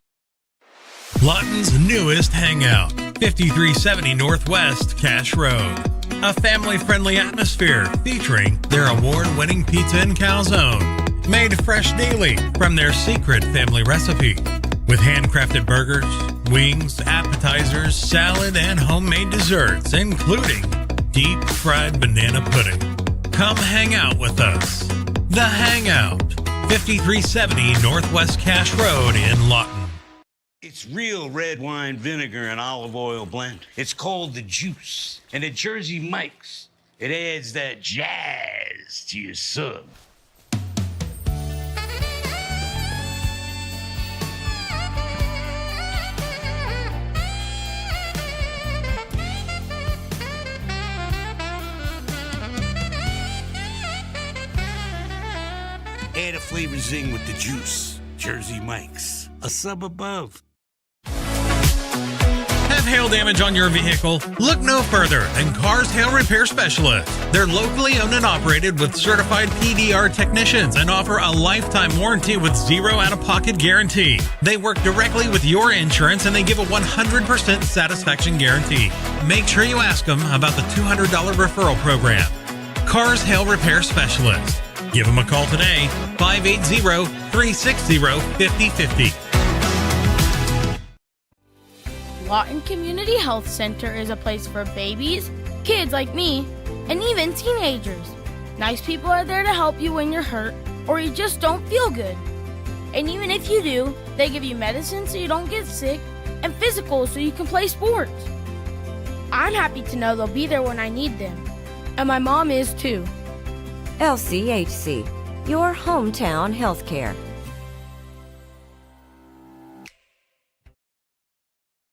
[SPEAKER 3] Lawton's newest hangout, 5370 Northwest Cash Road. A family-friendly atmosphere featuring their award-winning pizza and calzone, made fresh daily from their secret family recipe, with handcrafted burgers, wings, appetizers, salad, and homemade desserts, including deep-fried banana pudding. Come hang out with us. The Hangout, 5370 Northwest Cash Road in Lawton.
[SPEAKER 19] It's real red wine vinegar and olive oil blend. It's called the Juice. And at Jersey Mike's, it adds that jazz to your sub. Add a flavor zing with the Juice. Jersey Mike's, a sub above.
[SPEAKER 3] Have hail damage on your vehicle? Look no further than Cars Hail Repair Specialists. They're locally owned and operated with certified PDR technicians and offer a lifetime warranty with zero out-of-pocket guarantee. They work directly with your insurance and they give a 100% satisfaction guarantee. Make sure you ask them about the $200 referral program. Cars Hail Repair Specialists. Give them a call today, 580-360-5050.
[SPEAKER 20] Lawton Community Health Center is a place for babies, kids like me, and even teenagers. Nice people are there to help you when you're hurt or you just don't feel good. And even if you do, they give you medicine so you don't get sick and physicals so you can play sports. I'm happy to know they'll be there when I need them. And my mom is too.
[SPEAKER 21] LCHC, your hometown healthcare.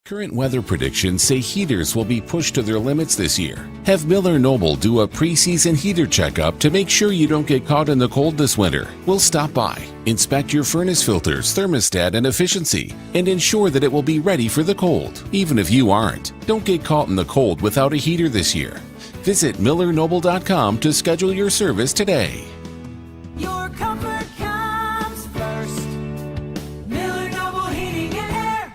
[SPEAKER 22] Current weather predictions say heaters will be pushed to their limits this year. Have Miller Noble do a preseason heater checkup to make sure you don't get caught in the cold this winter. We'll stop by, inspect your furnace filters, thermostat, and efficiency, and ensure that it will be ready for the cold. Even if you aren't, don't get caught in the cold without a heater this year. Visit MillerNoble.com to schedule your service today.
[SPEAKER 12] Your comfort comes first. Miller Noble Heating and Air.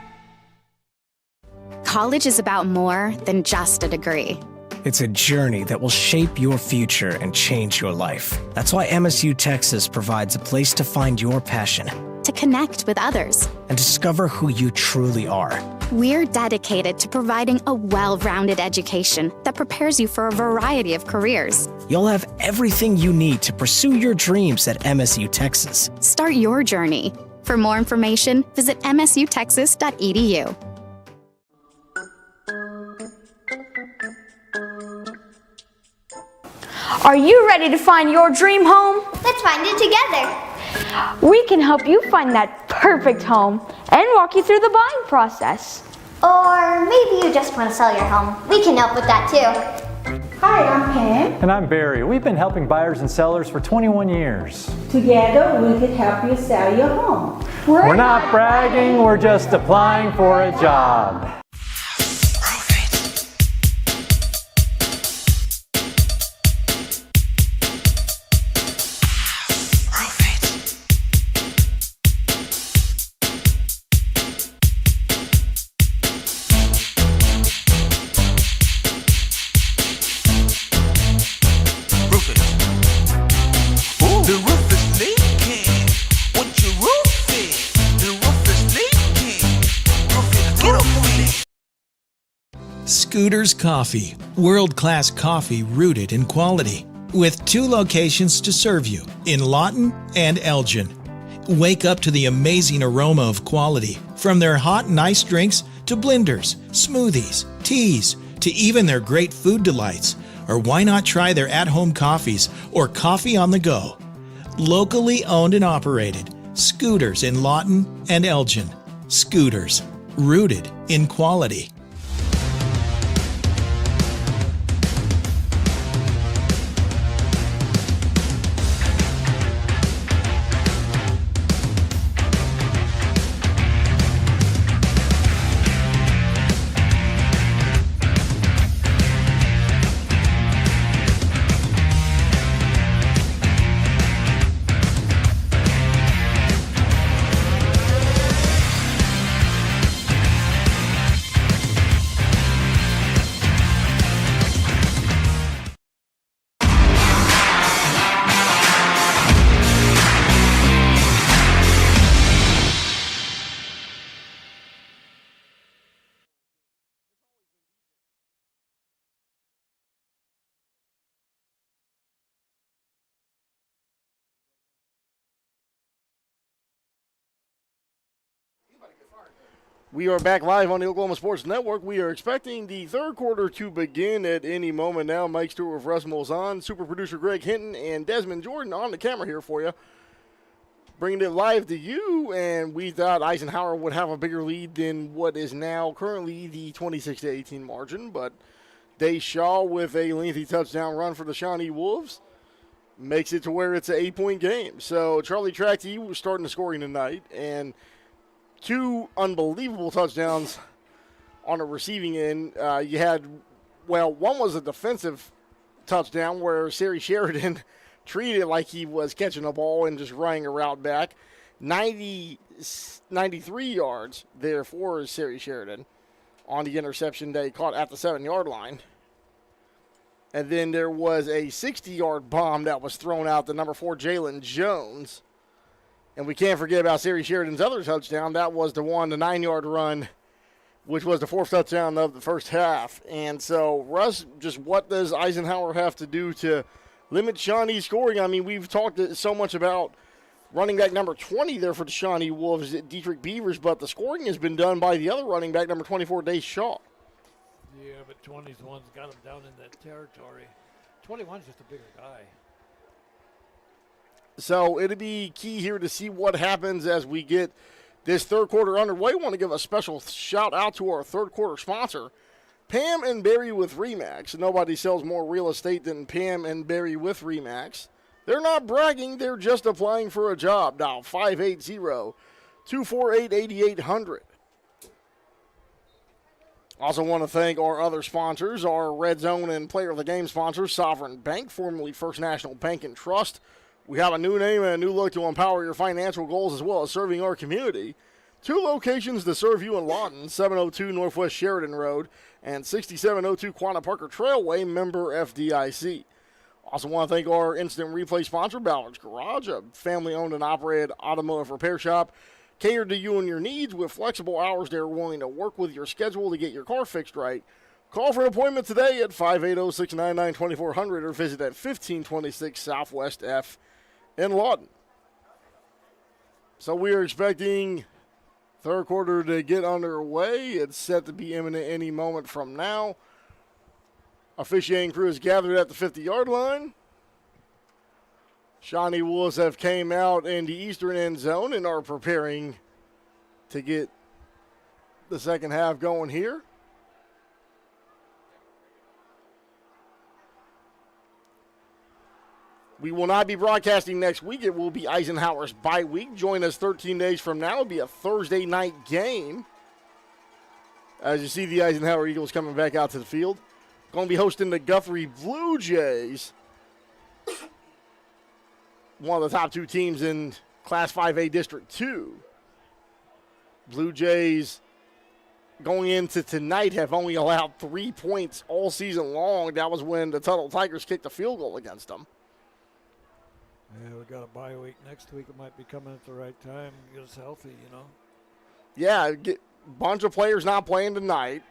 [SPEAKER 5] College is about more than just a degree.
[SPEAKER 9] It's a journey that will shape your future and change your life. That's why MSU Texas provides a place to find your passion,
[SPEAKER 5] to connect with others,
[SPEAKER 9] and discover who you truly are.
[SPEAKER 5] We're dedicated to providing a well-rounded education that prepares you for a variety of careers.
[SPEAKER 9] You'll have everything you need to pursue your dreams at MSU Texas.
[SPEAKER 5] Start your journey. For more information, visit msutexas.edu.
[SPEAKER 10] Are you ready to find your dream home?
[SPEAKER 11] Let's find it together.
[SPEAKER 10] We can help you find that perfect home and walk you through the buying process.
[SPEAKER 11] Or maybe you just want to sell your home. We can help with that too.
[SPEAKER 23] Hi, I'm Pam.
[SPEAKER 24] And I'm Barry. We've been helping buyers and sellers for 21 years.
[SPEAKER 23] Together, we could help you sell your home.
[SPEAKER 24] We're not bragging, we're just applying for a job.
[SPEAKER 6] Scooters Coffee, world-class coffee rooted in quality, with 2 locations to serve you in Lawton and Elgin. Wake up to the amazing aroma of quality, from their hot and iced drinks to blenders, smoothies, teas, to even their great food delights. Or why not try their at-home coffees or coffee on the go? Locally owned and operated, Scooters in Lawton and Elgin. Scooters, rooted in quality.
[SPEAKER 7] We are back live on the Oklahoma Sports Network. We are expecting the third quarter to begin at any moment now. Mike Stewart with Russ Molzon, super producer Greg Hinton, and Desmond Jordan on the camera here for you. Bringing it live to you, and we thought Eisenhower would have a bigger lead than what is now currently the 26-18 margin, but Day Shaw with a lengthy touchdown run for the Shawnee Wolves makes it to where it's an 8-point game. So Charlie Tracty was starting the scoring tonight, and 2 unbelievable touchdowns on the receiving end. You had, well, one was a defensive touchdown where Sari Sheridan treated it like he was catching a ball and just running a route back. 93 yards there for Sari Sheridan on the interception that he caught at the 7-yard line. And then there was a 60-yard bomb that was thrown out to number 4, Jalen Jones. And we can't forget about Sari Sheridan's other touchdown. That was the 9-yard run, which was the 4th touchdown of the first half. And so, Russ, just what does Eisenhower have to do to limit Shawnee's scoring? I mean, we've talked so much about running back number 20 there for the Shawnee Wolves, Dietrich Beavers, but the scoring has been done by the other running back, number 24, Day Shaw.
[SPEAKER 8] Yeah, but 20's the one's got him down in that territory. 21's just a bigger guy.
[SPEAKER 7] So it'll be key here to see what happens as we get this third quarter underway. I want to give a special shout out to our third quarter sponsor, Pam and Barry with RE/MAX. Nobody sells more real estate than Pam and Barry with RE/MAX. They're not bragging, they're just applying for a job. Dial 580-248-8800. Also want to thank our other sponsors, our Red Zone and Player of the Game sponsors, Sovereign Bank, formerly First National Bank and Trust, We have a new name and a new look to empower your financial goals as well as serving our community. 2 locations to serve you in Lawton, 702 Northwest Sheridan Road and 6702 Quanah Parker Trailway, member FDIC. Also want to thank our instant replay sponsor, Ballard's Garage, a family-owned and operated automotive repair shop catered to you and your needs with flexible hours. They're willing to work with your schedule to get your car fixed right. Call for an appointment today at 580-699-2400 or visit at 1526 Southwest F in Lawton. So we are expecting third quarter to get underway. It's set to be imminent any moment from now. Officiating crew is gathered at the 50-yard line. Shawnee Wolves have came out in the eastern end zone and are preparing to get the second half going here. We will not be broadcasting next week. It will be Eisenhower's bye week. Join us 13 days from now. It'll be a Thursday night game. As you see the Eisenhower Eagles coming back out to the field. Going to be hosting the Guthrie Blue Jays. One of the top 2 teams in Class 5A District 2. Blue Jays going into tonight have only allowed 3 points all season long. That was when the Tuttle Tigers kicked a field goal against them.
[SPEAKER 8] Yeah, we got a bye week next week. It might be coming at the right time. Get us healthy, you know.
[SPEAKER 7] Yeah, bunch of players not playing tonight.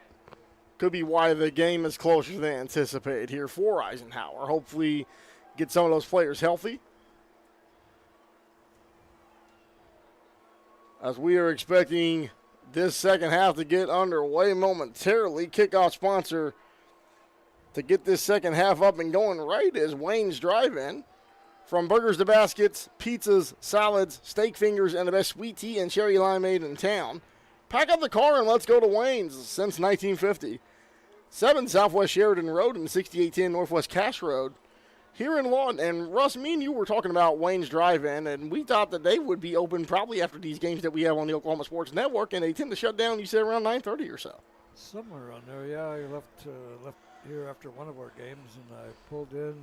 [SPEAKER 7] Could be why the game is closer than anticipated here for Eisenhower. Hopefully get some of those players healthy. As we are expecting this second half to get underway momentarily. Kickoff sponsor to get this second half up and going right is Wayne's Drive-In. From burgers to baskets, pizzas, salads, steak fingers, and the best sweet tea and cherry limeade in town. Pack up the car and let's go to Wayne's since 1950. 7 Southwest Sheridan Road and 6810 Northwest Cash Road here in Lawton. And Russ, me and you were talking about Wayne's Drive-In, and we thought that they would be open probably after these games that we have on the Oklahoma Sports Network, and they tend to shut down, you said, around 9:30 or so.
[SPEAKER 8] Somewhere around there, yeah. I left here after one of our games, and I pulled in,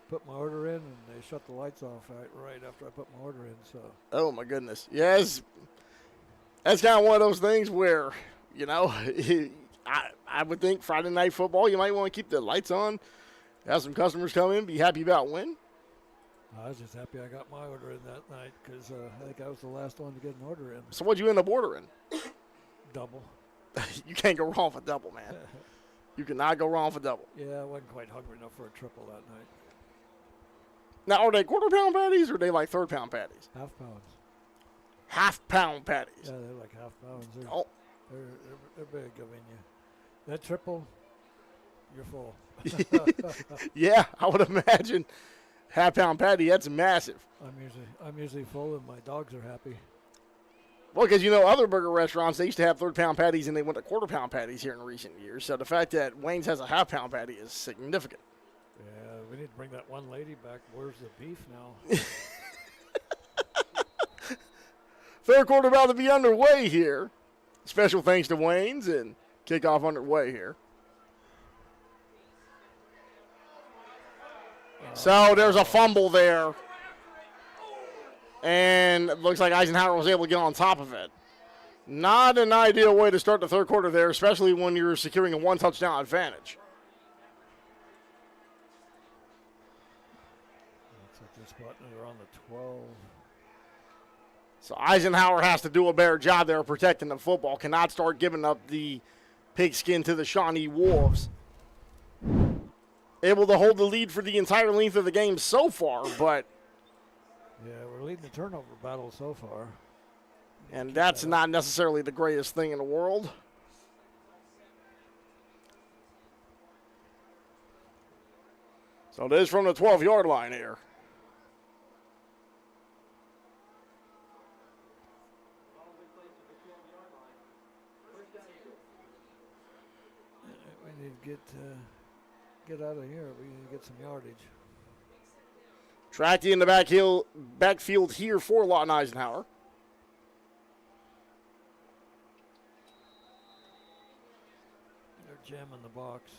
[SPEAKER 8] put my order in, and they shut the lights off right after I put my order in. So.
[SPEAKER 7] Oh, my goodness. Yes. That's kind of one of those things where, you know, I would think Friday night football, you might want to keep the lights on, have some customers come in, be happy about win.
[SPEAKER 8] I was just happy I got my order in that night because I think I was the last one to get an order in.
[SPEAKER 7] So what'd you end up ordering?
[SPEAKER 8] Double.
[SPEAKER 7] You can't go wrong with double, man. You cannot go wrong for double.
[SPEAKER 8] Yeah, I wasn't quite hungry enough for a triple that night.
[SPEAKER 7] Now, are they quarter-pound patties or are they like third-pound patties?
[SPEAKER 8] Half pounds.
[SPEAKER 7] Half-pound patties.
[SPEAKER 8] Yeah, they're like half pounds. They're big. I mean, that triple, you're full.
[SPEAKER 7] Yeah, I would imagine. Half-pound patty, that's massive.
[SPEAKER 8] I'm usually full, and my dogs are happy.
[SPEAKER 7] Well, because, you know, other burger restaurants, they used to have third-pound patties, and they went to quarter-pound patties here in recent years. So the fact that Wayne's has a half-pound patty is significant.
[SPEAKER 8] Yeah, we need to bring that one lady back. Where's the beef now?
[SPEAKER 7] Third quarter about to be underway here. Special thanks to Wayne's, and kickoff underway here. So there's a fumble there. And it looks like Eisenhower was able to get on top of it. Not an ideal way to start the third quarter there, especially when you're securing a one-touchdown advantage.
[SPEAKER 8] Looks like this button is around the 12.
[SPEAKER 7] So Eisenhower has to do a better job there of protecting the football. Cannot start giving up the pigskin to the Shawnee Wolves. Able to hold the lead for the entire length of the game so far, but...
[SPEAKER 8] Yeah, we're leading the turnover battle so far.
[SPEAKER 7] And that's not necessarily the greatest thing in the world. So it is from the 12-yard line here.
[SPEAKER 8] We need to get out of here. We need to get some yardage.
[SPEAKER 7] Tracked in the backfield here for Lawton Eisenhower.
[SPEAKER 8] They're jamming the box.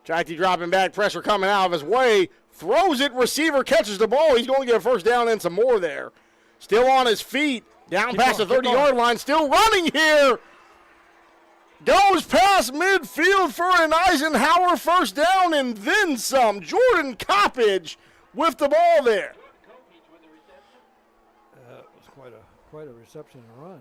[SPEAKER 7] Chakti dropping back, pressure coming out of his way. Throws it, receiver catches the ball. He's going to get a first down and some more there. Still on his feet, down past the 30-yard line, still running here. Goes past midfield for an Eisenhower first down and then some. Jordan Coppage with the ball there.
[SPEAKER 8] That was quite a reception and run.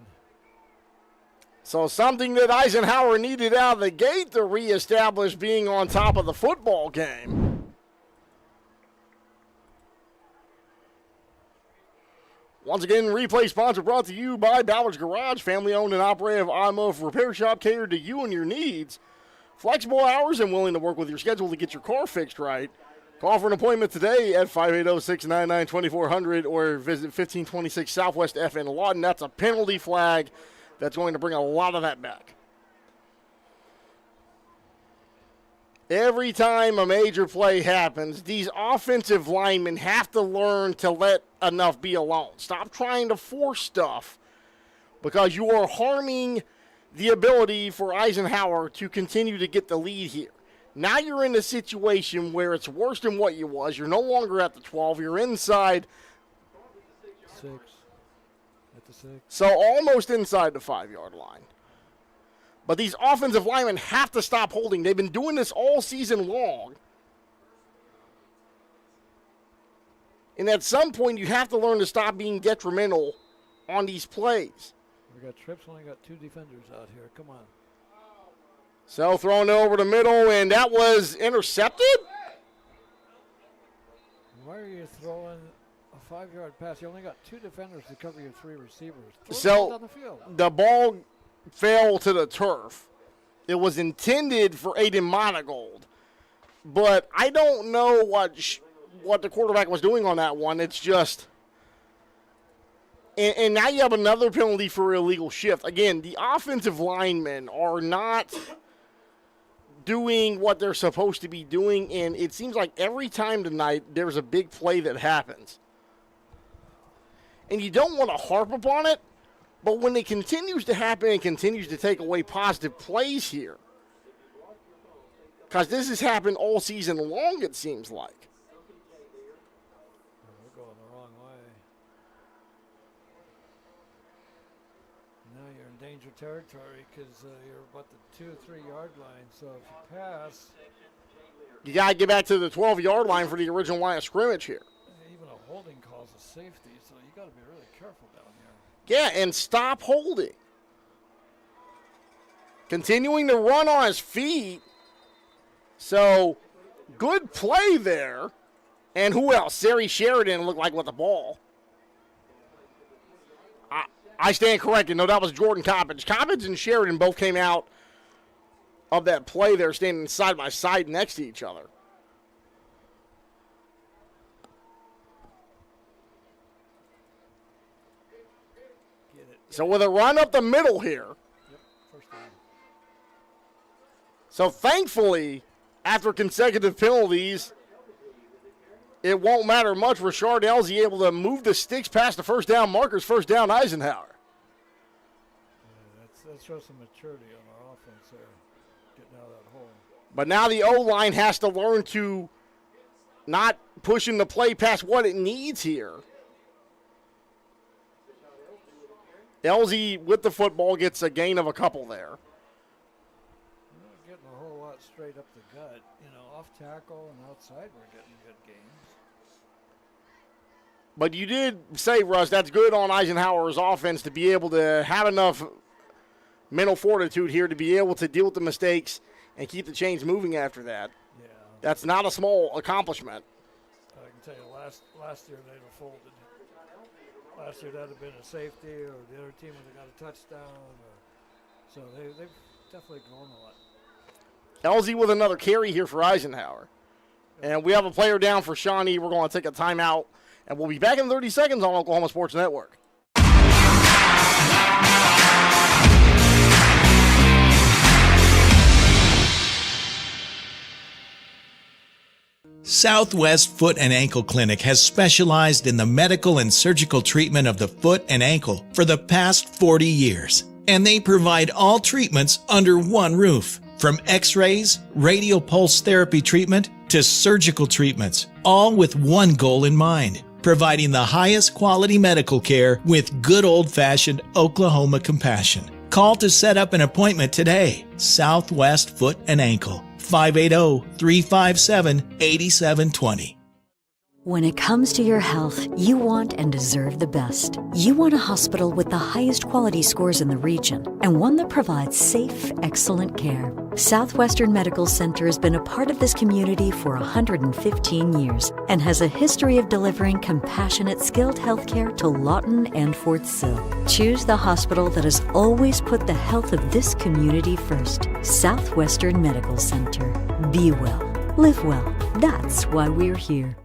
[SPEAKER 7] So something that Eisenhower needed out of the gate to reestablish being on top of the football game. Once again, replay sponsor brought to you by Ballard's Garage, family-owned and operated automotive repair shop catered to you and your needs. Flexible hours and willing to work with your schedule to get your car fixed right. Call for an appointment today at 580-699-2400 or visit 1526 Southwest F in Lawton. That's a penalty flag that's going to bring a lot of that back. Every time a major play happens, these offensive linemen have to learn to let enough be alone. Stop trying to force stuff because you are harming the ability for Eisenhower to continue to get the lead here. Now you're in a situation where it's worse than what you was. You're no longer at the 12. You're inside
[SPEAKER 8] 6. At the 6.
[SPEAKER 7] So almost inside the 5-yard line. But these offensive linemen have to stop holding. They've been doing this all season long. And at some point, you have to learn to stop being detrimental on these plays.
[SPEAKER 8] We got trips, only got 2 defenders out here. Come on.
[SPEAKER 7] So throwing it over the middle, and that was intercepted?
[SPEAKER 8] Why are you throwing a 5-yard pass? You only got 2 defenders to cover your 3 receivers. Throw the ball down the field.
[SPEAKER 7] The ball fell to the turf. It was intended for Aiden Monagold, but I don't know what the quarterback was doing on that one. It's just, and now you have another penalty for illegal shift. Again, the offensive linemen are not doing what they're supposed to be doing, and it seems like every time tonight there's a big play that happens. And you don't want to harp upon it, but when it continues to happen and continues to take away positive plays here, because this has happened all season long, it seems like.
[SPEAKER 8] We're going the wrong way. Now you're in danger territory because you're about the 2 or 3 yard line. So if you pass,
[SPEAKER 7] you got to get back to the 12-yard line for the original line of scrimmage here.
[SPEAKER 8] Even a holding calls a safety, so you got to be really careful down here.
[SPEAKER 7] Yeah, and stop holding. Continuing to run on his feet. So, good play there. And who else? Sari Sheridan looked like with the ball. I stand corrected. No, that was Jordan Coppage. Coppage and Sheridan both came out of that play there, standing side by side next to each other. So with a run up the middle here.
[SPEAKER 8] Yep, first down.
[SPEAKER 7] So thankfully, after consecutive penalties, it won't matter much. Rashard Elsie able to move the sticks past the first down markers. First down, Eisenhower.
[SPEAKER 8] That shows some maturity on our offense there, getting out of that hole.
[SPEAKER 7] But now the O-line has to learn to not pushing the play past what it needs here. Elsie with the football gets a gain of a couple there.
[SPEAKER 8] We're not getting a whole lot straight up the gut. You know, off tackle and outside we're getting good gains.
[SPEAKER 7] But you did say, Russ, that's good on Eisenhower's offense to be able to have enough mental fortitude here to be able to deal with the mistakes and keep the chains moving after that.
[SPEAKER 8] Yeah.
[SPEAKER 7] That's not a small accomplishment.
[SPEAKER 8] I can tell you last year they'd have folded. Last year that would have been a safety, or the other team would have got a touchdown. So they've definitely grown a lot.
[SPEAKER 7] Elsie with another carry here for Eisenhower. And we have a player down for Shawnee. We're going to take a timeout, and we'll be back in 30 seconds on Oklahoma Sports Network.
[SPEAKER 6] Southwest Foot and Ankle Clinic has specialized in the medical and surgical treatment of the foot and ankle for the past 40 years. And they provide all treatments under one roof. From x-rays, radio pulse therapy treatment, to surgical treatments, all with one goal in mind, providing the highest quality medical care with good old-fashioned Oklahoma compassion. Call to set up an appointment today. Southwest Foot and Ankle, 580-357-8720.
[SPEAKER 13] When it comes to your health, you want and deserve the best. You want a hospital with the highest quality scores in the region and one that provides safe, excellent care. Southwestern Medical Center has been a part of this community for 115 years and has a history of delivering compassionate, skilled healthcare to Lawton and Fort Sill. Choose the hospital that has always put the health of this community first. Southwestern Medical Center. Be well. Live well. That's why we're here.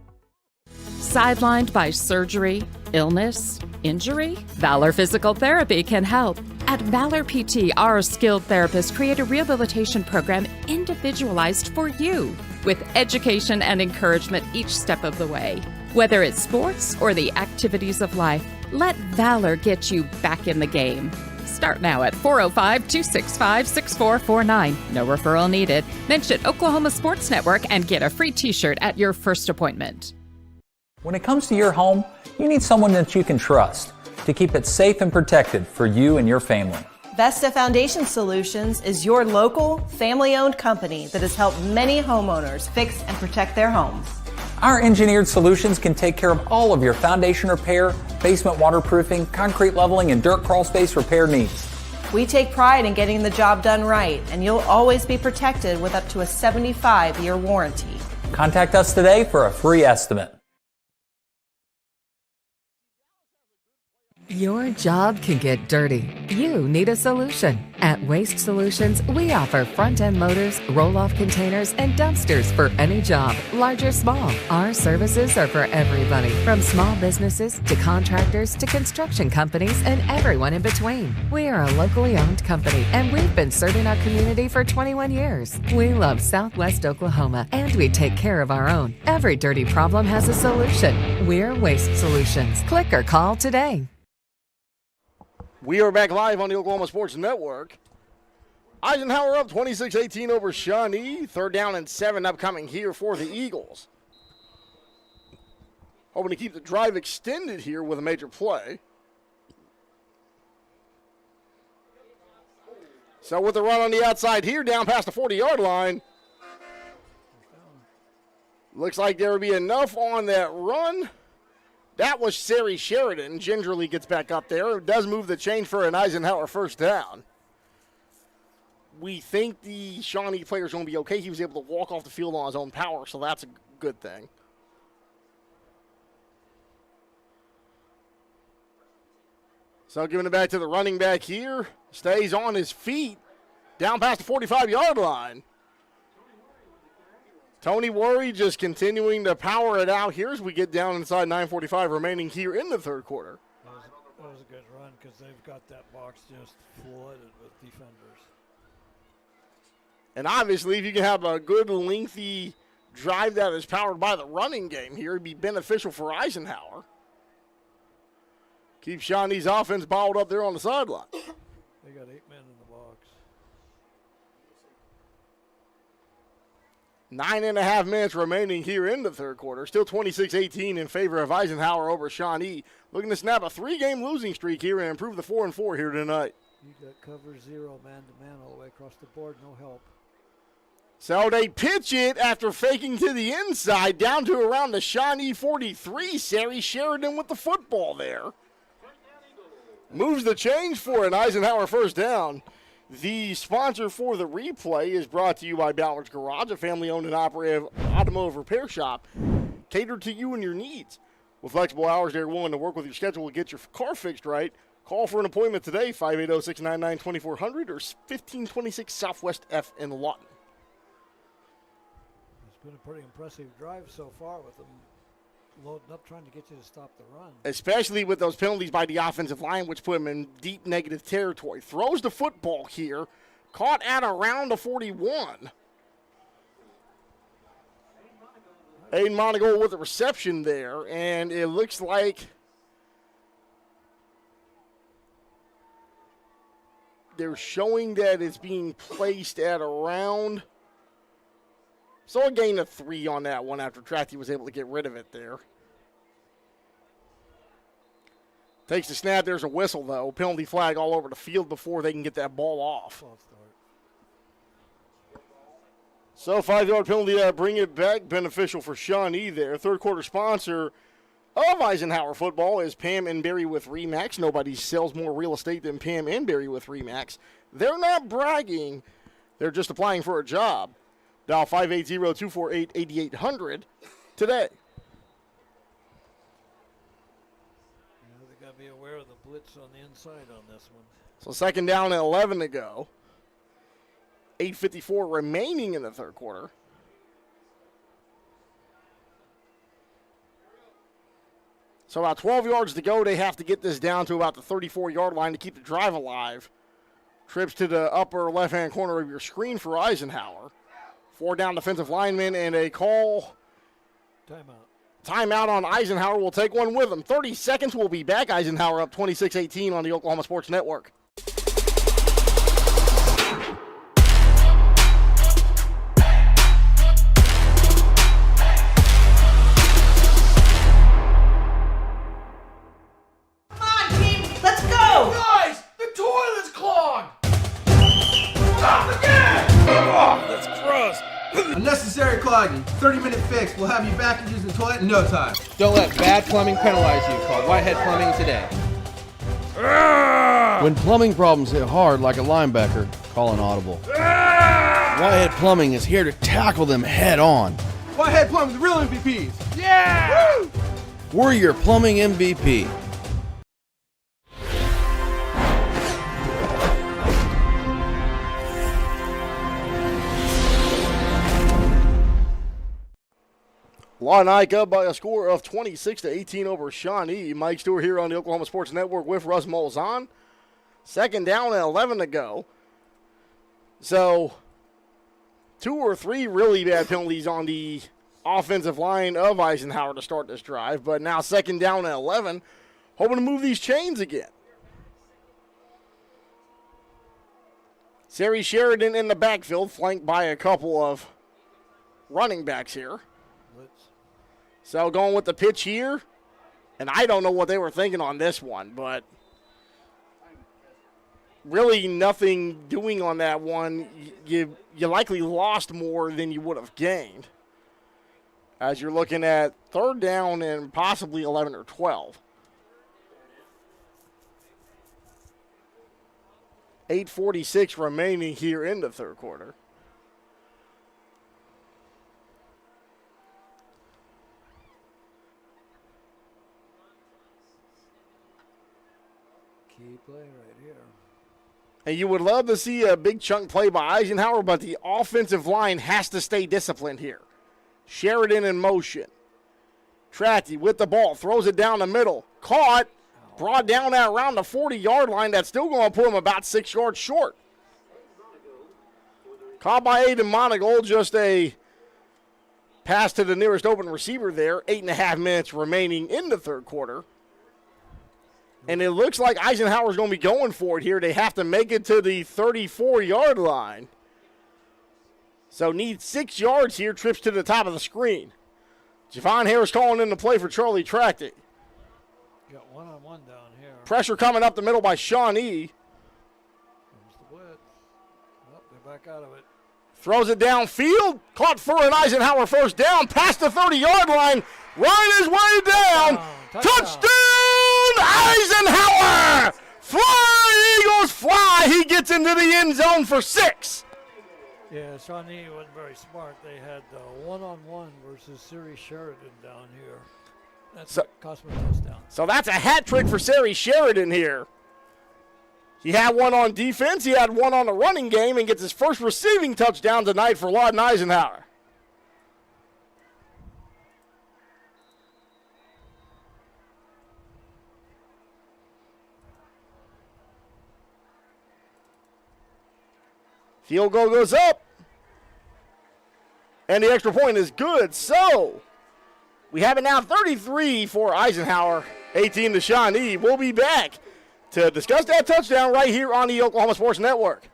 [SPEAKER 14] Sidelined by surgery, illness, injury? Valor Physical Therapy can help. At Valor PT, our skilled therapists create a rehabilitation program individualized for you, with education and encouragement each step of the way. Whether it's sports or the activities of life, let Valor get you back in the game. Start now at 405-265-6449. No referral needed. Mention Oklahoma Sports Network and get a free t-shirt at your first appointment.
[SPEAKER 24] When it comes to your home, you need someone that you can trust to keep it safe and protected for you and your family.
[SPEAKER 15] Vesta Foundation Solutions is your local, family-owned company that has helped many homeowners fix and protect their homes.
[SPEAKER 24] Our engineered solutions can take care of all of your foundation repair, basement waterproofing, concrete leveling, and dirt crawl space repair needs.
[SPEAKER 15] We take pride in getting the job done right, and you'll always be protected with up to a 75-year warranty.
[SPEAKER 24] Contact us today for a free estimate.
[SPEAKER 16] Your job can get dirty. You need a solution. At Waste Solutions, we offer front-end loaders, roll-off containers, and dumpsters for any job, large or small. Our services are for everybody, from small businesses to contractors to construction companies and everyone in between. We are a locally owned company, and we've been serving our community for 21 years. We love Southwest Oklahoma, and we take care of our own. Every dirty problem has a solution. We're Waste Solutions. Click or call today.
[SPEAKER 7] We are back live on the Oklahoma Sports Network. Eisenhower up 26-18 over Shawnee. 3rd down and 7 upcoming here for the Eagles. Hoping to keep the drive extended here with a major play. So with the run on the outside here, down past the 40-yard line. Looks like there will be enough on that run. That was Sari Sheridan. Gingerly gets back up there. It does move the chain for an Eisenhower first down. We think the Shawnee player's going to be okay. He was able to walk off the field on his own power, so that's a good thing. So giving it back to the running back here. Stays on his feet. Down past the 45-yard line. Tony Worry just continuing to power it out here as we get down inside 9:45 remaining here in the third quarter.
[SPEAKER 8] That was a good run because they've got that box just flooded with defenders.
[SPEAKER 7] And obviously, if you can have a good, lengthy drive that is powered by the running game here, it'd be beneficial for Eisenhower. Keep Shawnee's offense balled up there on the sideline.
[SPEAKER 8] They got 8 men in the box.
[SPEAKER 7] 9.5 minutes remaining here in the third quarter. Still 26-18 in favor of Eisenhower over Shawnee. Looking to snap a 3-game losing streak here and improve the 4-4 here tonight.
[SPEAKER 8] You got cover 0 man-to-man all the way across the board. No help.
[SPEAKER 7] So they pitch it after faking to the inside down to around the Shawnee 43. Sari Sheridan with the football there. Moves the change for an Eisenhower first down. The sponsor for the replay is brought to you by Ballard's Garage, a family-owned and operative automotive repair shop catered to you and your needs. With flexible hours, they're willing to work with your schedule to get your car fixed right. Call for an appointment today, 580-699-2400 or 1526 Southwest F in Lawton.
[SPEAKER 8] It's been a pretty impressive drive so far with them loading up, trying to get you to stop the run.
[SPEAKER 7] Especially with those penalties by the offensive line, which put him in deep negative territory. Throws the football here, caught at around the 41. Aiden Monagle with the reception there, and it looks like they're showing that it's being placed at around. So a gain of 3 on that one after Tracty was able to get rid of it there. Takes the snap. There's a whistle, though. Penalty flag all over the field before they can get that ball off. So 5-yard penalty to bring it back. Beneficial for Shawnee there. Third quarter sponsor of Eisenhower football is Pam and Barry with RE/MAX. Nobody sells more real estate than Pam and Barry with RE/MAX. They're not bragging. They're just applying for a job. Dial 580-248-8800 today.
[SPEAKER 8] They got to be aware of the blitz on the inside on this one.
[SPEAKER 7] So second down and 11 to go. 8:54 remaining in the third quarter. So about 12 yards to go. They have to get this down to about the 34-yard line to keep the drive alive. Trips to the upper left-hand corner of your screen for Eisenhower. 4 down defensive linemen and a call. Timeout on Eisenhower. Will take one with them. 30 seconds. We'll be back. Eisenhower up 26-18 on the Oklahoma Sports Network.
[SPEAKER 2] Unnecessary clogging. 30-minute fix. We'll have you back and using the toilet in no time. Don't let bad plumbing penalize you. Call Whitehead Plumbing today.
[SPEAKER 4] When plumbing problems hit hard like a linebacker, call an audible. Whitehead Plumbing is here to tackle them head on.
[SPEAKER 2] Whitehead Plumbing, the real MVPs.
[SPEAKER 4] Yeah! Woo! We're your plumbing MVP.
[SPEAKER 7] Shawnee up by a score of 26-18 over Shawnee. Mike Stewart here on the Oklahoma Sports Network with Russ Molzon. Second down and 11 to go. So 2 or 3 really bad penalties on the offensive line of Eisenhower to start this drive. But now second down and 11, hoping to move these chains again. Sari Sheridan in the backfield, flanked by a couple of running backs here. So going with the pitch here, and I don't know what they were thinking on this one, but really nothing doing on that one. You likely lost more than you would have gained as you're looking at third down and possibly 11 or 12. 8:46 remaining here in the third quarter.
[SPEAKER 8] Key play right here.
[SPEAKER 7] And you would love to see a big chunk play by Eisenhower, but the offensive line has to stay disciplined here. Sheridan in motion. Tracty with the ball, throws it down the middle. Caught, brought down at around the 40-yard line. That's still going to put him about 6 yards short. Caught by Aiden Monagle, just a pass to the nearest open receiver there. 8.5 minutes remaining in the third quarter. And it looks like Eisenhower's going to be going for it here. They have to make it to the 34-yard line. So need 6 yards here, trips to the top of the screen. Javon Harris calling in the play for Charlie Tracty.
[SPEAKER 8] Got one-on-one down here.
[SPEAKER 7] Pressure coming up the middle by Shawnee.
[SPEAKER 8] Comes the blitz. Oh, they're back out of it.
[SPEAKER 7] Throws it downfield. Caught for an Eisenhower first down. Past the 30-yard line. Right his way down. Touchdown Eisenhower! Fly, Eagles, fly. He gets into the end zone for 6.
[SPEAKER 8] Yeah, Shawnee wasn't very smart. They had one-on-one versus Sari Sheridan down here. That's cost me a touchdown.
[SPEAKER 7] So that's a hat trick for Sari Sheridan here. He had one on defense. He had one on the running game and gets his first receiving touchdown tonight for Lawton Eisenhower. Field goal goes up. And the extra point is good. So we have it now 33 for Eisenhower, 18 to Shawnee. We'll be back to discuss that touchdown right here on the Oklahoma Sports Network.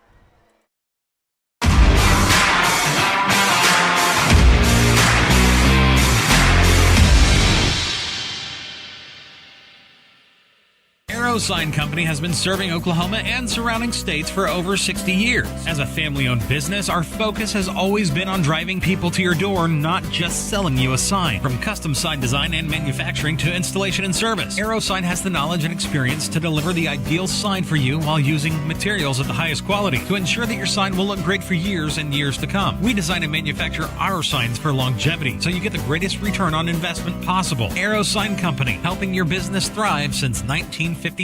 [SPEAKER 3] Arrow Sign Company has been serving Oklahoma and surrounding states for over 60 years. As a family-owned business, our focus has always been on driving people to your door, not just selling you a sign. From custom sign design and manufacturing to installation and service, Arrow Sign has the knowledge and experience to deliver the ideal sign for you while using materials of the highest quality to ensure that your sign will look great for years and years to come. We design and manufacture our signs for longevity, so you get the greatest return on investment possible. Arrow Sign Company, helping your business thrive since 1955.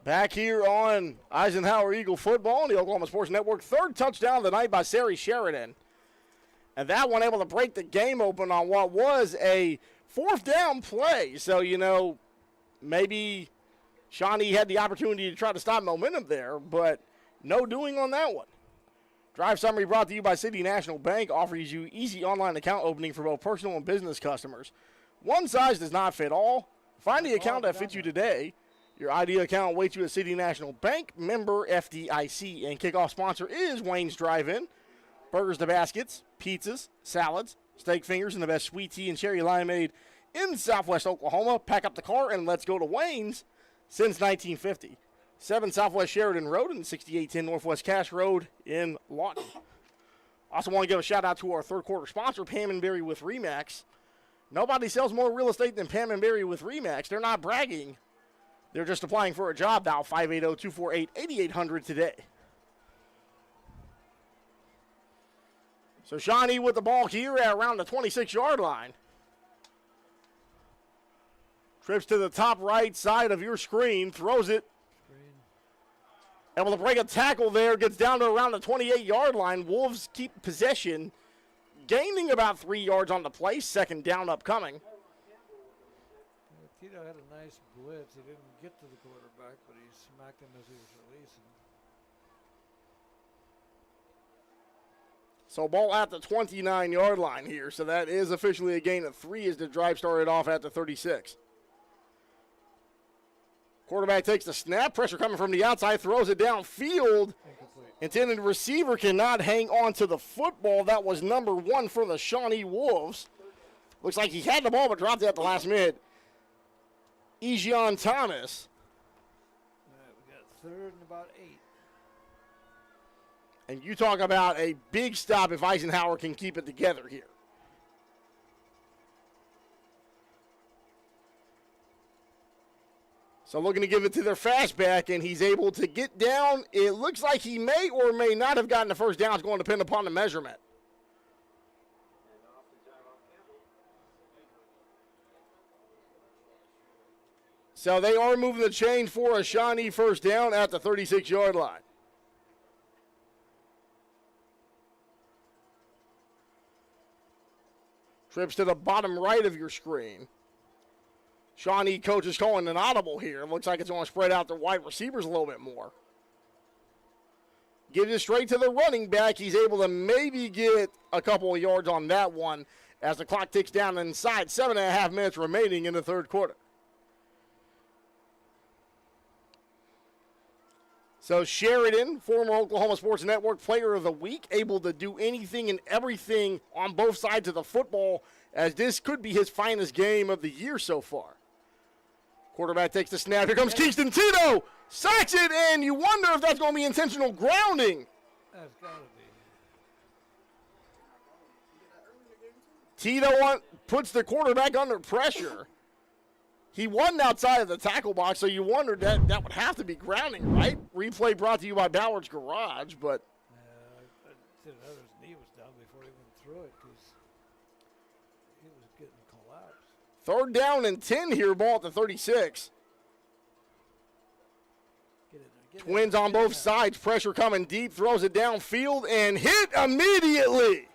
[SPEAKER 7] Back here on Eisenhower Eagle football on the Oklahoma Sports Network. Third touchdown of the night by Sari Sheridan. And that one able to break the game open on what was a fourth down play. So, maybe Shawnee had the opportunity to try to stop momentum there, but no doing on that one. Drive summary brought to you by City National Bank, offers you easy online account opening for both personal and business customers. One size does not fit all. Find the account that fits you today. Your ideal account awaits you at City National Bank, member FDIC, and kickoff sponsor is Wayne's Drive-In. Burgers to baskets, pizzas, salads, steak fingers, and the best sweet tea and cherry limeade in Southwest Oklahoma. Pack up the car and let's go to Wayne's since 1950. 7 Southwest Sheridan Road and 6810 Northwest Cash Road in Lawton. Also want to give a shout out to our third quarter sponsor, Pam & Berry with RE/MAX. Nobody sells more real estate than Pam & Berry with RE/MAX. They're not bragging. They're just applying for a job. Dial 580-248-8800 today. So Shawnee with the ball here at around the 26-yard line. Trips to the top right side of your screen, throws it. Able to break a tackle there, gets down to around the 28-yard line. Wolves keep possession, gaining about 3 yards on the play. Second down upcoming.
[SPEAKER 8] Tito had a nice blitz. He didn't get to the quarterback, but he smacked him as he was releasing.
[SPEAKER 7] So ball at the 29-yard line here. So that is officially a gain of 3 as the drive started off at the 36. Quarterback takes the snap. Pressure coming from the outside. Throws it downfield. Intended receiver cannot hang on to the football. That was number 1 for the Shawnee Wolves. Looks like he had the ball but dropped it at the last minute. Ejion Thomas.
[SPEAKER 8] All right, we got third and about 8.
[SPEAKER 7] And you talk about a big stop if Eisenhower can keep it together here. So looking to give it to their fastback, and he's able to get down. It looks like he may or may not have gotten the first down. It's going to depend upon the measurement. So they are moving the chain for a Shawnee first down at the 36-yard line. Trips to the bottom right of your screen. Shawnee coach is calling an audible here. Looks like it's going to spread out the wide receivers a little bit more. Gives it straight to the running back. He's able to maybe get a couple of yards on that one as the clock ticks down inside. 7.5 minutes remaining in the third quarter. So Sheridan, former Oklahoma Sports Network Player of the Week, able to do anything and everything on both sides of the football, as this could be his finest game of the year so far. Quarterback takes the snap. Here comes Keyston Tito. Sacks it, and you wonder if that's going to be intentional grounding.
[SPEAKER 8] That's got to be.
[SPEAKER 7] Tito puts the quarterback under pressure. He wasn't outside of the tackle box, so you wondered that would have to be grounding, right? Replay brought to you by Ballard's Garage, but.
[SPEAKER 8] I didn't know his knee was down before he went through it because he was getting collapsed.
[SPEAKER 7] Third down and 10 here, ball at the 36. Twins on both sides, pressure coming deep, throws it downfield and hit immediately.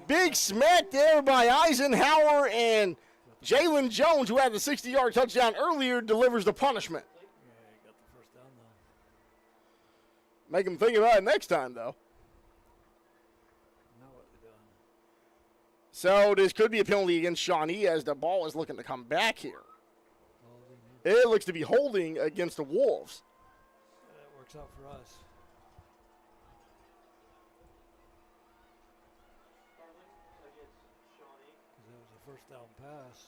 [SPEAKER 7] Big smack there by Eisenhower, and Jalen Jones, who had the 60-yard touchdown earlier, delivers the punishment. Make them think about it next time, though.
[SPEAKER 8] Now what they done?
[SPEAKER 7] So this could be a penalty against Shawnee as the ball is looking to come back here. It looks to be holding against the Wolves.
[SPEAKER 8] That works out for us. Because that was a first down pass.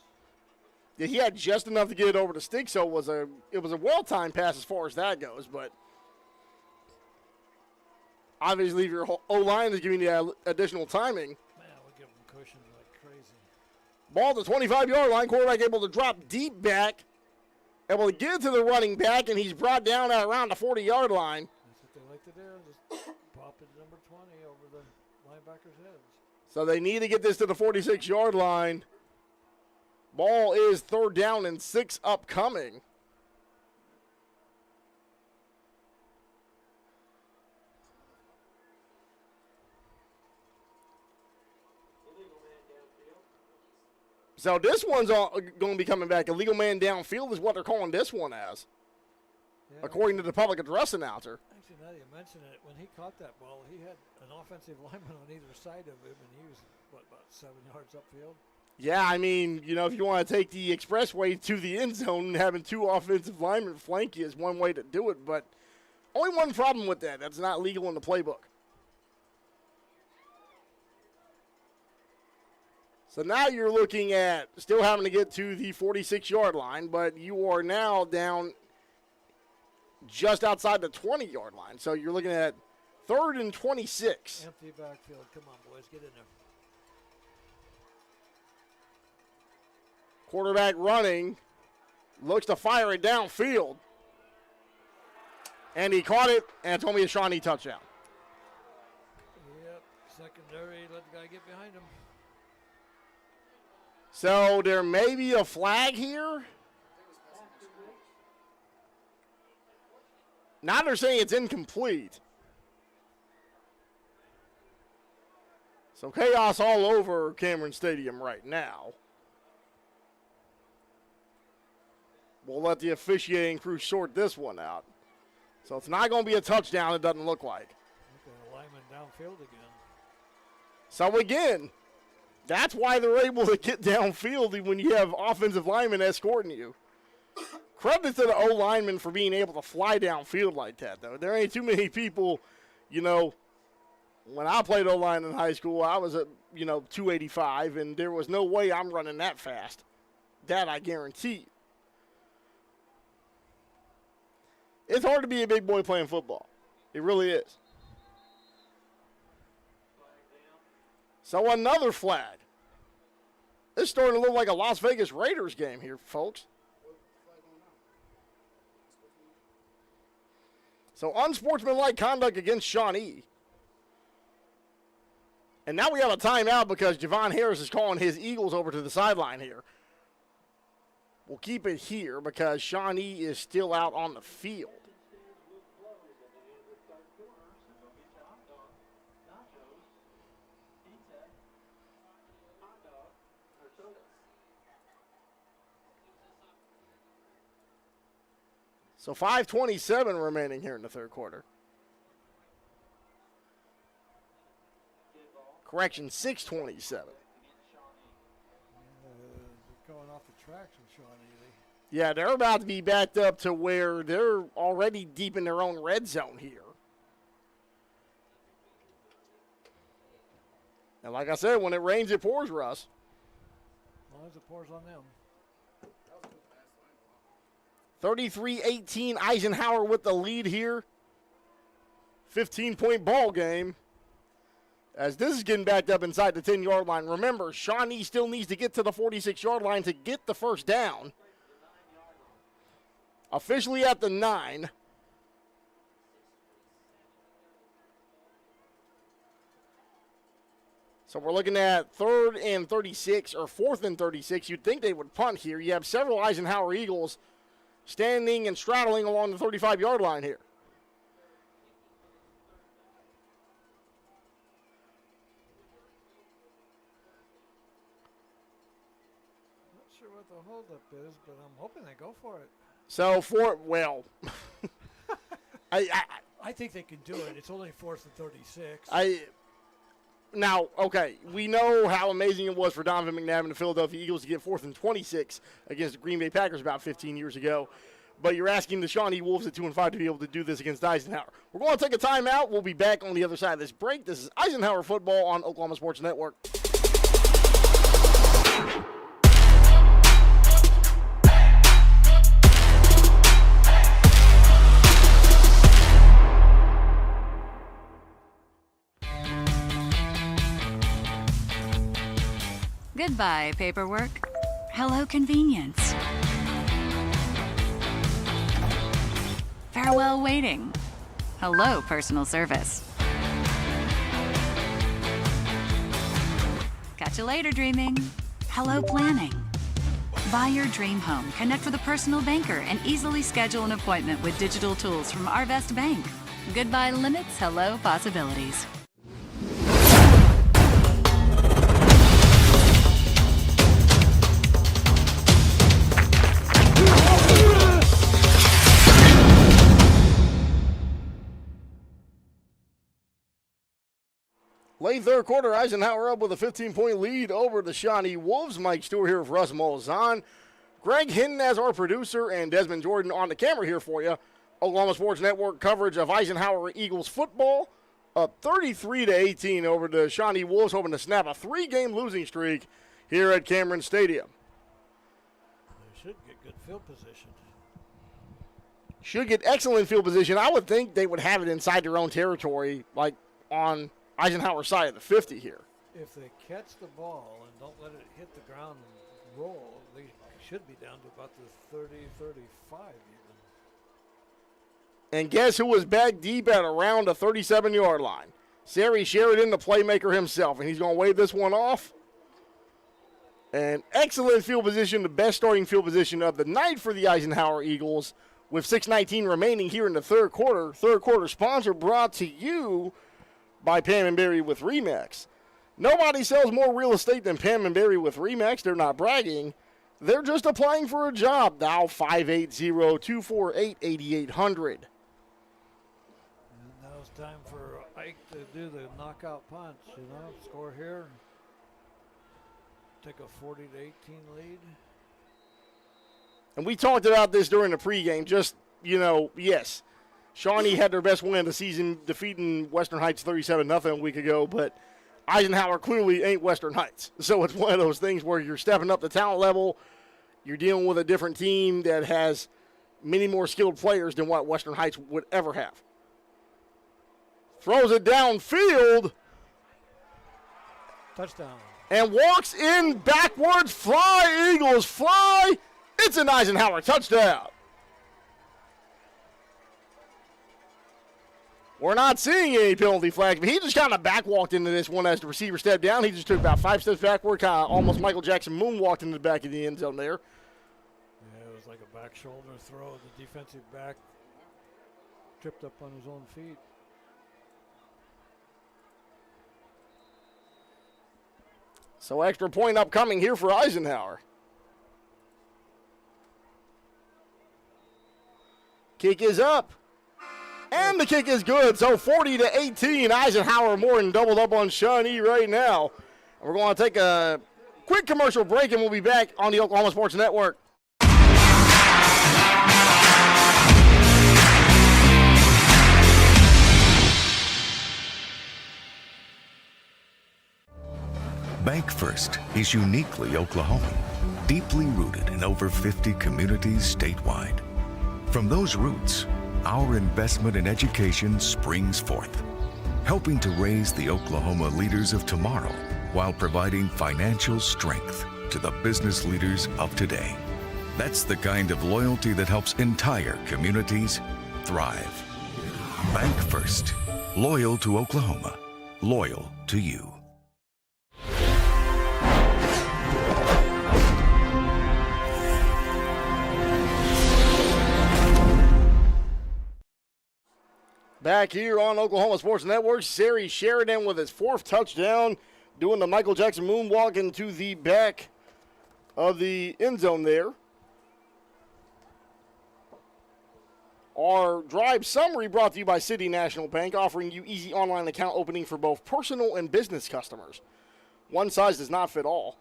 [SPEAKER 7] Yeah, he had just enough to get it over the stick, so it was a well-timed pass as far as that goes, but obviously if your O-line is giving you additional timing.
[SPEAKER 8] Man, we'll give them cushions like crazy.
[SPEAKER 7] Ball at the 25-yard line, quarterback able to drop deep back, able to get it to the running back, and he's brought down at around the 40-yard line.
[SPEAKER 8] That's what they like to do, just pop it number 20 over the linebackers' heads.
[SPEAKER 7] So they need to get this to the 46-yard line. Ball is 3rd down and 6 upcoming. So this one's going to be coming back. Illegal man downfield is what they're calling this one as, according to the public address announcer.
[SPEAKER 8] Actually, now that you mention it, when he caught that ball, he had an offensive lineman on either side of him, and he was, about 7 yards upfield?
[SPEAKER 7] Yeah, I mean, if you want to take the expressway to the end zone, having 2 offensive linemen flank you is one way to do it, but only one problem with that. That's not legal in the playbook. So now you're looking at still having to get to the 46-yard line, but you are now down just outside the 20-yard line. So you're looking at 3rd and 26.
[SPEAKER 8] Empty backfield. Come on, boys, get in there.
[SPEAKER 7] Quarterback running, looks to fire it downfield. And he caught it, and it's only a Shawnee touchdown.
[SPEAKER 8] Yep, secondary, let the guy get behind him.
[SPEAKER 7] So there may be a flag here. Now they're saying it's incomplete. So chaos all over Cameron Stadium right now. We'll let the officiating crew sort this one out. So it's not going to be a touchdown, it doesn't look like.
[SPEAKER 8] Okay, lineman downfield again.
[SPEAKER 7] So again, that's why they're able to get downfield when you have offensive linemen escorting you. Credit to the O-lineman for being able to fly downfield like that, though. There ain't too many people, when I played O-line in high school, I was at, 285, and there was no way I'm running that fast. That I guarantee. It's hard to be a big boy playing football. It really is. So another flag. It's starting to look like a Las Vegas Raiders game here, folks. So unsportsmanlike conduct against Shawnee. And now we have a timeout because Javon Harris is calling his Eagles over to the sideline here. We'll keep it here because Shawnee is still out on the field. So 5:27 remaining here in the third quarter. Correction, 6:27.
[SPEAKER 8] Going off the tracks with Shawnee.
[SPEAKER 7] Yeah, they're about to be backed up to where they're already deep in their own red zone here. And like I said, when it rains, it pours, Russ.
[SPEAKER 8] As long as it pours on them.
[SPEAKER 7] 33-18, Eisenhower with the lead here. 15-point ball game. As this is getting backed up inside the 10-yard line. Remember, Shawnee still needs to get to the 46-yard line to get the first down. Officially at the 9. So we're looking at 3rd and 36, or 4th and 36. You'd think they would punt here. You have several Eisenhower Eagles standing and straddling along the 35-yard line here.
[SPEAKER 8] Not sure what the holdup is, but I'm hoping they go for it.
[SPEAKER 7] So
[SPEAKER 8] I think they can do it. It's only 4th and 36.
[SPEAKER 7] Now, okay, we know how amazing it was for Donovan McNabb and the Philadelphia Eagles to get 4th and 26 against the Green Bay Packers about 15 years ago. But you're asking the Shawnee Wolves at 2-5 to be able to do this against Eisenhower. We're going to take a timeout. We'll be back on the other side of this break. This is Eisenhower Football on Oklahoma Sports Network.
[SPEAKER 1] Goodbye, paperwork. Hello, convenience. Farewell, waiting. Hello, personal service. Catch you later, dreaming. Hello, planning. Buy your dream home, connect with a personal banker, and easily schedule an appointment with digital tools from Arvest Bank. Goodbye limits, hello possibilities.
[SPEAKER 7] Late third quarter, Eisenhower up with a 15-point lead over the Shawnee Wolves. Mike Stewart here with Russ Molzon. Greg Hinton as our producer, and Desmond Jordan on the camera here for you. Oklahoma Sports Network coverage of Eisenhower Eagles football. Up 33-18 over the Shawnee Wolves, hoping to snap a 3-game losing streak here at Cameron Stadium.
[SPEAKER 8] They should get good field position.
[SPEAKER 7] Should get excellent field position. I would think they would have it inside their own territory, like on Eisenhower's side of the 50 here.
[SPEAKER 8] If they catch the ball and don't let it hit the ground and roll, they should be down to about the 30, 35 even.
[SPEAKER 7] And guess who was back deep at around the 37-yard line? Sari Sheridan, the playmaker himself, and he's going to wave this one off. An excellent field position, the best starting field position of the night for the Eisenhower Eagles, with 6:19 remaining here in the third quarter. Third quarter sponsor brought to you by Pam and Barry with Remax. Nobody sells more real estate than Pam and Barry with Remax. They're not bragging. They're just applying for a job. Now 580-248-8800.
[SPEAKER 8] And now it's time for Ike to do the knockout punch, score here. Take a 40-18 lead.
[SPEAKER 7] And we talked about this during the pregame. Just, yes, Shawnee had their best win of the season, defeating Western Heights 37-0 a week ago, but Eisenhower clearly ain't Western Heights. So it's one of those things where you're stepping up the talent level. You're dealing with a different team that has many more skilled players than what Western Heights would ever have. Throws it downfield.
[SPEAKER 8] Touchdown.
[SPEAKER 7] And walks in backwards. Fly, Eagles, fly. It's an Eisenhower touchdown. We're not seeing any penalty flags, but he just kind of back-walked into this one as the receiver stepped down. He just took about 5 steps backward, kind of almost Michael Jackson moonwalked into the back of the end zone there.
[SPEAKER 8] Yeah, it was like a back shoulder throw. The defensive back tripped up on his own feet.
[SPEAKER 7] So extra point upcoming here for Eisenhower. Kick is up. And the kick is good. So 40-18. Eisenhower more than doubled up on Shawnee right now. We're going to take a quick commercial break, and we'll be back on the Oklahoma Sports Network.
[SPEAKER 17] Bank First is uniquely Oklahoman, deeply rooted in over 50 communities statewide. From those roots, our investment in education springs forth, helping to raise the Oklahoma leaders of tomorrow while providing financial strength to the business leaders of today. That's the kind of loyalty that helps entire communities thrive. Bank First, loyal to Oklahoma, loyal to you.
[SPEAKER 7] Back here on Oklahoma Sports Network, Sari Sheridan with his 4th touchdown, doing the Michael Jackson moonwalk into the back of the end zone there. Our drive summary brought to you by City National Bank, offering you easy online account opening for both personal and business customers. One size does not fit all.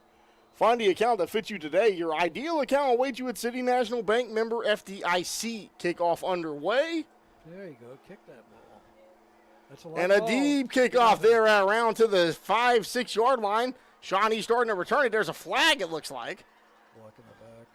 [SPEAKER 7] Find the account that fits you today. Your ideal account awaits you at City National Bank, member FDIC. Kickoff underway.
[SPEAKER 8] There you go. Kick that ball. That's a lot
[SPEAKER 7] And a deep kickoff there around to the 5-6 yard line. Shawnee starting to return it. There's a flag, it looks like.
[SPEAKER 8] Blocking the back.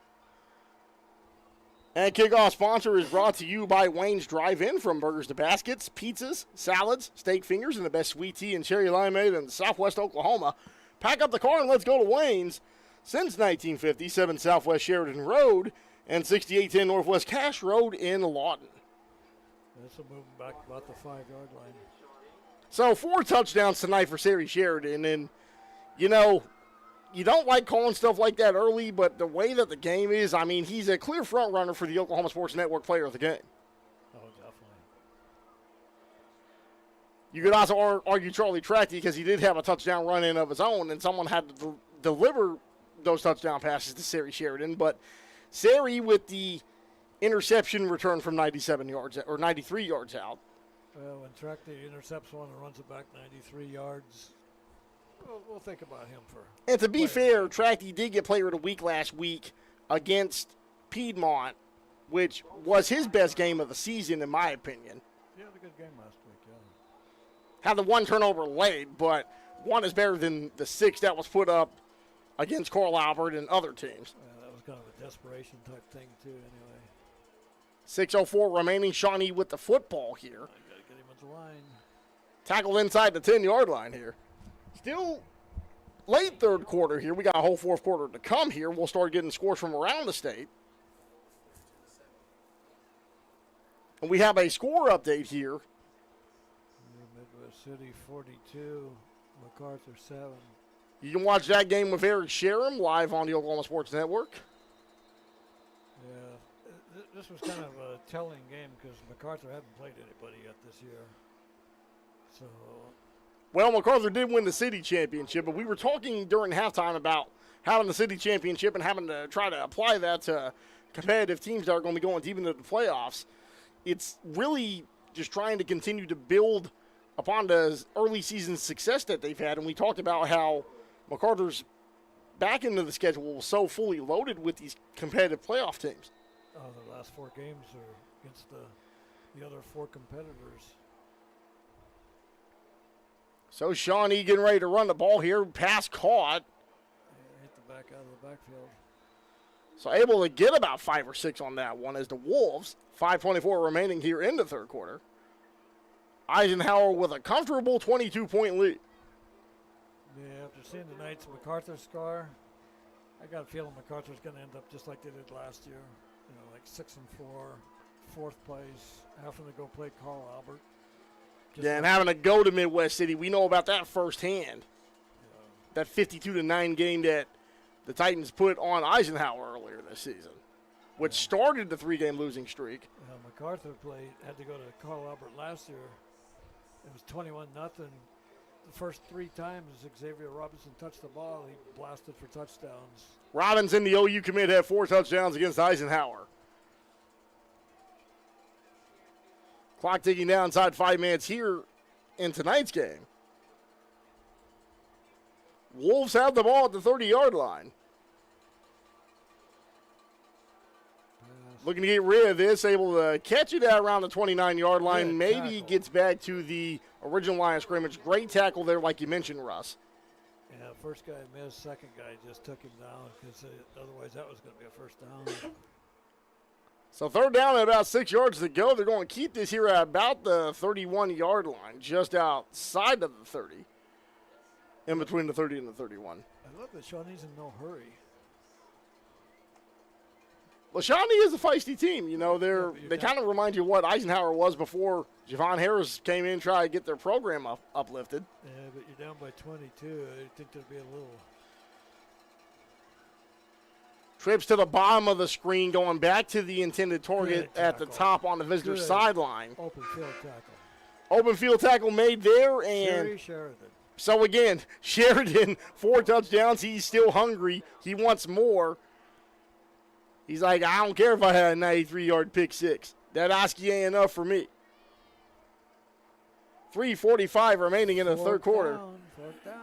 [SPEAKER 7] And kickoff sponsor is brought to you by Wayne's Drive-In. From burgers to baskets, pizzas, salads, steak fingers, and the best sweet tea and cherry limeade in Southwest Oklahoma. Pack up the car and let's go to Wayne's. Since 1950, 7 Southwest Sheridan Road and 6810 Northwest Cash Road in Lawton.
[SPEAKER 8] That's a moving back about the 5-yard line.
[SPEAKER 7] So 4 touchdowns tonight for Sari Sheridan. And, you know, you don't like calling stuff like that early, but the way that the game is, I mean, he's a clear front runner for the Oklahoma Sports Network player of the game.
[SPEAKER 8] Oh, definitely.
[SPEAKER 7] You could also argue Charlie Tracty because he did have a touchdown run in of his own, and someone had to deliver those touchdown passes to Sari Sheridan. But Sari with the interception return from 97 yards or 93 yards out.
[SPEAKER 8] Well, when Tracty intercepts one and runs it back 93 yards, we'll think about him for.
[SPEAKER 7] And to be fair, Tracty did get Player of the Week last week against Piedmont, which was his best game of the season, in my opinion.
[SPEAKER 8] He had a good game last week, yeah.
[SPEAKER 7] Had the 1 turnover late, but 1 is better than the 6 that was put up against Coral Albert and other teams.
[SPEAKER 8] That was kind of a desperation type thing, too, anyway.
[SPEAKER 7] 6:04 remaining. Shawnee with the football here.
[SPEAKER 8] I got to get him at the line.
[SPEAKER 7] Tackled inside the 10-yard line here. Still late third quarter here. We got a whole fourth quarter to come here. We'll start getting scores from around the state. And we have a score update here.
[SPEAKER 8] Midwest City 42, MacArthur 7.
[SPEAKER 7] You can watch that game with Eric Sherem live on the Oklahoma Sports Network.
[SPEAKER 8] Yeah, this was kind of a telling game because MacArthur hadn't played anybody yet this year. So.
[SPEAKER 7] Well, MacArthur did win the city championship, but we were talking during halftime about having the city championship and having to try to apply that to competitive teams that are going to be going deep into the playoffs. It's really just trying to continue to build upon the early season success that they've had, and we talked about how MacArthur's back into the schedule was so fully loaded with these competitive playoff teams.
[SPEAKER 8] Oh, the last 4 games are against the other 4 competitors.
[SPEAKER 7] So Shawnee getting ready to run the ball here. Pass caught.
[SPEAKER 8] Yeah, hit the back out of the backfield.
[SPEAKER 7] So able to get about 5 or 6 on that one as the Wolves, 5:24 remaining here in the third quarter. Eisenhower with a comfortable 22-point lead.
[SPEAKER 8] Yeah, after seeing tonight's MacArthur score, I got a feeling MacArthur's going to end up just like they did last year. You know, like 6-4, 4th place, having to go play Carl Albert.
[SPEAKER 7] And having to go to Midwest City, we know about that firsthand. That 52-9 game that the Titans put on Eisenhower earlier this season, which started the 3-game losing streak.
[SPEAKER 8] MacArthur had to go to Carl Albert last year. It was 21-0. The first 3 times Xavier Robinson touched the ball, he blasted for touchdowns.
[SPEAKER 7] Robinson, the OU commit, had 4 touchdowns against Eisenhower. Clock ticking down inside 5 minutes here in tonight's game. Wolves have the ball at the 30-yard line. Looking to get rid of this, able to catch it at around the 29-yard line. Maybe gets back to the original line of scrimmage. Great tackle there, like you mentioned, Russ.
[SPEAKER 8] Yeah, first guy missed, second guy just took him down because otherwise that was going to be a first down.
[SPEAKER 7] So third down at about 6 yards to go. They're going to keep this here at about the 31-yard line, just outside of the 30, in between the 30 and the 31.
[SPEAKER 8] I love that Shawnee's in no hurry.
[SPEAKER 7] Well, Shawnee is a feisty team. You know, they kind of remind you of what Eisenhower was before Javon Harris came in and tried to get their program uplifted.
[SPEAKER 8] Yeah, but you're down by 22. I think there'll be a little.
[SPEAKER 7] Trips to the bottom of the screen, going back to the intended target at the top on the visitor sideline.
[SPEAKER 8] Open field tackle.
[SPEAKER 7] Open field tackle made there. And
[SPEAKER 8] Sheridan.
[SPEAKER 7] So, again, Sheridan, 4 touchdowns. He's still hungry. He wants more. He's like, I don't care if I had a 93-yard pick 6. That Oski ain't enough for me. 3:45 remaining in the third quarter.
[SPEAKER 8] Fourth down.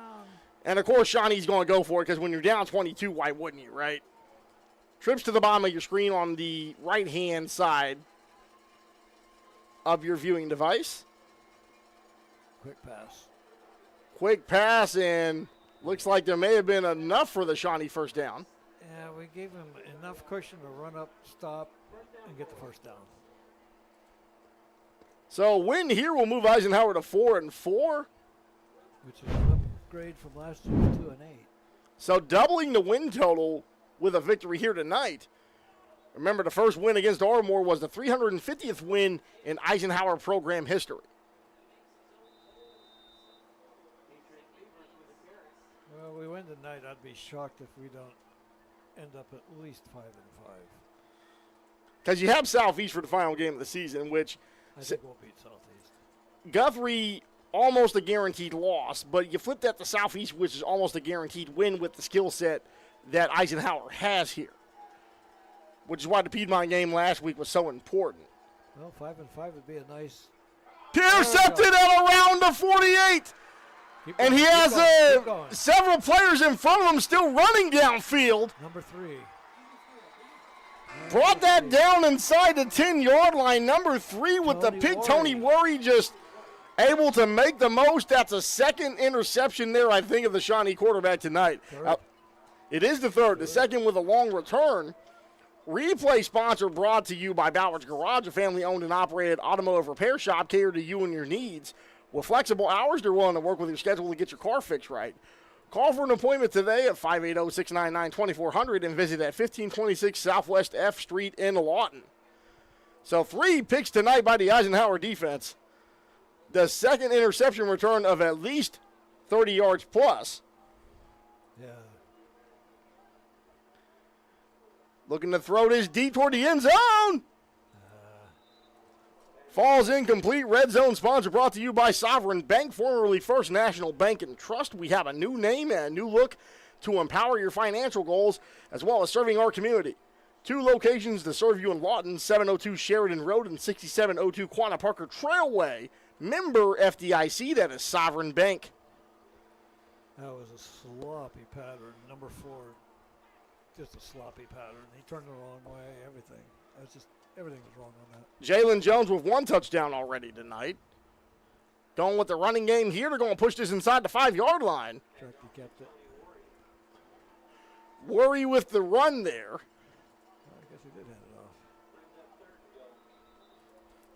[SPEAKER 7] And, of course, Shawnee's going to go for it because when you're down 22, why wouldn't you, right? Trips to the bottom of your screen on the right-hand side of your viewing device.
[SPEAKER 8] Quick pass.
[SPEAKER 7] Quick pass, and looks like there may have been enough for the Shawnee first down.
[SPEAKER 8] Yeah, we gave him enough cushion to run up, stop, and get the first down.
[SPEAKER 7] So win here will move Eisenhower to 4-4.
[SPEAKER 8] Which is an upgrade from last year to 2-8.
[SPEAKER 7] So doubling the win total with a victory here tonight. Remember, the first win against Ardmore was the 350th win in Eisenhower program history.
[SPEAKER 8] Well, we win tonight. I'd be shocked if we don't end up at least 5-5.
[SPEAKER 7] Because you have Southeast for the final game of the season, which
[SPEAKER 8] I think we'll beat Southeast.
[SPEAKER 7] Guthrie, almost a guaranteed loss, but you flip that to Southeast, which is almost a guaranteed win with the skill set that Eisenhower has here, which is why the Piedmont game last week was so important.
[SPEAKER 8] Well, 5-5 would be a nice.
[SPEAKER 7] Intercepted at around the 48. And he has several players in front of him still running downfield.
[SPEAKER 8] Number 3.
[SPEAKER 7] Brought that down inside the 10-yard line. Number 3 with the pick. Tony Worry just able to make the most. That's a second interception there, I think, of the Shawnee quarterback tonight. It is the third. The second with a long return. Replay sponsor brought to you by Bowers Garage, a family-owned and operated automotive repair shop catered to you and your needs. With flexible hours, they're willing to work with your schedule to get your car fixed right. Call for an appointment today at 580-699-2400 and visit at 1526 Southwest F Street in Lawton. So 3 picks tonight by the Eisenhower defense. The second interception return of at least 30 yards plus.
[SPEAKER 8] Yeah.
[SPEAKER 7] Looking to throw this deep toward the end zone. Falls incomplete. Red Zone sponsor brought to you by Sovereign Bank, formerly First National Bank and Trust. We have a new name and a new look to empower your financial goals as well as serving our community. 2 locations to serve you in Lawton, 702 Sheridan Road and 6702 Quanah Parker Trailway. Member FDIC, that is Sovereign Bank.
[SPEAKER 8] That was a sloppy pattern. Number 4, just a sloppy pattern. He turned the wrong way, everything. That's just everything was wrong on that.
[SPEAKER 7] Jalen Jones with 1 touchdown already tonight. Going with the running game here. They're going to push this inside the 5-yard line.
[SPEAKER 8] Tracty kept it.
[SPEAKER 7] Worry with the run there.
[SPEAKER 8] I guess he did hand it off.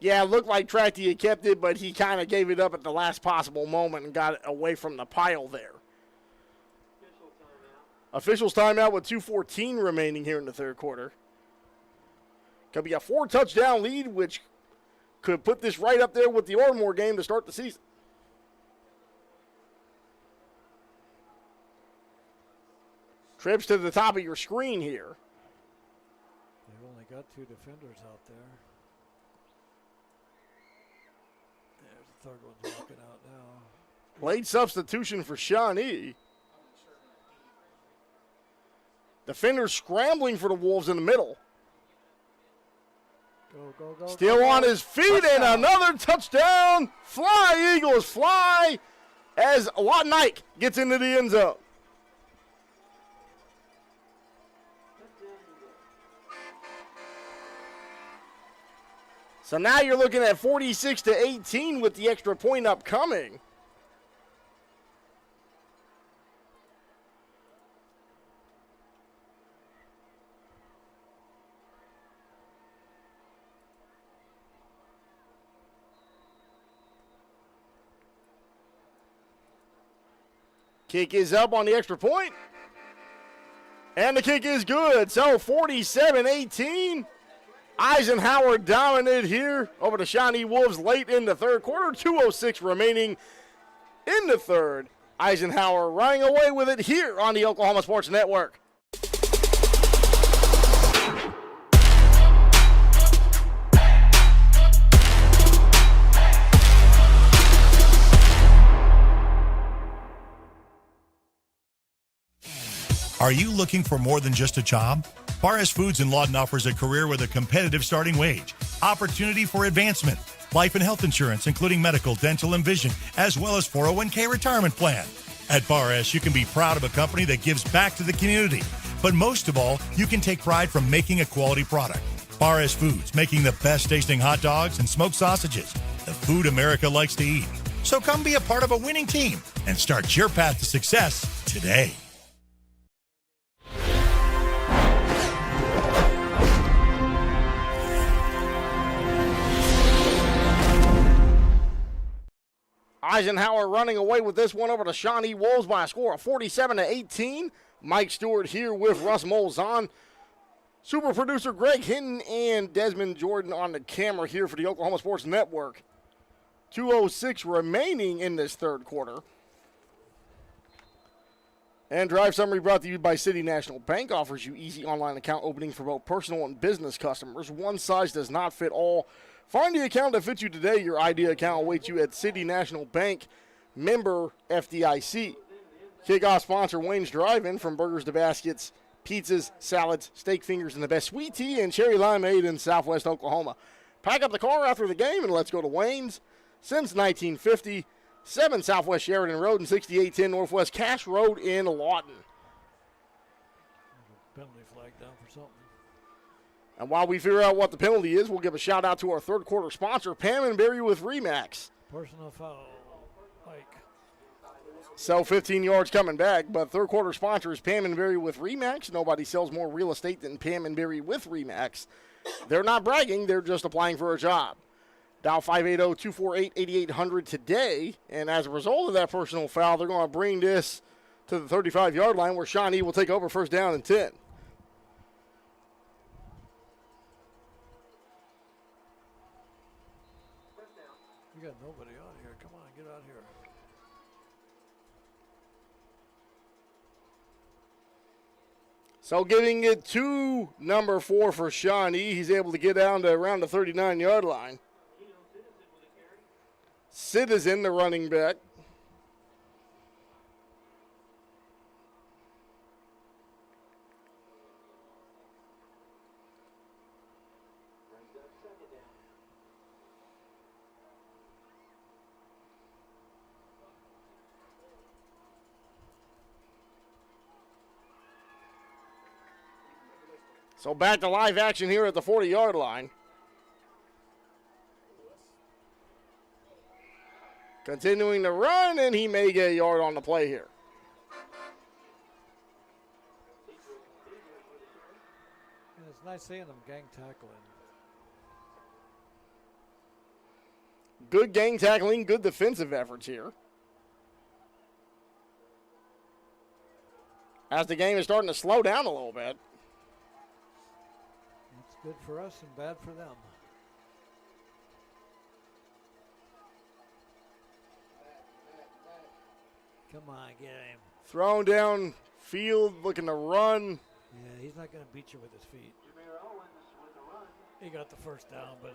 [SPEAKER 7] Yeah, it looked like Tracty had kept it, but he kind of gave it up at the last possible moment and got it away from the pile there. Officials timeout with 2:14 remaining here in the third quarter. Could be a 4-touchdown lead, which could put this right up there with the Ardmore game to start the season. Trips to the top of your screen here.
[SPEAKER 8] They've only got 2 defenders out there. There's the third one walking out now.
[SPEAKER 7] Late substitution for Shawnee. Defenders scrambling for the Wolves in the middle.
[SPEAKER 8] Go,
[SPEAKER 7] Still on his feet, and another touchdown. Fly, Eagles, fly, as Lawton Ike gets into the end zone. So now you're looking at 46-18 with the extra point upcoming. Kick is up on the extra point. And the kick is good. So 47-18. Eisenhower dominated here over the Shawnee Wolves late in the third quarter. 2:06 remaining in the third. Eisenhower running away with it here on the Oklahoma Sports Network.
[SPEAKER 18] Are you looking for more than just a job? Paris Foods in Lawton offers a career with a competitive starting wage. opportunity for advancement, life and health insurance, including medical, dental, and vision, as well as 401k retirement plan. At Bar S, you can be proud of a company that gives back to the community. But most of all, you can take pride from making a quality product. Bar S Foods, making the best tasting hot dogs and smoked sausages. The food America likes to eat. So come be a part of a winning team and start your path to success today.
[SPEAKER 7] Eisenhower running away with this one over the Shawnee Wolves by a score of 47-18. Mike Stewart here with Russ Molzon. Super producer Greg Hinton and Desmond Jordan on the camera here for the Oklahoma Sports Network. 2:06 remaining in this third quarter. And Drive Summary brought to you by City National Bank. Offers you easy online account opening for both personal and business customers. One size does not fit all. Find the account that fits you today. Your idea account awaits you at City National Bank, member FDIC. Kickoff sponsor Wayne's Drive-In, from burgers to baskets, pizzas, salads, steak fingers, and the best sweet tea and cherry limeade in Southwest Oklahoma. Pack up the car after the game and let's go to Wayne's. Since 1950, 7 Southwest Sheridan Road and 6810 Northwest Cash Road in Lawton.
[SPEAKER 8] Penalty flag down for something.
[SPEAKER 7] And while we figure out what the penalty is, we'll give a shout out to our third quarter sponsor, Pam and Berry with Remax.
[SPEAKER 8] Personal foul. Mike.
[SPEAKER 7] So 15 yards coming back, but third quarter sponsor is Pam and Berry with Remax. Nobody sells more real estate than Pam and Berry with Remax. They're not bragging, they're just applying for a job. Dial 580-248-8800 today, and as a result of that personal foul, they're going to bring this to the 35-yard line where Shawnee will take over first down and 10.
[SPEAKER 8] You got nobody on here. Come on, get out here.
[SPEAKER 7] So getting it to number 4 for Shawnee. He's able to get down to around the 39-yard line. Citizen, the running back. So back to live action here at the 40-yard line. Continuing to run, and he may get a yard on the play here.
[SPEAKER 8] And it's nice seeing them gang tackling.
[SPEAKER 7] Good gang tackling, good defensive efforts here. As the game is starting to slow down a little bit.
[SPEAKER 8] It's good for us and bad for them. Come on, get him.
[SPEAKER 7] Thrown down field, looking to run.
[SPEAKER 8] Yeah, he's not going to beat you with his feet. He got the first down, but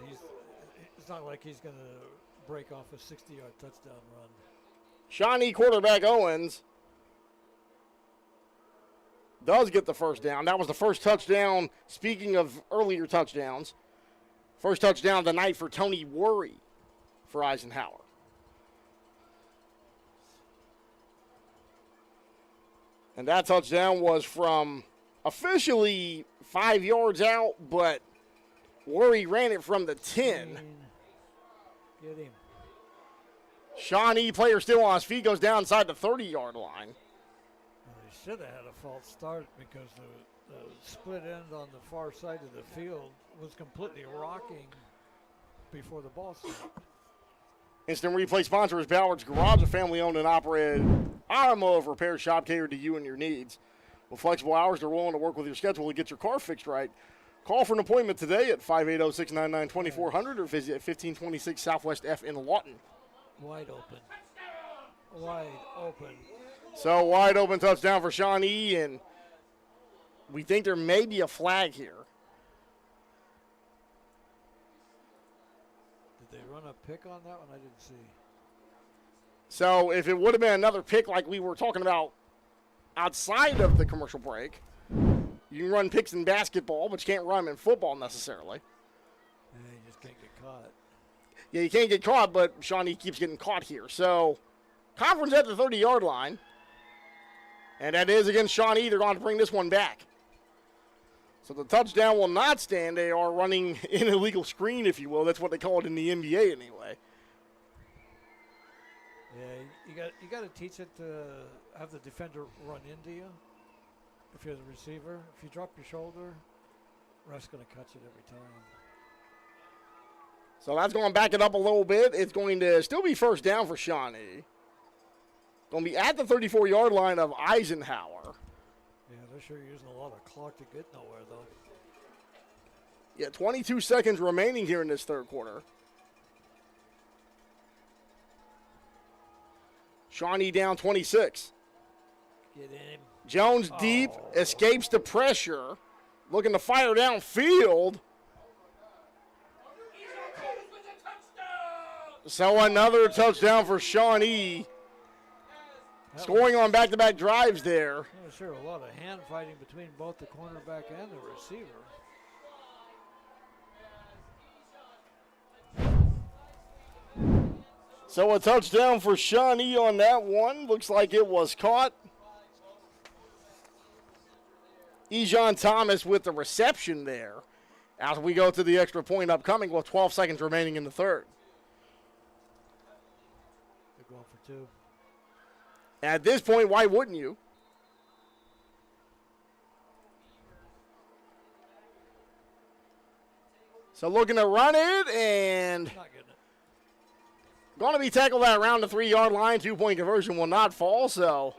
[SPEAKER 8] it's not like he's going to break off a 60-yard touchdown run.
[SPEAKER 7] Shawnee quarterback Owens does get the first down. That was the first touchdown, speaking of earlier touchdowns. First touchdown of the night for Tony Worry for Eisenhower. And that touchdown was from officially 5 yards out, but Worry ran it from the 10.
[SPEAKER 8] Get him.
[SPEAKER 7] Shawnee player still on his feet, goes down inside the 30-yard line.
[SPEAKER 8] Well, they should have had a false start because the split end on the far side of the field was completely rocking before the ball snapped.
[SPEAKER 7] Instant replay sponsor is Ballard's Garage, a family-owned and operated automotive repair shop catered to you and your needs. With flexible hours, they're willing to work with your schedule to get your car fixed right. Call for an appointment today at 580-699-2400 or visit 1526 Southwest F in Lawton.
[SPEAKER 8] Wide open. Wide open.
[SPEAKER 7] So wide open touchdown for Shawnee, and we think there may be a flag here.
[SPEAKER 8] Did they run a pick on that one? I didn't see.
[SPEAKER 7] So if it would have been another pick like we were talking about outside of the commercial break, you can run picks in basketball, but you can't run them in football necessarily.
[SPEAKER 8] You just caught.
[SPEAKER 7] Yeah, you can't get caught, but Shawnee keeps getting caught here. So, conference at the 30-yard line. And that is against Shawnee. They're going to bring this one back. So the touchdown will not stand. They are running an illegal screen, if you will. That's what they call it in the NBA anyway.
[SPEAKER 8] Yeah, you got to teach it to have the defender run into you. If you're the receiver, if you drop your shoulder, ref's going to catch it every time.
[SPEAKER 7] So that's going to back it up a little bit. It's going to still be first down for Shawnee. Going to be at the 34-yard line of Eisenhower.
[SPEAKER 8] Yeah, they're sure using a lot of clock to get nowhere, though.
[SPEAKER 7] Yeah, 22 seconds remaining here in this third quarter. Shawnee down 26.
[SPEAKER 8] Get him.
[SPEAKER 7] Jones deep, escapes the pressure. Looking to fire downfield. So another touchdown for Shawnee. Scoring on back-to-back drives there.
[SPEAKER 8] I'm sure a lot of hand fighting between both the cornerback and the receiver.
[SPEAKER 7] So a touchdown for Shawnee on that one. Looks like it was caught. Ejon Thomas with the reception there. As we go to the extra point upcoming with 12 seconds remaining in the third.
[SPEAKER 8] They're going for two.
[SPEAKER 7] At this point, why wouldn't you? So looking to run it and going to be tackled at around the 3-yard line. 2-point conversion will not fall. So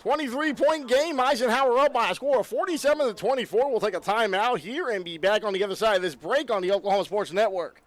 [SPEAKER 7] 23-point game. Eisenhower up by a score of 47-24. We'll take a timeout here and be back on the other side of this break on the Oklahoma Sports Network.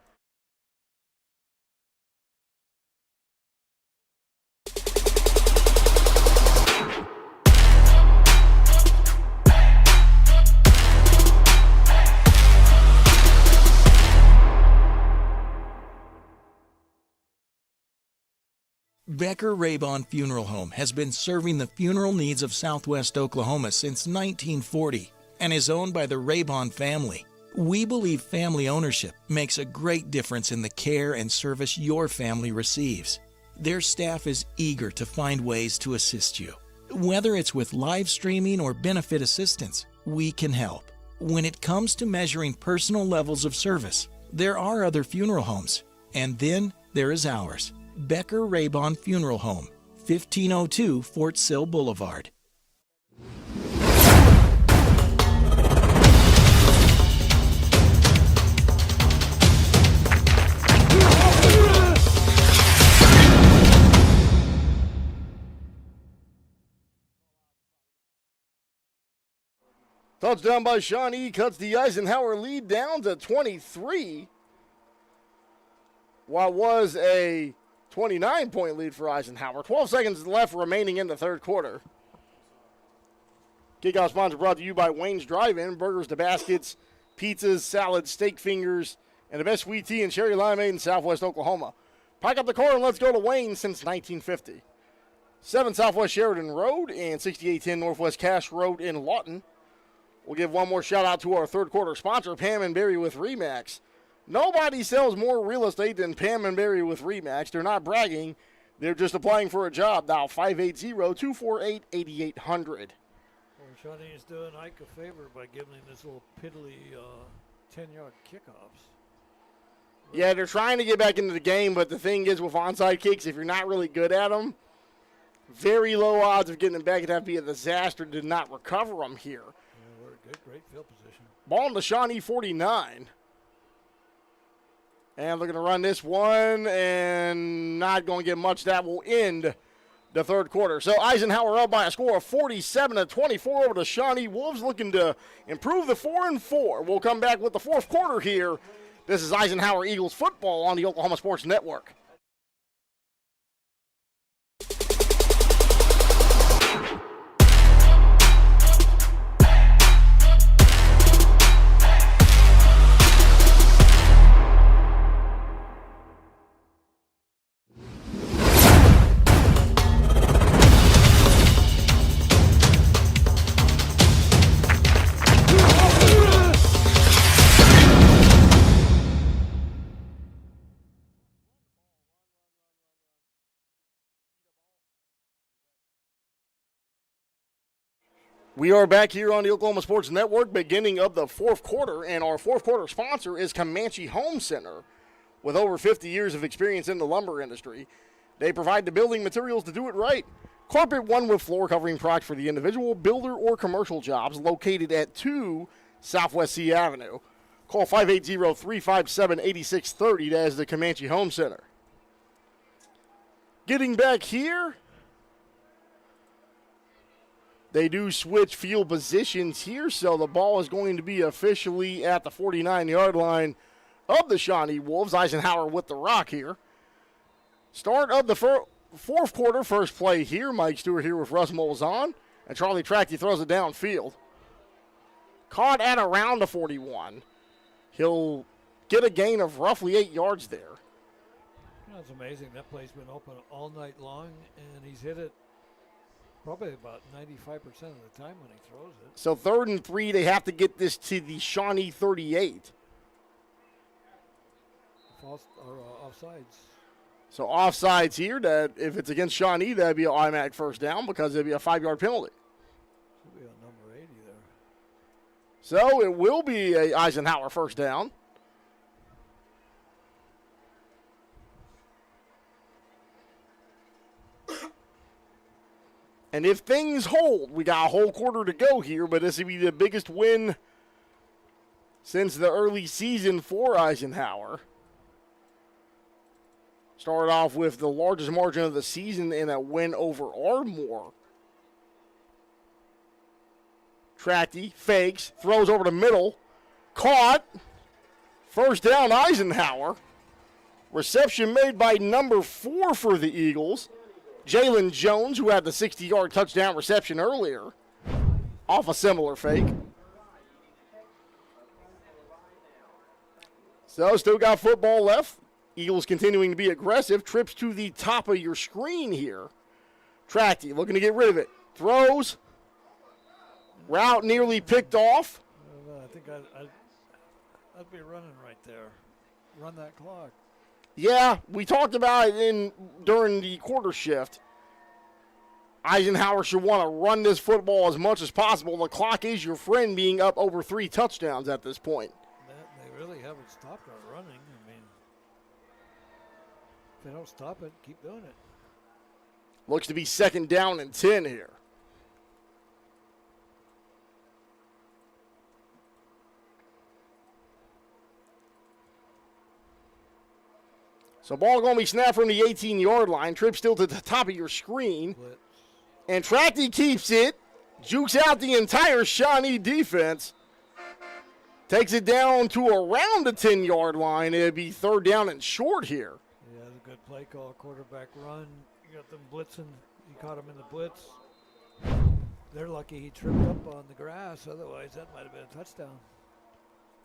[SPEAKER 6] Becker-Rabon Funeral Home has been serving the funeral needs of Southwest Oklahoma since 1940 and is owned by the Rabon family. We believe family ownership makes a great difference in the care and service your family receives. Their staff is eager to find ways to assist you. Whether it's with live streaming or benefit assistance, we can help. When it comes to measuring personal levels of service, there are other funeral homes, and then there is ours. Becker-Rabon Funeral Home, 1502 Fort Sill Boulevard.
[SPEAKER 7] Touchdown by Shawnee cuts the Eisenhower lead down to 23. What was a 29-point lead for Eisenhower. 12 seconds left remaining in the third quarter. Kickoff sponsor brought to you by Wayne's Drive-In. Burgers to baskets, pizzas, salads, steak fingers, and the best sweet tea and cherry limeade in Southwest Oklahoma. Pack up the car and let's go to Wayne since 1950. 7 Southwest Sheridan Road and 6810 Northwest Cash Road in Lawton. We'll give one more shout-out to our third quarter sponsor, Pam and Barry with RE/MAX. Nobody sells more real estate than Pam and Barry with RE/MAX. They're not bragging. They're just applying for a job. Dial 580-248-8800.
[SPEAKER 8] Well, Shawnee is doing Ike a favor by giving him this little piddly 10-yard kickoffs.
[SPEAKER 7] Yeah, they're trying to get back into the game, but the thing is with onside kicks, if you're not really good at them, very low odds of getting them back. It'd have to be a disaster to not recover them here.
[SPEAKER 8] Yeah, we're a great field position.
[SPEAKER 7] Ball in the Shawnee 49. And they're going to run this one and not going to get much. That will end the third quarter. So Eisenhower up by a score of 47-24 over the Shawnee Wolves, looking to improve the 4-4. We'll come back with the fourth quarter here. This is Eisenhower Eagles football on the Oklahoma Sports Network. We are back here on the Oklahoma Sports Network, beginning of the fourth quarter, and our fourth quarter sponsor is Comanche Home Center. With over 50 years of experience in the lumber industry, they provide the building materials to do it right. Carpet one with floor covering products for the individual, builder, or commercial jobs located at 2 Southwest C Avenue. Call 580-357-8630. That is the Comanche Home Center. Getting back here, they do switch field positions here, so the ball is going to be officially at the 49-yard line of the Shawnee Wolves. Eisenhower with the rock here. Start of the fourth quarter, first play here. Mike Stewart here with Russ Molzon, and Charlie Tracty throws it downfield. Caught at around the 41. He'll get a gain of roughly 8 yards there.
[SPEAKER 8] That's amazing. That play's been open all night long, and he's hit it probably about 95% of the time when he throws it.
[SPEAKER 7] So 3rd and 3, they have to get this to the Shawnee 38.
[SPEAKER 8] Offsides.
[SPEAKER 7] So offsides here, that if it's against Shawnee, that'd be an automatic first down because it'd be a 5-yard penalty.
[SPEAKER 8] Should be a number 80 there.
[SPEAKER 7] So it will be a Eisenhower first down. And if things hold, we got a whole quarter to go here, but this would be the biggest win since the early season for Eisenhower. Started off with the largest margin of the season in a win over Ardmore. Tracty fakes, throws over the middle, caught. First down, Eisenhower. Reception made by number 4 for the Eagles. Jalen Jones, who had the 60-yard touchdown reception earlier, off a similar fake. So still got football left. Eagles continuing to be aggressive. Trips to the top of your screen here. Tracty looking to get rid of it. Throws. Route nearly picked off.
[SPEAKER 8] I think I'd be running right there. Run that clock.
[SPEAKER 7] Yeah, we talked about it during the quarter shift. Eisenhower should want to run this football as much as possible. The clock is your friend, being up over 3 touchdowns at this point.
[SPEAKER 8] They really haven't stopped our running. I mean, if they don't stop it, keep doing it.
[SPEAKER 7] Looks to be 2nd down and 10 here. So ball going to be snapped from the 18-yard line. Trip still to the top of your screen. And Tracty keeps it. Jukes out the entire Shawnee defense. Takes it down to around the 10-yard line. It'd be 3rd down and short here.
[SPEAKER 8] Yeah, that's a good play call. Quarterback run. You got them blitzing. You caught him in the blitz. They're lucky he tripped up on the grass. Otherwise, that might have been a touchdown.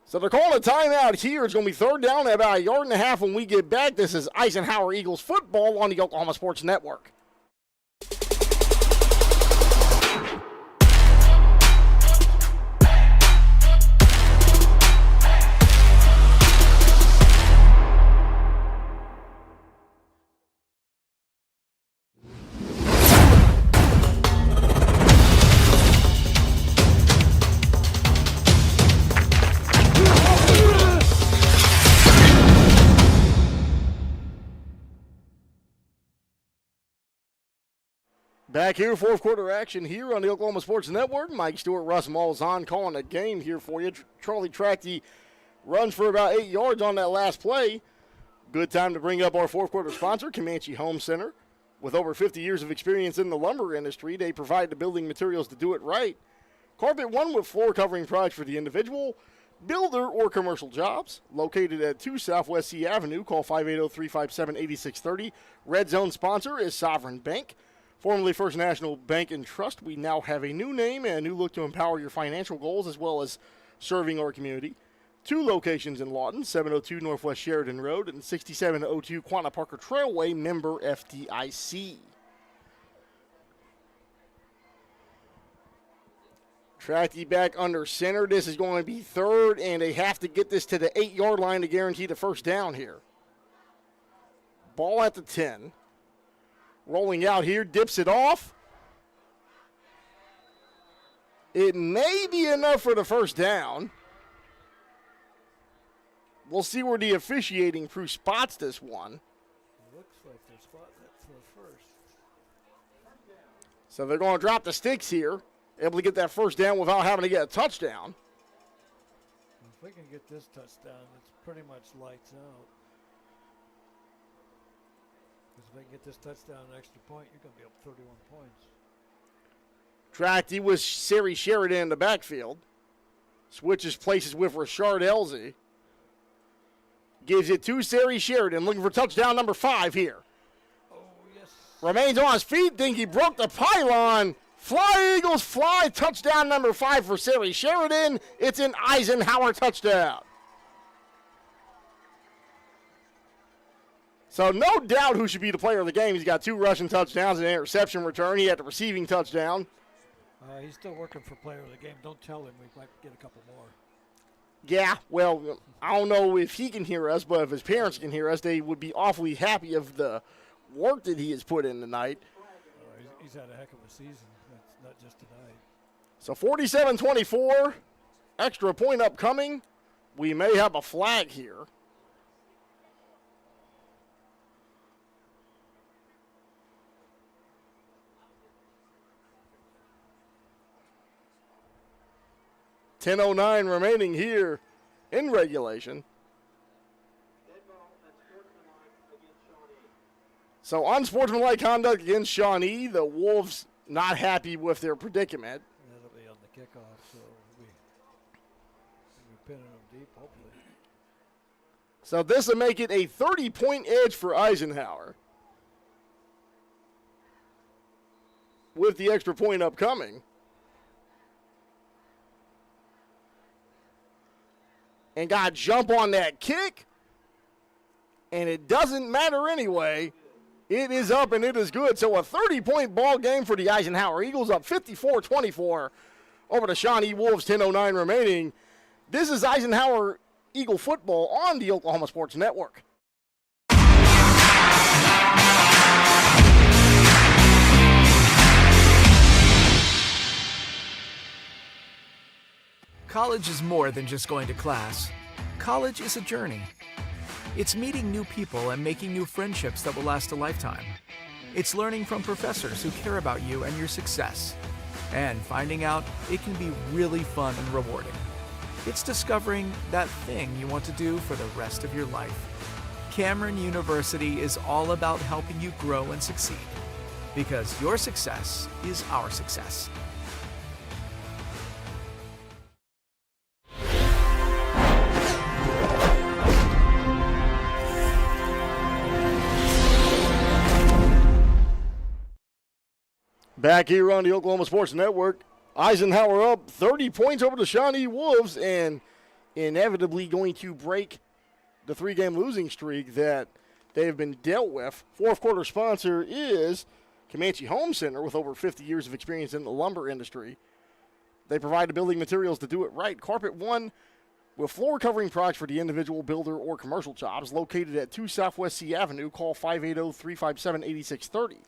[SPEAKER 7] So they're calling a timeout here. It's going to be 3rd down at about 1.5 yards when we get back. This is Eisenhower Eagles football on the Oklahoma Sports Network. Back here, fourth quarter action here on the Oklahoma Sports Network. Mike Stewart, Russ Malzahn calling a game here for you. Charlie Tracty runs for about 8 yards on that last play. Good time to bring up our fourth quarter sponsor, Comanche Home Center. With over 50 years of experience in the lumber industry, they provide the building materials to do it right. Carpet one with floor covering products for the individual, builder, or commercial jobs. Located at 2 Southwest C Avenue. Call 580-357-8630. Red Zone sponsor is Sovereign Bank. Formerly First National Bank and Trust, we now have a new name and a new look to empower your financial goals as well as serving our community. 2 locations in Lawton, 702 Northwest Sheridan Road and 6702 Quanah Parker Trailway, member FDIC. Tracty back under center. This is going to be 3rd, and they have to get this to the 8-yard line to guarantee the first down here. Ball at the 10. Rolling out here, dips it off. It may be enough for the first down. We'll see where the officiating crew spots this one.
[SPEAKER 8] Looks like they're spotting it for first.
[SPEAKER 7] So they're going to drop the sticks here, able to get that first down without having to get a touchdown.
[SPEAKER 8] If we can get this touchdown, it's pretty much lights out. Because if they can get this touchdown an extra point, you're going to be up 31 points.
[SPEAKER 7] Tracked, he was Sari Sheridan in the backfield. Switches places with Rashard Elzy. Gives it to Sari Sheridan, looking for touchdown number 5 here.
[SPEAKER 8] Oh, yes.
[SPEAKER 7] Remains on his feet, think he broke the pylon. Fly Eagles fly, touchdown number 5 for Sari Sheridan. It's an Eisenhower touchdown. So no doubt who should be the player of the game. He's got 2 rushing touchdowns and an interception return. He had the receiving touchdown.
[SPEAKER 8] He's still working for player of the game. Don't tell him we might get a couple more.
[SPEAKER 7] Yeah, well, I don't know if he can hear us, but if his parents can hear us, they would be awfully happy of the work that he has put in tonight.
[SPEAKER 8] He's had a heck of a season. That's not just tonight.
[SPEAKER 7] So 47-24, extra point upcoming. We may have a flag here. .10:09 remaining here in regulation. So unsportsmanlike conduct against Shawnee. The Wolves not happy with their predicament.
[SPEAKER 8] That'll be on the kickoff, so we'll be pinning them deep, hopefully.
[SPEAKER 7] So this will make it a 30-point edge for Eisenhower. With the extra point upcoming. And got to jump on that kick. And it doesn't matter anyway. It is up and it is good. So a 30-point ball game for the Eisenhower Eagles, up 54-24 over the Shawnee Wolves, 10:09 remaining. This is Eisenhower Eagle football on the Oklahoma Sports Network.
[SPEAKER 19] College is more than just going to class. College is a journey. It's meeting new people and making new friendships that will last a lifetime. It's learning from professors who care about you and your success. And finding out it can be really fun and rewarding. It's discovering that thing you want to do for the rest of your life. Cameron University is all about helping you grow and succeed. Because your success is our success.
[SPEAKER 7] Back here on the Oklahoma Sports Network, Eisenhower up 30 points over the Shawnee Wolves and inevitably going to break the 3-game losing streak that they have been dealt with. Fourth quarter sponsor is Comanche Home Center with over 50 years of experience in the lumber industry. They provide the building materials to do it right. Carpet One with floor covering products for the individual builder or commercial jobs located at 2 Southwest C Avenue. Call 580-357-8630.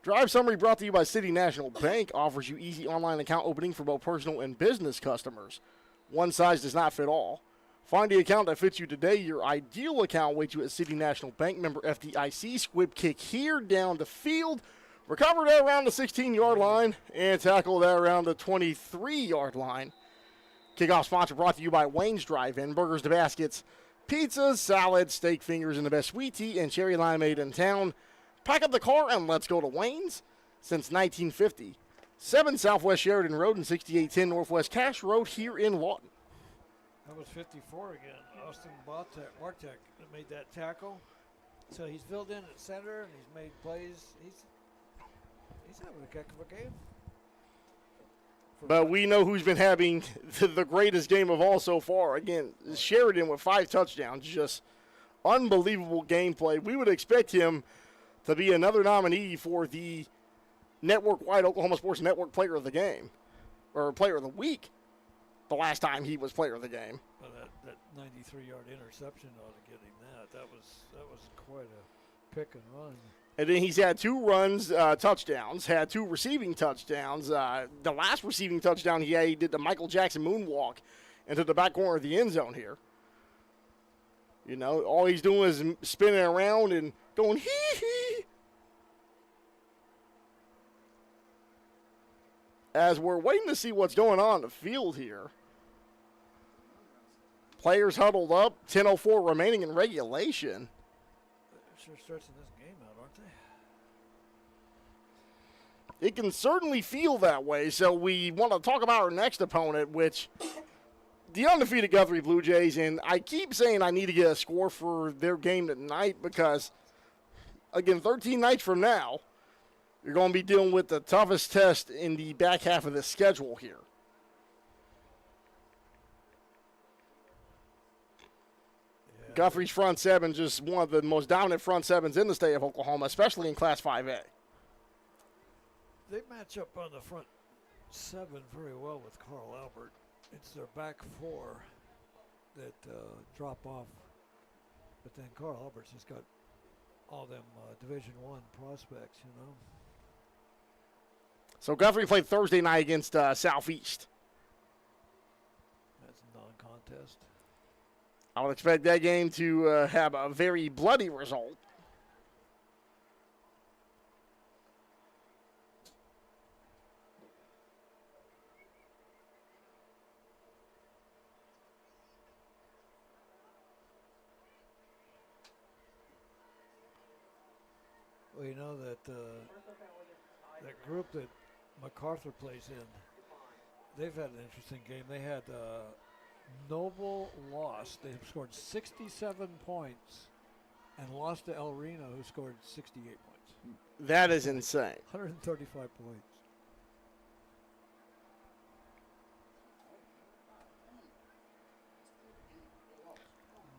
[SPEAKER 7] Drive Summary brought to you by City National Bank offers you easy online account opening for both personal and business customers. One size does not fit all. Find the account that fits you today. Your ideal account waits you at City National Bank, member FDIC. Squib kick here down the field. Recover that around the 16-yard line and tackle that around the 23-yard line. Kickoff sponsor brought to you by Wayne's Drive-In. Burgers to baskets, pizzas, salads, steak fingers, and the best sweet tea and cherry limeade in town. Pack up the car and let's go to Wayne's. Since 1950. 7 Southwest Sheridan Road and 6810 Northwest Cash Road here in Lawton.
[SPEAKER 8] That was 54 again. Austin Bartek that made that tackle. So he's filled in at center and he's made plays. He's having a heck of a game.
[SPEAKER 7] But we know who's been having the greatest game of all so far. Again, Sheridan with 5 touchdowns. Just unbelievable gameplay. We would expect him to be another nominee for the network-wide Oklahoma Sports Network Player of the Game, or Player of the Week, the last time he was Player of the Game.
[SPEAKER 8] But that 93-yard interception ought to get him that. That was quite a pick and run.
[SPEAKER 7] And then he's had 2 runs, touchdowns, had 2 receiving touchdowns. The last receiving touchdown he did the Michael Jackson moonwalk into the back corner of the end zone here. You know, all he's doing is spinning around and going hee-hee. As we're waiting to see what's going on in the field here. Players huddled up, 10:04 remaining in regulation.
[SPEAKER 8] Sure stretching this game out, aren't they?
[SPEAKER 7] It can certainly feel that way. So we want to talk about our next opponent, which the undefeated Guthrie Blue Jays. And I keep saying I need to get a score for their game tonight because, again, 13 nights from now, you're going to be dealing with the toughest test in the back half of the schedule here. Yeah. Guthrie's front seven, just one of the most dominant front sevens in the state of Oklahoma, especially in Class 5A.
[SPEAKER 8] They match up on the front seven very well with Carl Albert. It's their back 4 that drop off. But then Carl Albert's just got all them Division I prospects, you know.
[SPEAKER 7] So Guthrie played Thursday night against Southeast.
[SPEAKER 8] That's a non-contest.
[SPEAKER 7] I would expect that game to have a very bloody result.
[SPEAKER 8] Well, you know that that group that MacArthur plays in, they've had an interesting game. They had Noble lost. They scored 67 points and lost to El Reno, who scored 68 points.
[SPEAKER 7] That is insane.
[SPEAKER 8] 135 points.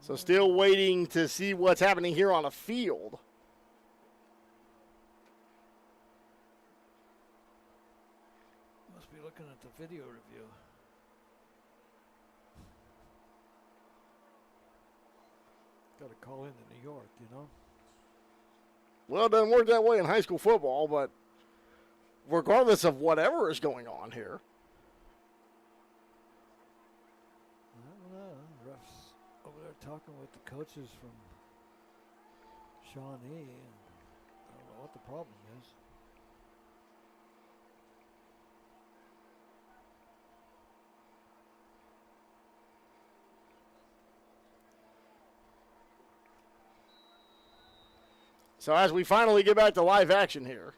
[SPEAKER 7] So still waiting to see what's happening here on the field.
[SPEAKER 8] Must be looking at the video review. Got to call into New York, you know?
[SPEAKER 7] Well, it doesn't work that way in high school football, but regardless of whatever is going on here.
[SPEAKER 8] I don't know. Refs over there talking with the coaches from Shawnee, and I don't know what the problem is.
[SPEAKER 7] So as we finally get back to live action here.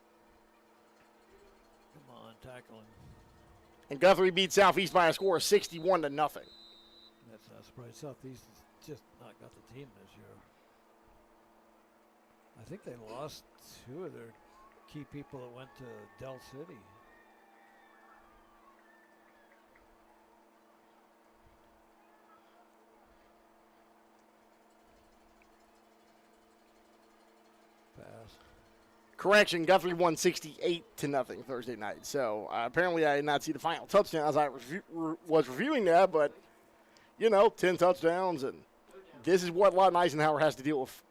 [SPEAKER 8] Come on, tackling.
[SPEAKER 7] And Guthrie beat Southeast by a score of 61-0.
[SPEAKER 8] That's not a surprise. Southeast has just not got the team this year. I think they lost 2 of their key people that went to Del City. Pass.
[SPEAKER 7] Correction, Guthrie won 68-0 Thursday night. So apparently I did not see the final touchdown as I was reviewing that, but, you know, 10 touchdowns, and this is what Lawton Eisenhower has to deal with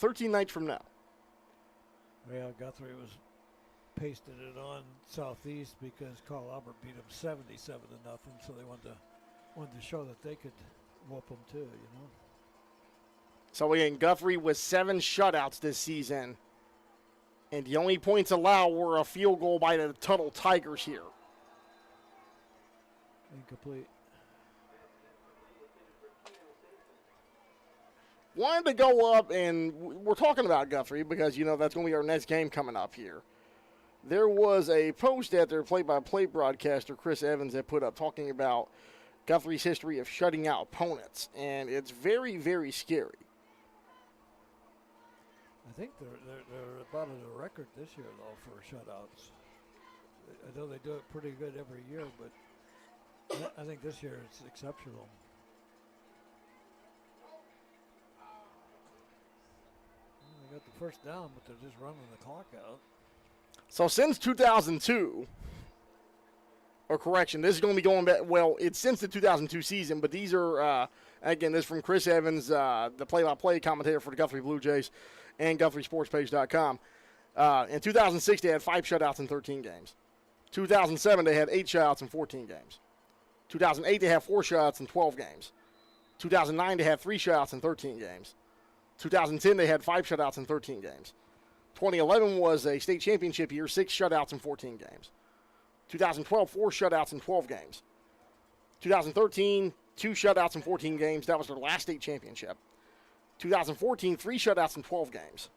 [SPEAKER 7] 13 nights from now.
[SPEAKER 8] Well, Guthrie was pasted it on Southeast because Carl Albert beat them 77-0, so they wanted to show that they could whoop them too, you know.
[SPEAKER 7] So again, Guthrie with 7 shutouts this season, and the only points allowed were a field goal by the Tuttle Tigers here.
[SPEAKER 8] Incomplete.
[SPEAKER 7] Wanted to go up, and we're talking about Guthrie because, you know, that's going to be our next game coming up here. There was a post that their play-by-play broadcaster, Chris Evans, had put up talking about Guthrie's history of shutting out opponents, and it's very, very scary.
[SPEAKER 8] I think they're about at a record this year, though, for shutouts. I know they do it pretty good every year, but I think this year it's exceptional. They got the first down, but they're just running the clock out.
[SPEAKER 7] So since 2002, or correction, this is going to be going back, well, it's since the 2002 season, but these are, again, this is from Chris Evans, the play-by-play commentator for the Guthrie Blue Jays. and GuthrieSportsPage.com. In 2006, they had 5 shutouts in 13 games. 2007, they had 8 shutouts in 14 games. 2008, they had 4 shutouts in 12 games. 2009, they had 3 shutouts in 13 games. 2010, they had 5 shutouts in 13 games. 2011 was a state championship year, 6 shutouts in 14 games. 2012, 4 shutouts in 12 games. 2013, 2 shutouts in 14 games. That was their last state championship. 2014, 3 shutouts in 12 games.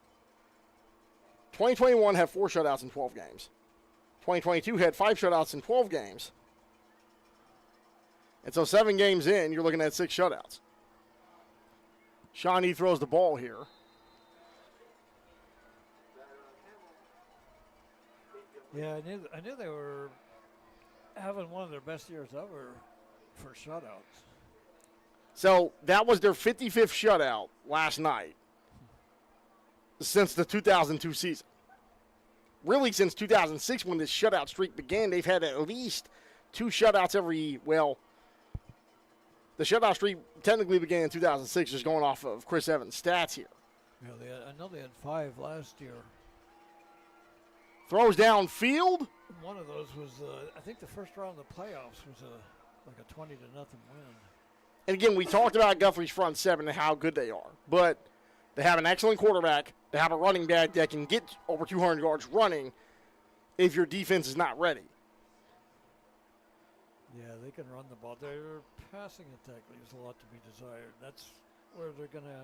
[SPEAKER 7] 2021 had 4 shutouts in 12 games. 2022 had 5 shutouts in 12 games. And so 7 games in, you're looking at 6 shutouts. Shawnee throws the ball here.
[SPEAKER 8] Yeah, I knew they were having one of their best years ever for shutouts.
[SPEAKER 7] So that was their 55th shutout last night since the 2002 season. Really, since 2006 when this shutout streak began, they've had at least 2 shutouts the shutout streak technically began in 2006, just going off of Chris Evans' stats here.
[SPEAKER 8] Yeah, I know they had 5 last year.
[SPEAKER 7] Throws downfield.
[SPEAKER 8] One of those was, I think the first round of the playoffs was like a 20-0 win.
[SPEAKER 7] And again, we talked about Guthrie's front 7 and how good they are. But they have an excellent quarterback. They have a running back that can get over 200 yards running if your defense is not ready.
[SPEAKER 8] Yeah, they can run the ball. Their passing attack leaves a lot to be desired. That's where they're going to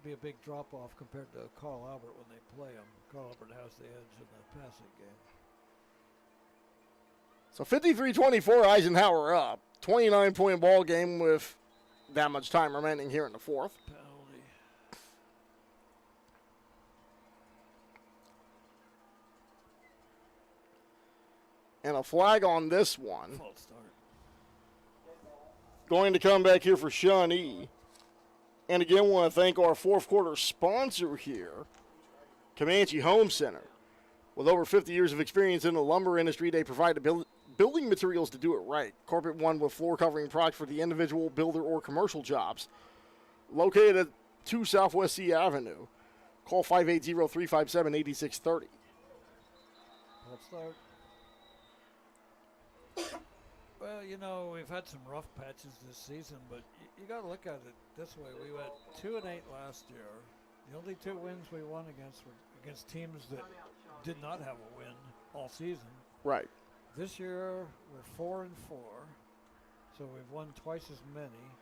[SPEAKER 8] be a big drop-off compared to Carl Albert when they play them. Carl Albert has the edge in the passing game.
[SPEAKER 7] So 53-24, Eisenhower up. 29-point ball game with that much time remaining here in the 4th.
[SPEAKER 8] Penalty.
[SPEAKER 7] And a flag on this one.
[SPEAKER 8] False start.
[SPEAKER 7] Going to come back here for Shawnee. And again, want to thank our 4th quarter sponsor here, Comanche Home Center. With over 50 years of experience in the lumber industry, they provide the building materials to do it right. Carpet One with floor covering products for the individual, builder, or commercial jobs. Located at 2 Southwest C Avenue. Call 580-357-8630.
[SPEAKER 8] False start. Well, you know, we've had some rough patches this season, but you got to look at it this way. We went 2-8 last year. The only 2 wins we won against were against teams that did not have a win all season.
[SPEAKER 7] Right.
[SPEAKER 8] This year, we're 4-4, so we've won twice as many.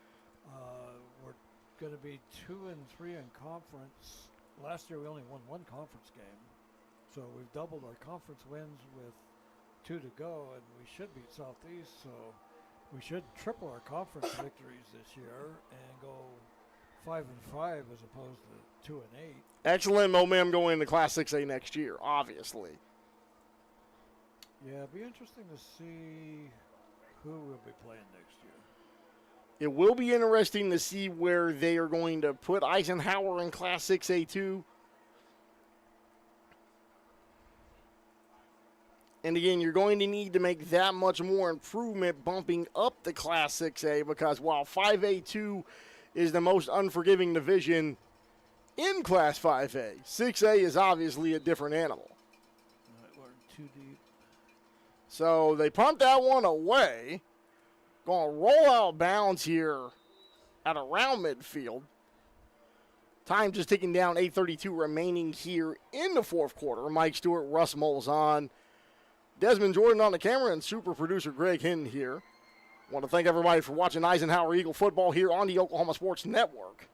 [SPEAKER 8] We're going to be 2-3 in conference. Last year, we only won 1 conference game, so we've doubled our conference wins with 2 to go, and we should beat Southeast, so we should triple our conference victories this year and go 5-5 as opposed to 2-8.
[SPEAKER 7] Excellent momentum going into Class 6A next year, obviously.
[SPEAKER 8] Yeah, it'd be interesting to see who we'll be playing next year.
[SPEAKER 7] It will be interesting to see where they are going to put Eisenhower in Class 6A too. And again, you're going to need to make that much more improvement bumping up the Class 6A, because while 5A2 is the most unforgiving division in Class 5A, 6A is obviously a different animal.
[SPEAKER 8] All right, we're 2 deep.
[SPEAKER 7] So they punt that one away. Going to roll out of bounds here at around midfield. Time just ticking down, 8:32 remaining here in the 4th quarter. Mike Stewart, Russ Molzon, Desmond Jordan on the camera, and super producer Greg Hinton here. Want to thank everybody for watching Eisenhower Eagle football here on the Oklahoma Sports Network.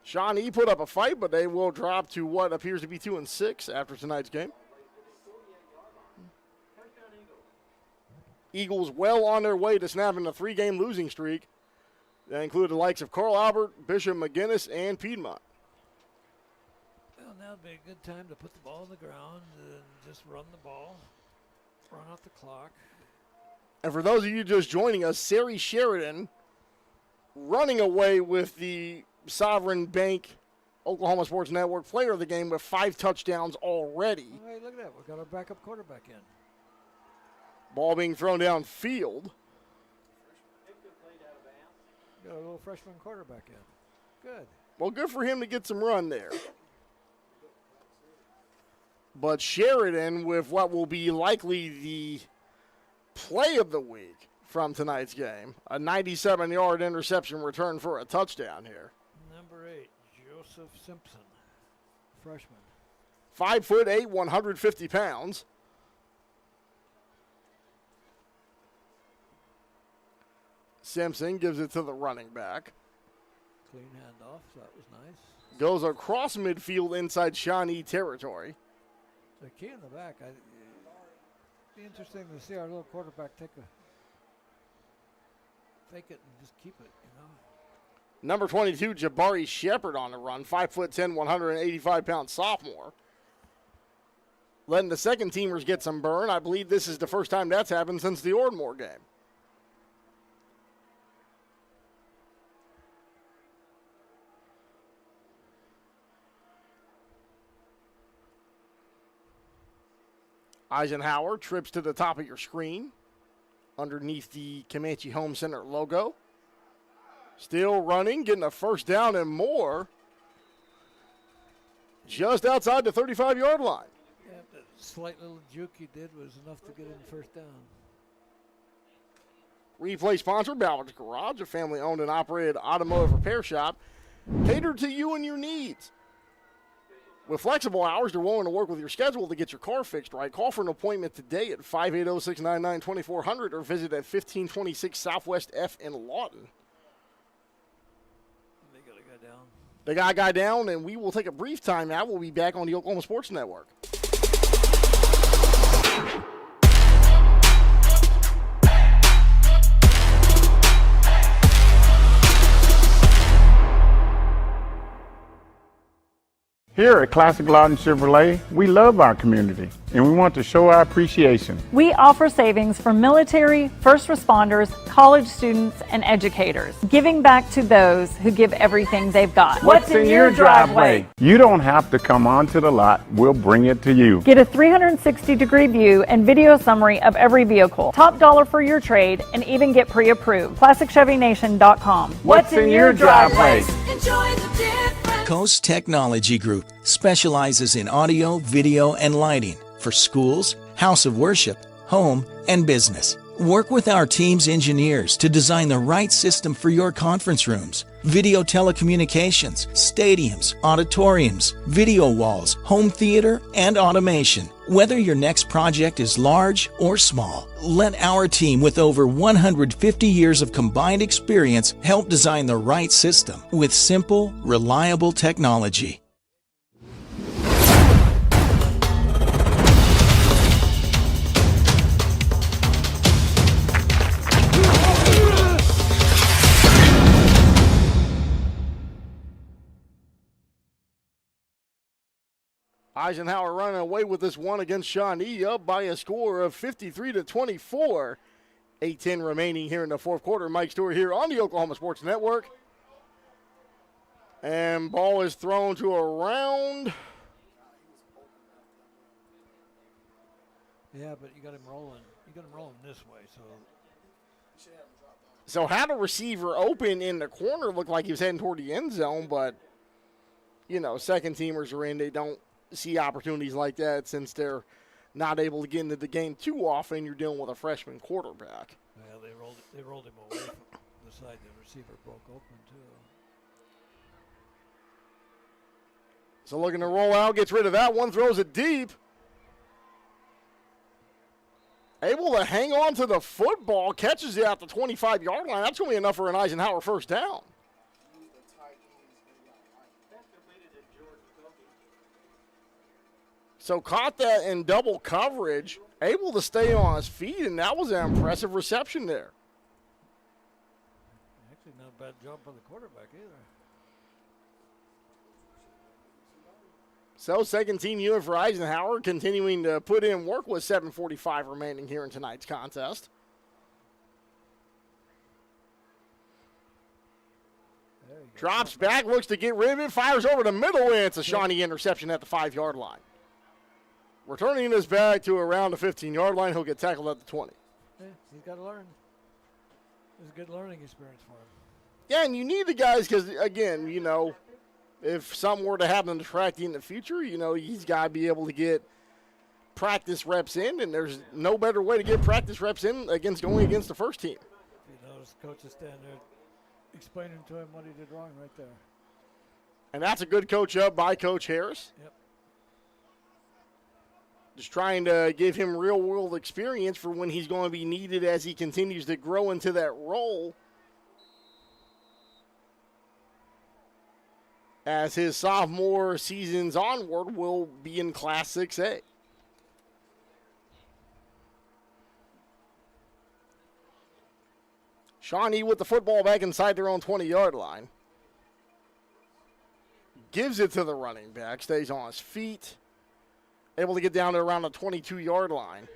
[SPEAKER 7] Shawnee put up a fight, but they will drop to what appears to be 2-6 after tonight's game. Eagles well on their way to snapping a 3-game losing streak. That included the likes of Carl Albert, Bishop McGinnis, and Piedmont.
[SPEAKER 8] Well, now would be a good time to put the ball on the ground and just run the ball, run out the clock.
[SPEAKER 7] And for those of you just joining us, Sari Sheridan running away with the Sovereign Bank Oklahoma Sports Network player of the game with 5 touchdowns already.
[SPEAKER 8] Oh, hey, look at that. We've got our backup quarterback in.
[SPEAKER 7] Ball being thrown downfield.
[SPEAKER 8] Got a little freshman quarterback in. Good.
[SPEAKER 7] Well, good for him to get some run there. But Sheridan with what will be likely the play of the week from tonight's game. A 97-yard interception return for a touchdown here.
[SPEAKER 8] Number 8, Joseph Simpson, freshman.
[SPEAKER 7] 5'8", 150 pounds. Simpson gives it to the running back.
[SPEAKER 8] Clean handoff, so that was nice.
[SPEAKER 7] Goes across midfield inside Shawnee territory.
[SPEAKER 8] The key in the back. It'd be interesting to see our little quarterback take it and just keep it, you know.
[SPEAKER 7] Number 22, Jabari Shepard on the run. 5'10", 185-pound sophomore. Letting the second teamers get some burn. I believe this is the first time that's happened since the Ardmore game. Eisenhower trips to the top of your screen underneath the Comanche Home Center logo. Still running, getting a first down and more. Just outside the 35-yard line.
[SPEAKER 8] Yeah, that slight little juke he did was enough to get in the first down.
[SPEAKER 7] Replay sponsor, Ballard's Garage, a family-owned and operated automotive repair shop catered to you and your needs. With flexible hours, they're willing to work with your schedule to get your car fixed right. Call for an appointment today at 580-699-2400 or visit at 1526 Southwest F in Lawton.
[SPEAKER 8] They got a guy down.
[SPEAKER 7] They got a guy down, and we will take a brief time out. We'll be back on the Oklahoma Sports Network.
[SPEAKER 12] Here at Classic Lawton Chevrolet, we love our community, and we want to show our appreciation.
[SPEAKER 20] We offer savings for military, first responders, college students, and educators, giving back to those who give everything they've got.
[SPEAKER 12] What's in your driveway? You don't have to come onto the lot. We'll bring it to you.
[SPEAKER 20] Get a 360-degree view and video summary of every vehicle. Top dollar for your trade, and even get pre-approved. ClassicChevyNation.com.
[SPEAKER 12] What's in your driveway?
[SPEAKER 21] Enjoy the difference.
[SPEAKER 6] Coast Technology Group specializes in audio, video, and lighting for schools, house of worship, home, and business. Work with our team's engineers to design the right system for your conference rooms, video telecommunications, stadiums, auditoriums, video walls, home theater, and automation. Whether your next project is large or small, let our team with over 150 years of combined experience help design the right system with simple, reliable technology.
[SPEAKER 7] Eisenhower running away with this one against Shawnee, up by a score of 53-24. 8:10 remaining here in the fourth quarter. Mike Stewart here on the Oklahoma Sports Network. And ball is thrown to around.
[SPEAKER 8] Yeah, but you got him rolling. You got him rolling this way,
[SPEAKER 7] So had a receiver open in the corner, looked like he was heading toward the end zone, but, you know, second teamers are in. They don't see opportunities like that since they're not able to get into the game too often. You're dealing with a freshman quarterback.
[SPEAKER 8] Yeah, they rolled him away from the side the receiver broke open too.
[SPEAKER 7] So looking to roll out, gets rid of that one, throws it deep. Able to hang on to the football, catches it at the 25-yard line. That's going to be enough for an Eisenhower first down. So caught that in double coverage, able to stay on his feet, and that was an impressive reception there.
[SPEAKER 8] Actually, not a bad job by the quarterback either.
[SPEAKER 7] So second team unit for Eisenhower continuing to put in work with 7:45 remaining here in tonight's contest. Drops back, looks to get rid of it, fires over the middle, and it's a Shawnee interception at the 5-yard line. Returning this back to around the 15-yard line, he'll get tackled at the 20.
[SPEAKER 8] Yeah, he's got to learn. It's a good learning experience for him.
[SPEAKER 7] Yeah, and you need the guys because, again, you know, if something were to happen to Tracty in the future, he's got to be able to get practice reps in, and there's no better way to get practice reps in going against the first team.
[SPEAKER 8] The coach is standing there explaining to him what he did wrong right there.
[SPEAKER 7] And that's a good coach up by Coach Harris.
[SPEAKER 8] Yep.
[SPEAKER 7] Just trying to give him real-world experience for when he's going to be needed as he continues to grow into that role. As his sophomore seasons onward will be in Class 6A. Shawnee with the football back inside their own 20-yard line. Gives it to the running back, stays on his feet. Able to get down to around the 22-yard line.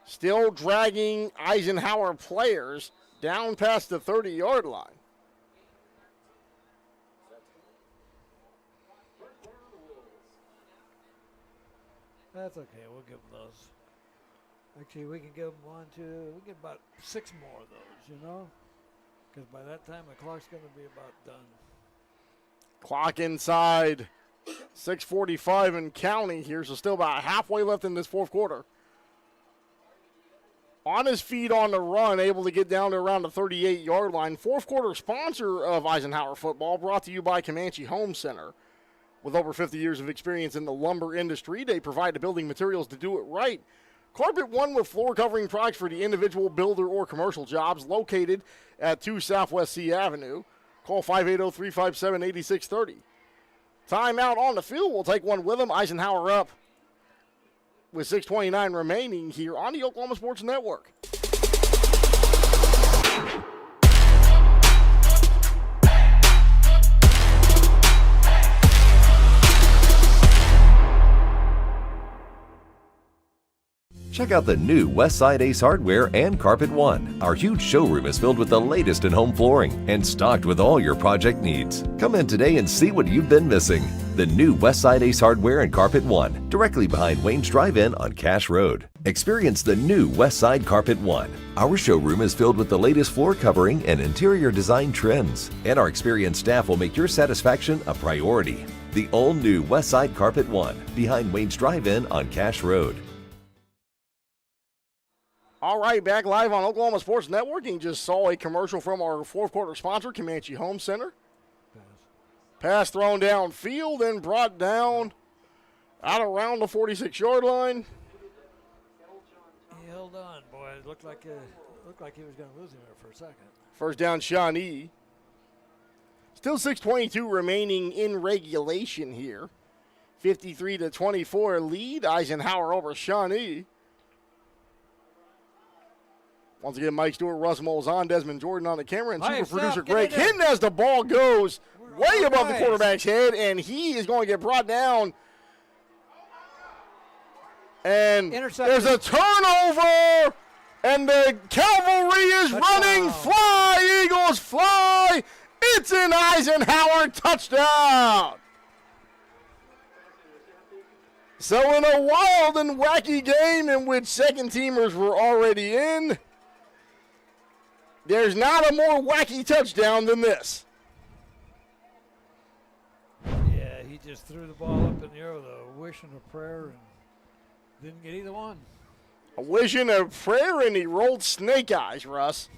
[SPEAKER 7] Still dragging Eisenhower players down past the 30-yard line.
[SPEAKER 8] That's okay. We'll give them those. Actually, we can give them 1, 2. We get about 6 more of those, because by that time the clock's going to be about done.
[SPEAKER 7] Clock inside 6:45 and counting here, so still about halfway left in this fourth quarter. On his feet on the run, able to get down to around the 38-yard line. Fourth quarter sponsor of Eisenhower football, brought to you by Comanche Home Center. With over 50 years of experience in the lumber industry, they provide the building materials to do it right. Carpet One with floor covering products for the individual builder or commercial jobs, located at 2 Southwest C Avenue. Call 580-357-8630. Timeout on the field. We'll take one with them. Eisenhower up with 6:29 remaining here on the Oklahoma Sports Network.
[SPEAKER 5] Check out the new Westside Ace Hardware and Carpet One. Our huge showroom is filled with the latest in home flooring and stocked with all your project needs. Come in today and see what you've been missing. The new Westside Ace Hardware and Carpet One, directly behind Wayne's Drive-In on Cash Road. Experience the new Westside Carpet One. Our showroom is filled with the latest floor covering and interior design trends, and our experienced staff will make your satisfaction a priority. The all-new Westside Carpet One, behind Wayne's Drive-In on Cash Road.
[SPEAKER 7] All right, back live on Oklahoma Sports Network. You just saw a commercial from our fourth quarter sponsor, Comanche Home Center. Pass thrown downfield and brought down out around the 46-yard line.
[SPEAKER 8] He held on, boy. It looked like he was going to lose him there for a second.
[SPEAKER 7] First down, Shawnee. Still 6:22 remaining in regulation here. 53-24 lead. Eisenhower over Shawnee. Once again, Mike Stewart, Russ Moles on, Desmond Jordan on the camera, and super producer Greg Hinton as the ball goes way above the quarterback's head, and he is going to get brought down. And there's a turnover, and the cavalry is running. Fly, Eagles, fly. It's an Eisenhower touchdown. So in a wild and wacky game in which second-teamers were already in, there's not a more wacky touchdown than this.
[SPEAKER 8] Yeah, he just threw the ball up in the air with a wish and a prayer and didn't get either one.
[SPEAKER 7] A wish and a prayer, and he rolled snake eyes, Russ.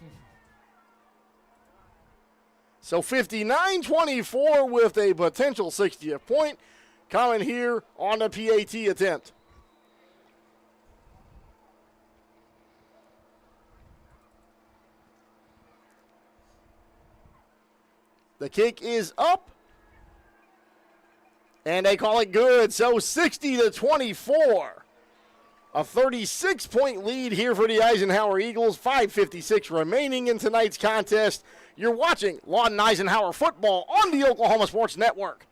[SPEAKER 7] So 59-24 with a potential 60th point coming here on the PAT attempt. The kick is up, and they call it good. So 60-24, a 36-point lead here for the Eisenhower Eagles. 5:56 remaining in tonight's contest. You're watching Lawton Eisenhower football on the Oklahoma Sports Network.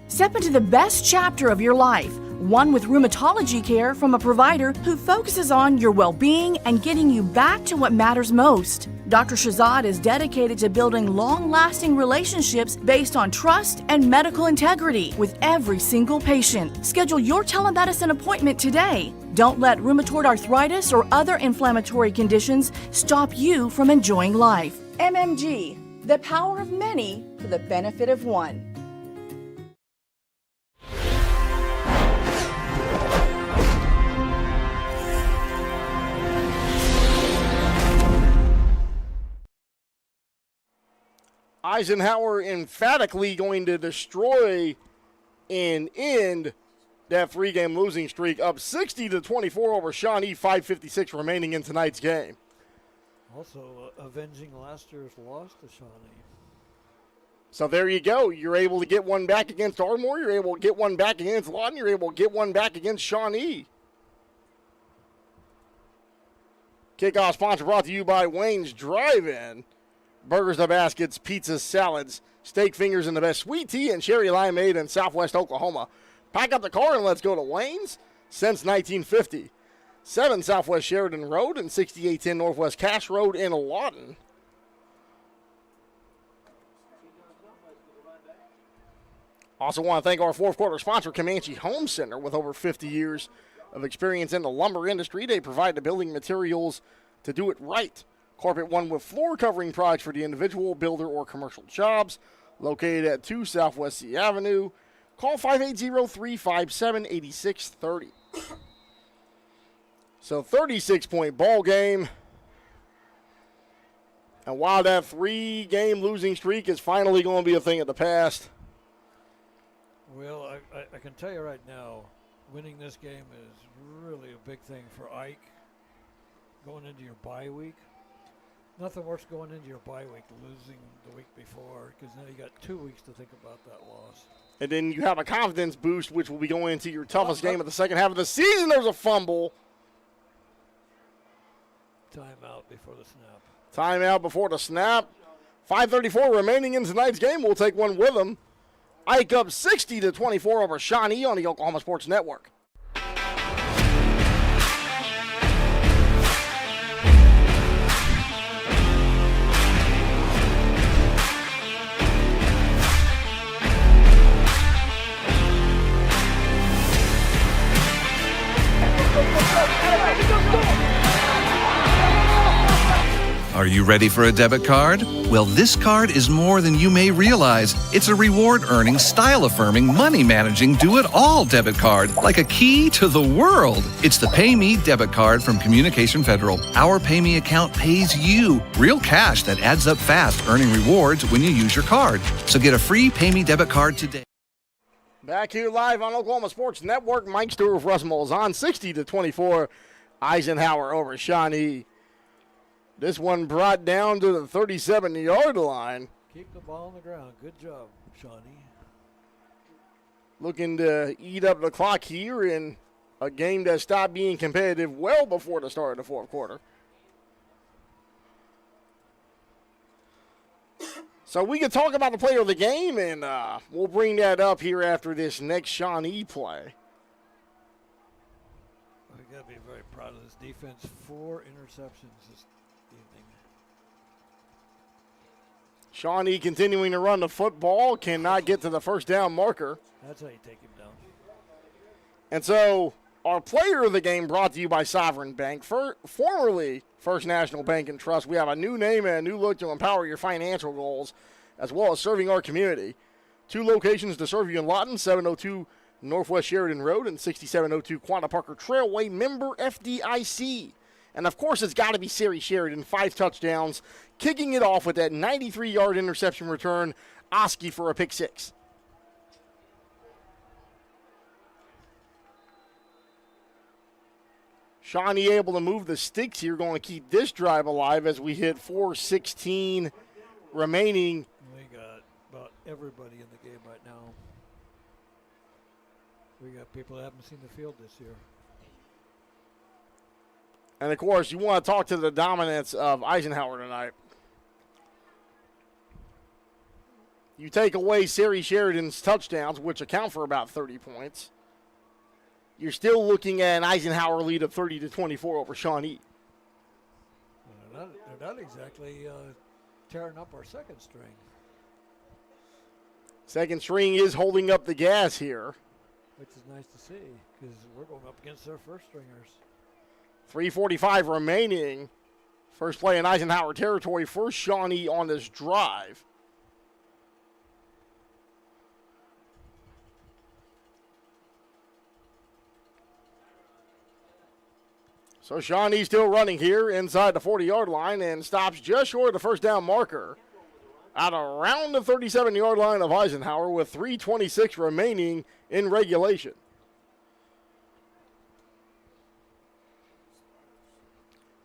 [SPEAKER 9] Step into the best chapter of your life. one with rheumatology care from a provider who focuses on your well-being and getting you back to what matters most. Dr. Shahzad is dedicated to building long-lasting relationships based on trust and medical integrity with every single patient. Schedule your telemedicine appointment today. Don't let rheumatoid arthritis or other inflammatory conditions stop you from enjoying life. MMG, the power of many for the benefit of one.
[SPEAKER 7] Eisenhower emphatically going to destroy and end that 3-game losing streak, up 60-24 over Shawnee, 5:56 remaining in tonight's game.
[SPEAKER 8] Also avenging last year's loss to Shawnee.
[SPEAKER 7] So there you go. You're able to get one back against Ardmore. You're able to get one back against Lawton. You're able to get one back against Shawnee. Kickoff sponsor brought to you by Wayne's Drive-In. Burgers, the baskets, pizzas, salads, steak fingers, and the best sweet tea and cherry limeade in Southwest Oklahoma. Pack up the car and let's go to Wayne's since 1950. 7 Southwest Sheridan Road and 6810 Northwest Cass Road in Lawton. Also want to thank our fourth quarter sponsor, Comanche Home Center. With over 50 years of experience in the lumber industry, they provide the building materials to do it right. Carpet One with floor covering products for the individual, builder, or commercial jobs. Located at 2 Southwest C Avenue. Call 580-357-8630. So 36-point ball game. And while that 3-game losing streak is finally going to be a thing of the past.
[SPEAKER 8] Well, I can tell you right now, winning this game is really a big thing for Ike going into your bye week. Nothing worse going into your bye week, losing the week before, because now you got 2 weeks to think about that loss.
[SPEAKER 7] And then you have a confidence boost, which will be going into your toughest game of the second half of the season. There's a fumble.
[SPEAKER 8] Timeout before the snap.
[SPEAKER 7] Timeout before the snap. 5:34 remaining in tonight's game. We'll take one with them. Ike up 60-24 over Shawnee on the Oklahoma Sports Network.
[SPEAKER 10] Are you ready for a debit card? Well, this card is more than you may realize. It's a reward-earning, style-affirming, money-managing, do-it-all debit card, like a key to the world. It's the Pay Me debit card from Communication Federal. Our Pay Me account pays you real cash that adds up fast, earning rewards when you use your card. So get a free Pay Me debit card today.
[SPEAKER 7] Back here live on Oklahoma Sports Network. Mike Stewart with Russ Moles on 60-24. Eisenhower over Shawnee. This one brought down to the 37-yard line.
[SPEAKER 8] Keep the ball on the ground. Good job, Shawnee.
[SPEAKER 7] Looking to eat up the clock here in a game that stopped being competitive well before the start of the fourth quarter. So we can talk about the player of the game, and we'll bring that up here after this next Shawnee play.
[SPEAKER 8] We got to be very proud of this defense. 4 interceptions this evening.
[SPEAKER 7] Shawnee continuing to run the football, cannot get to the first down marker.
[SPEAKER 8] That's how you take him down.
[SPEAKER 7] And so our player of the game brought to you by Sovereign Bank, formerly First National Bank and Trust. We have a new name and a new look to empower your financial goals, as well as serving our community. 2 locations to serve you in Lawton, 702 Northwest Sheridan Road and 6702 Quanah Parker Trailway, member FDIC. And, of course, it's got to be Sari Sheridan, 5 touchdowns, kicking it off with that 93-yard interception return, Oski for a pick 6. Shawnee able to move the sticks here, going to keep this drive alive as we hit 4:16 remaining.
[SPEAKER 8] We got about everybody in the game right now. We got people that haven't seen the field this year.
[SPEAKER 7] And, of course, you want to talk to the dominance of Eisenhower tonight. You take away Sari Sheridan's touchdowns, which account for about 30 points. you're still looking at an Eisenhower lead of 30-24 over Shawnee.
[SPEAKER 8] They're not exactly tearing up our second string.
[SPEAKER 7] Second string is holding up the gas here.
[SPEAKER 8] Which is nice to see, because we're going up against their first stringers.
[SPEAKER 7] 3:45 remaining. First play in Eisenhower territory for Shawnee on this drive. So Shawnee still running here inside the 40-yard line and stops just short of the first down marker at around the 37-yard line of Eisenhower with 3:26 remaining in regulation.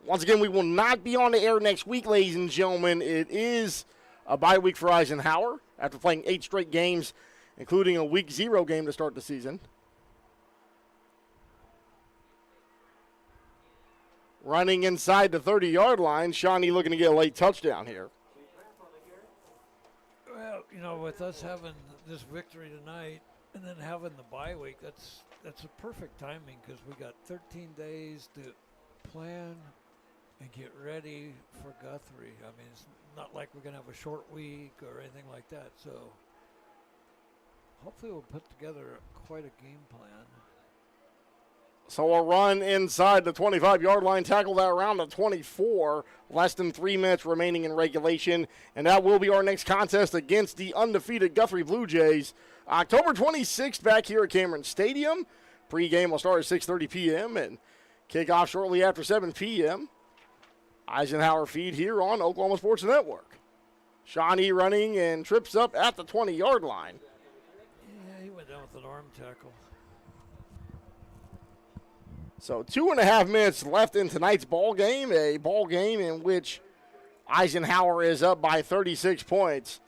[SPEAKER 7] Once again, we will not be on the air next week, ladies and gentlemen. It is a bye week for Eisenhower after playing 8 straight games, including a week 0 game to start the season. Running inside the 30-yard line, Shawnee looking to get a late touchdown here.
[SPEAKER 8] Well, you know, with us having this victory tonight and then having the bye week, that's a perfect timing because we got 13 days to plan and get ready for Guthrie. I mean, it's not like we're going to have a short week or anything like that. So hopefully we'll put together quite a game plan.
[SPEAKER 7] So a run inside the 25-yard line, tackle that around the 24. Less than 3 minutes remaining in regulation. And that will be our next contest against the undefeated Guthrie Blue Jays. October 26th back here at Cameron Stadium. Pre-game will start at 6:30 p.m. and kick off shortly after 7 p.m. Eisenhower feed here on Oklahoma Sports Network. Shawnee running and trips up at the 20-yard line.
[SPEAKER 8] Yeah, he went down with an arm tackle.
[SPEAKER 7] So 2.5 minutes left in tonight's ball game, a ball game in which Eisenhower is up by 36 points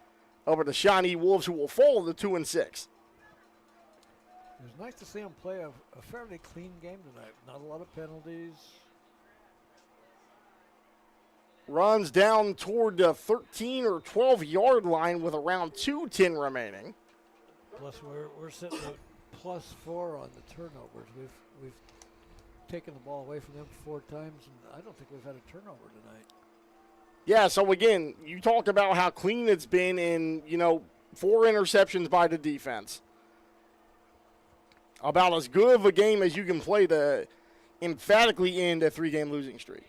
[SPEAKER 7] over the Shawnee Wolves, who will fall to 2-6.
[SPEAKER 8] It was nice to see him play a fairly clean game tonight. Not a lot of penalties.
[SPEAKER 7] Runs down toward the 13 or 12-yard line with around 2:10 remaining.
[SPEAKER 8] Plus, we're sitting at +4 on the turnovers. We've taken the ball away from them 4 times, and I don't think we've had a turnover tonight.
[SPEAKER 7] Yeah, so again, you talked about how clean it's been in, 4 interceptions by the defense. About as good of a game as you can play to emphatically end a 3-game losing streak.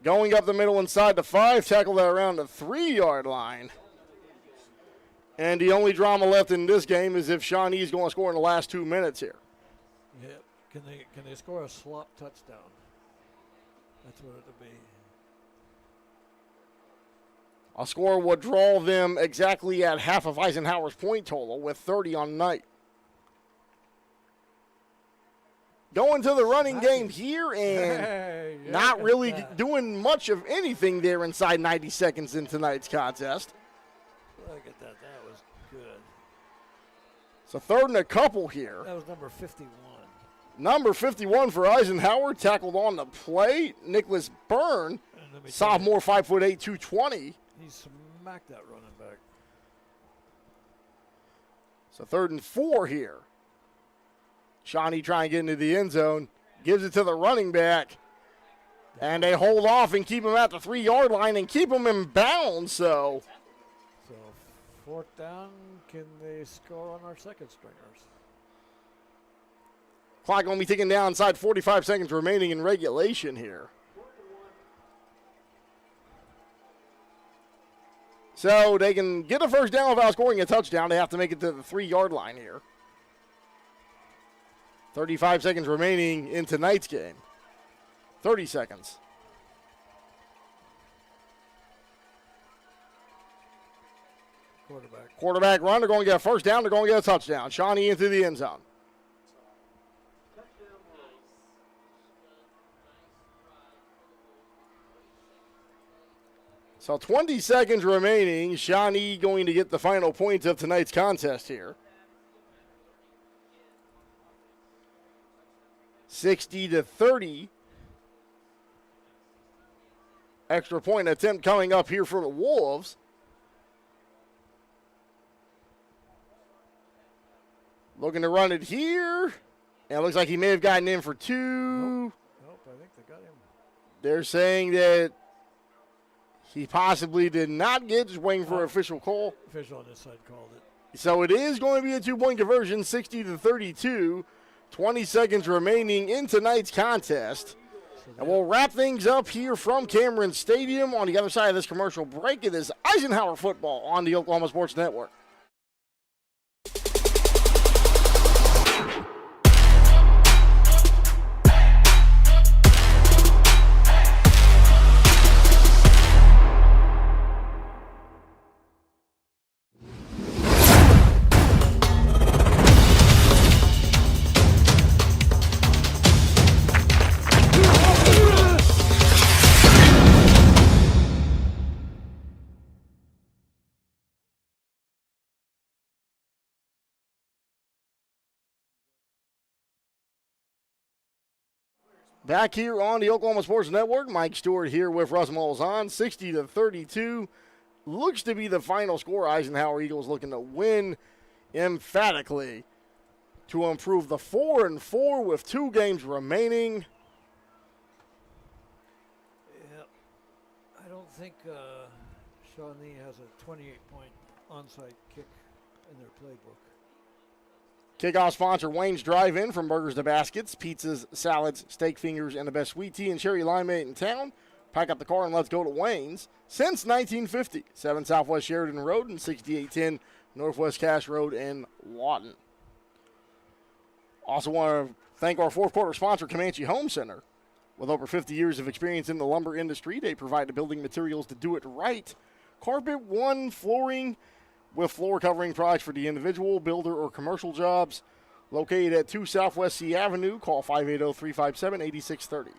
[SPEAKER 7] Going up the middle inside the 5, tackle that around the 3-yard line. And the only drama left in this game is if Shawnee is going to score in the last 2 minutes here.
[SPEAKER 8] Yeah, can they score a slop touchdown? That's what it'll be.
[SPEAKER 7] A score would draw them exactly at half of Eisenhower's point total with 30 on night. Going to the running game here and not really doing much of anything there inside 90 seconds in tonight's contest.
[SPEAKER 8] Look at that. That was good.
[SPEAKER 7] So 3rd and a couple here.
[SPEAKER 8] That was number 51.
[SPEAKER 7] Number 51 for Eisenhower, tackled on the play. Nicholas Byrne, sophomore, 5'8", 220.
[SPEAKER 8] He smacked that running back.
[SPEAKER 7] So 3rd and 4 here. Shawnee trying to get into the end zone. Gives it to the running back. And they hold off and keep him at the 3-yard line and keep him in bounds. So
[SPEAKER 8] 4th down, can they score on our second stringers?
[SPEAKER 7] Clock going to be ticking down inside 45 seconds remaining in regulation here. So they can get a first down without scoring a touchdown. They have to make it to the 3-yard line here. 35 seconds remaining in tonight's game. 30 seconds. Quarterback run. They're going to get a first down. They're going to get a touchdown. Shawnee into the end zone. So 20 seconds remaining. Shawnee going to get the final points of tonight's contest here. 60-30. Extra point attempt coming up here for the Wolves. Looking to run it here. And it looks like he may have gotten in for two.
[SPEAKER 8] Nope, I think they got him.
[SPEAKER 7] They're saying that he possibly did not get, just waiting for an official call.
[SPEAKER 8] Official on this side called it.
[SPEAKER 7] So it is going to be a 2-point conversion, 60-32. 20 seconds remaining in tonight's contest. And we'll wrap things up here from Cameron Stadium. On the other side of this commercial break, it is Eisenhower football on the Oklahoma Sports Network. Back here on the Oklahoma Sports Network, Mike Stewart here with Russ Malzahn. 60-32 looks to be the final score. Eisenhower Eagles looking to win emphatically to improve the 4-4 with 2 games remaining.
[SPEAKER 8] Yeah, I don't think Shawnee has a 28-point onside kick in their playbook.
[SPEAKER 7] Kickoff sponsor Wayne's Drive-In, from burgers to baskets, pizzas, salads, steak fingers, and the best sweet tea and cherry limeade in town. Pack up the car and let's go to Wayne's. Since 1950, 7 Southwest Sheridan Road and 6810 Northwest Cass Road in Lawton. Also want to thank our fourth quarter sponsor, Comanche Home Center. With over 50 years of experience in the lumber industry, they provide the building materials to do it right. Carpet One flooring, with floor covering products for the individual, builder, or commercial jobs. Located at 2 Southwest C Avenue. Call 580-357-8630.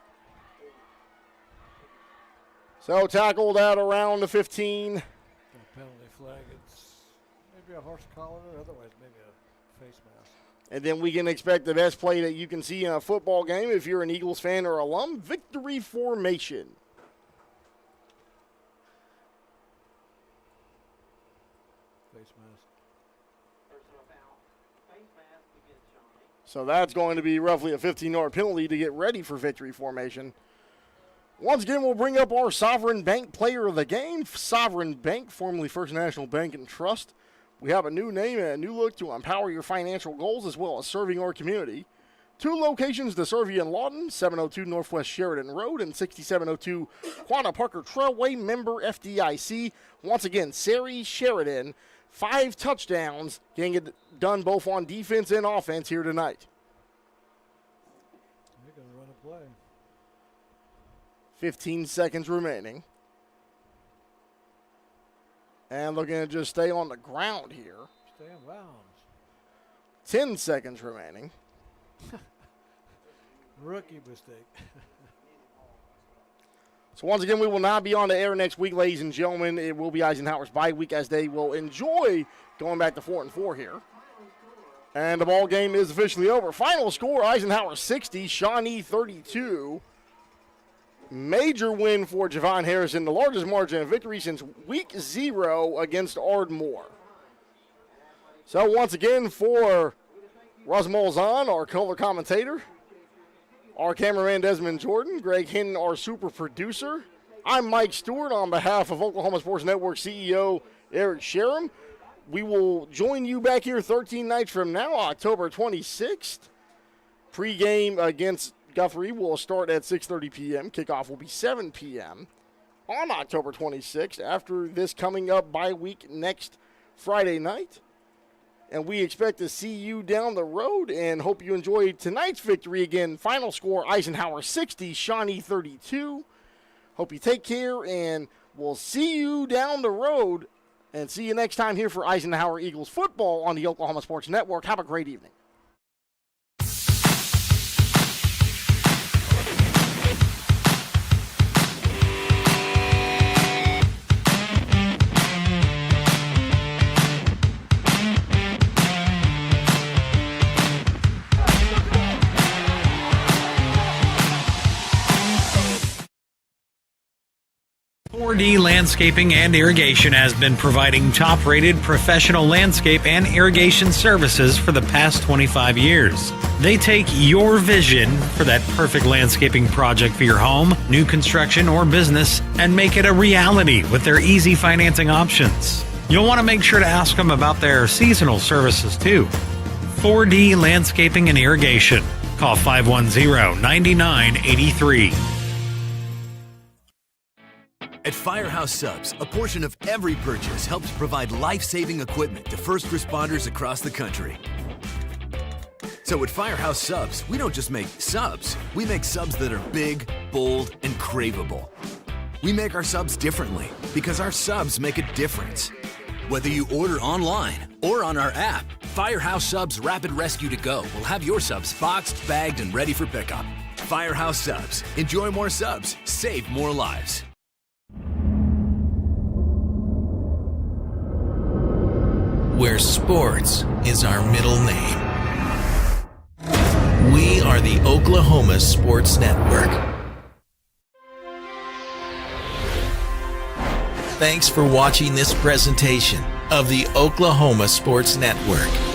[SPEAKER 7] So tackled out around the 15.
[SPEAKER 8] A penalty flag. It's maybe a horse collar, otherwise maybe a face mask.
[SPEAKER 7] And then we can expect the best play that you can see in a football game if you're an Eagles fan or alum, victory formation. So that's going to be roughly a 15-yard penalty to get ready for victory formation. Once again, we'll bring up our Sovereign Bank player of the game. Sovereign Bank, formerly First National Bank and Trust. We have a new name and a new look to empower your financial goals as well as serving our community. 2 locations to serve you in Lawton, 702 Northwest Sheridan Road and 6702 Quanah Parker Trailway, member FDIC. Once again, Sari Sheridan. 5 touchdowns, getting it done both on defense and offense here tonight.
[SPEAKER 8] They're going to run a play.
[SPEAKER 7] 15 seconds remaining. And looking to just stay on the ground here.
[SPEAKER 8] Stay in bounds.
[SPEAKER 7] 10 seconds remaining.
[SPEAKER 8] Rookie mistake.
[SPEAKER 7] So once again, we will not be on the air next week, ladies and gentlemen. It will be Eisenhower's bye week as they will enjoy going back to 4-4 here. And the ball game is officially over. Final score, Eisenhower 60, Shawnee 32. Major win for Javon Harrison, the largest margin of victory since week 0 against Ardmore. So once again, for Russ Malzahn, our color commentator, our cameraman Desmond Jordan, Greg Hinton, our super producer. I'm Mike Stewart on behalf of Oklahoma Sports Network CEO Eric Sherem. We will join you back here 13 nights from now, October 26th. Pre-game against Guthrie will start at 6:30 p.m. Kickoff will be 7 p.m. on October 26th after this coming up bye week next Friday night. And we expect to see you down the road and hope you enjoyed tonight's victory. Again, final score, Eisenhower 60, Shawnee 32. Hope you take care, and we'll see you down the road. And see you next time here for Eisenhower Eagles football on the Oklahoma Sports Network. Have a great evening.
[SPEAKER 3] 4D Landscaping and Irrigation has been providing top-rated professional landscape and irrigation services for the past 25 years. They take your vision for that perfect landscaping project for your home, new construction, or business and make it a reality with their easy financing options. You'll want to make sure to ask them about their seasonal services too. 4D Landscaping and Irrigation. Call 510-9983.
[SPEAKER 11] At Firehouse Subs, a portion of every purchase helps provide life-saving equipment to first responders across the country. So at Firehouse Subs, we don't just make subs, we make subs that are big, bold, and craveable. We make our subs differently because our subs make a difference. Whether you order online or on our app, Firehouse Subs Rapid Rescue to Go will have your subs boxed, bagged, and ready for pickup. Firehouse Subs. Enjoy more subs, save more lives.
[SPEAKER 6] Where sports is our middle name. We are the Oklahoma Sports Network. Thanks for watching this presentation of the Oklahoma Sports Network.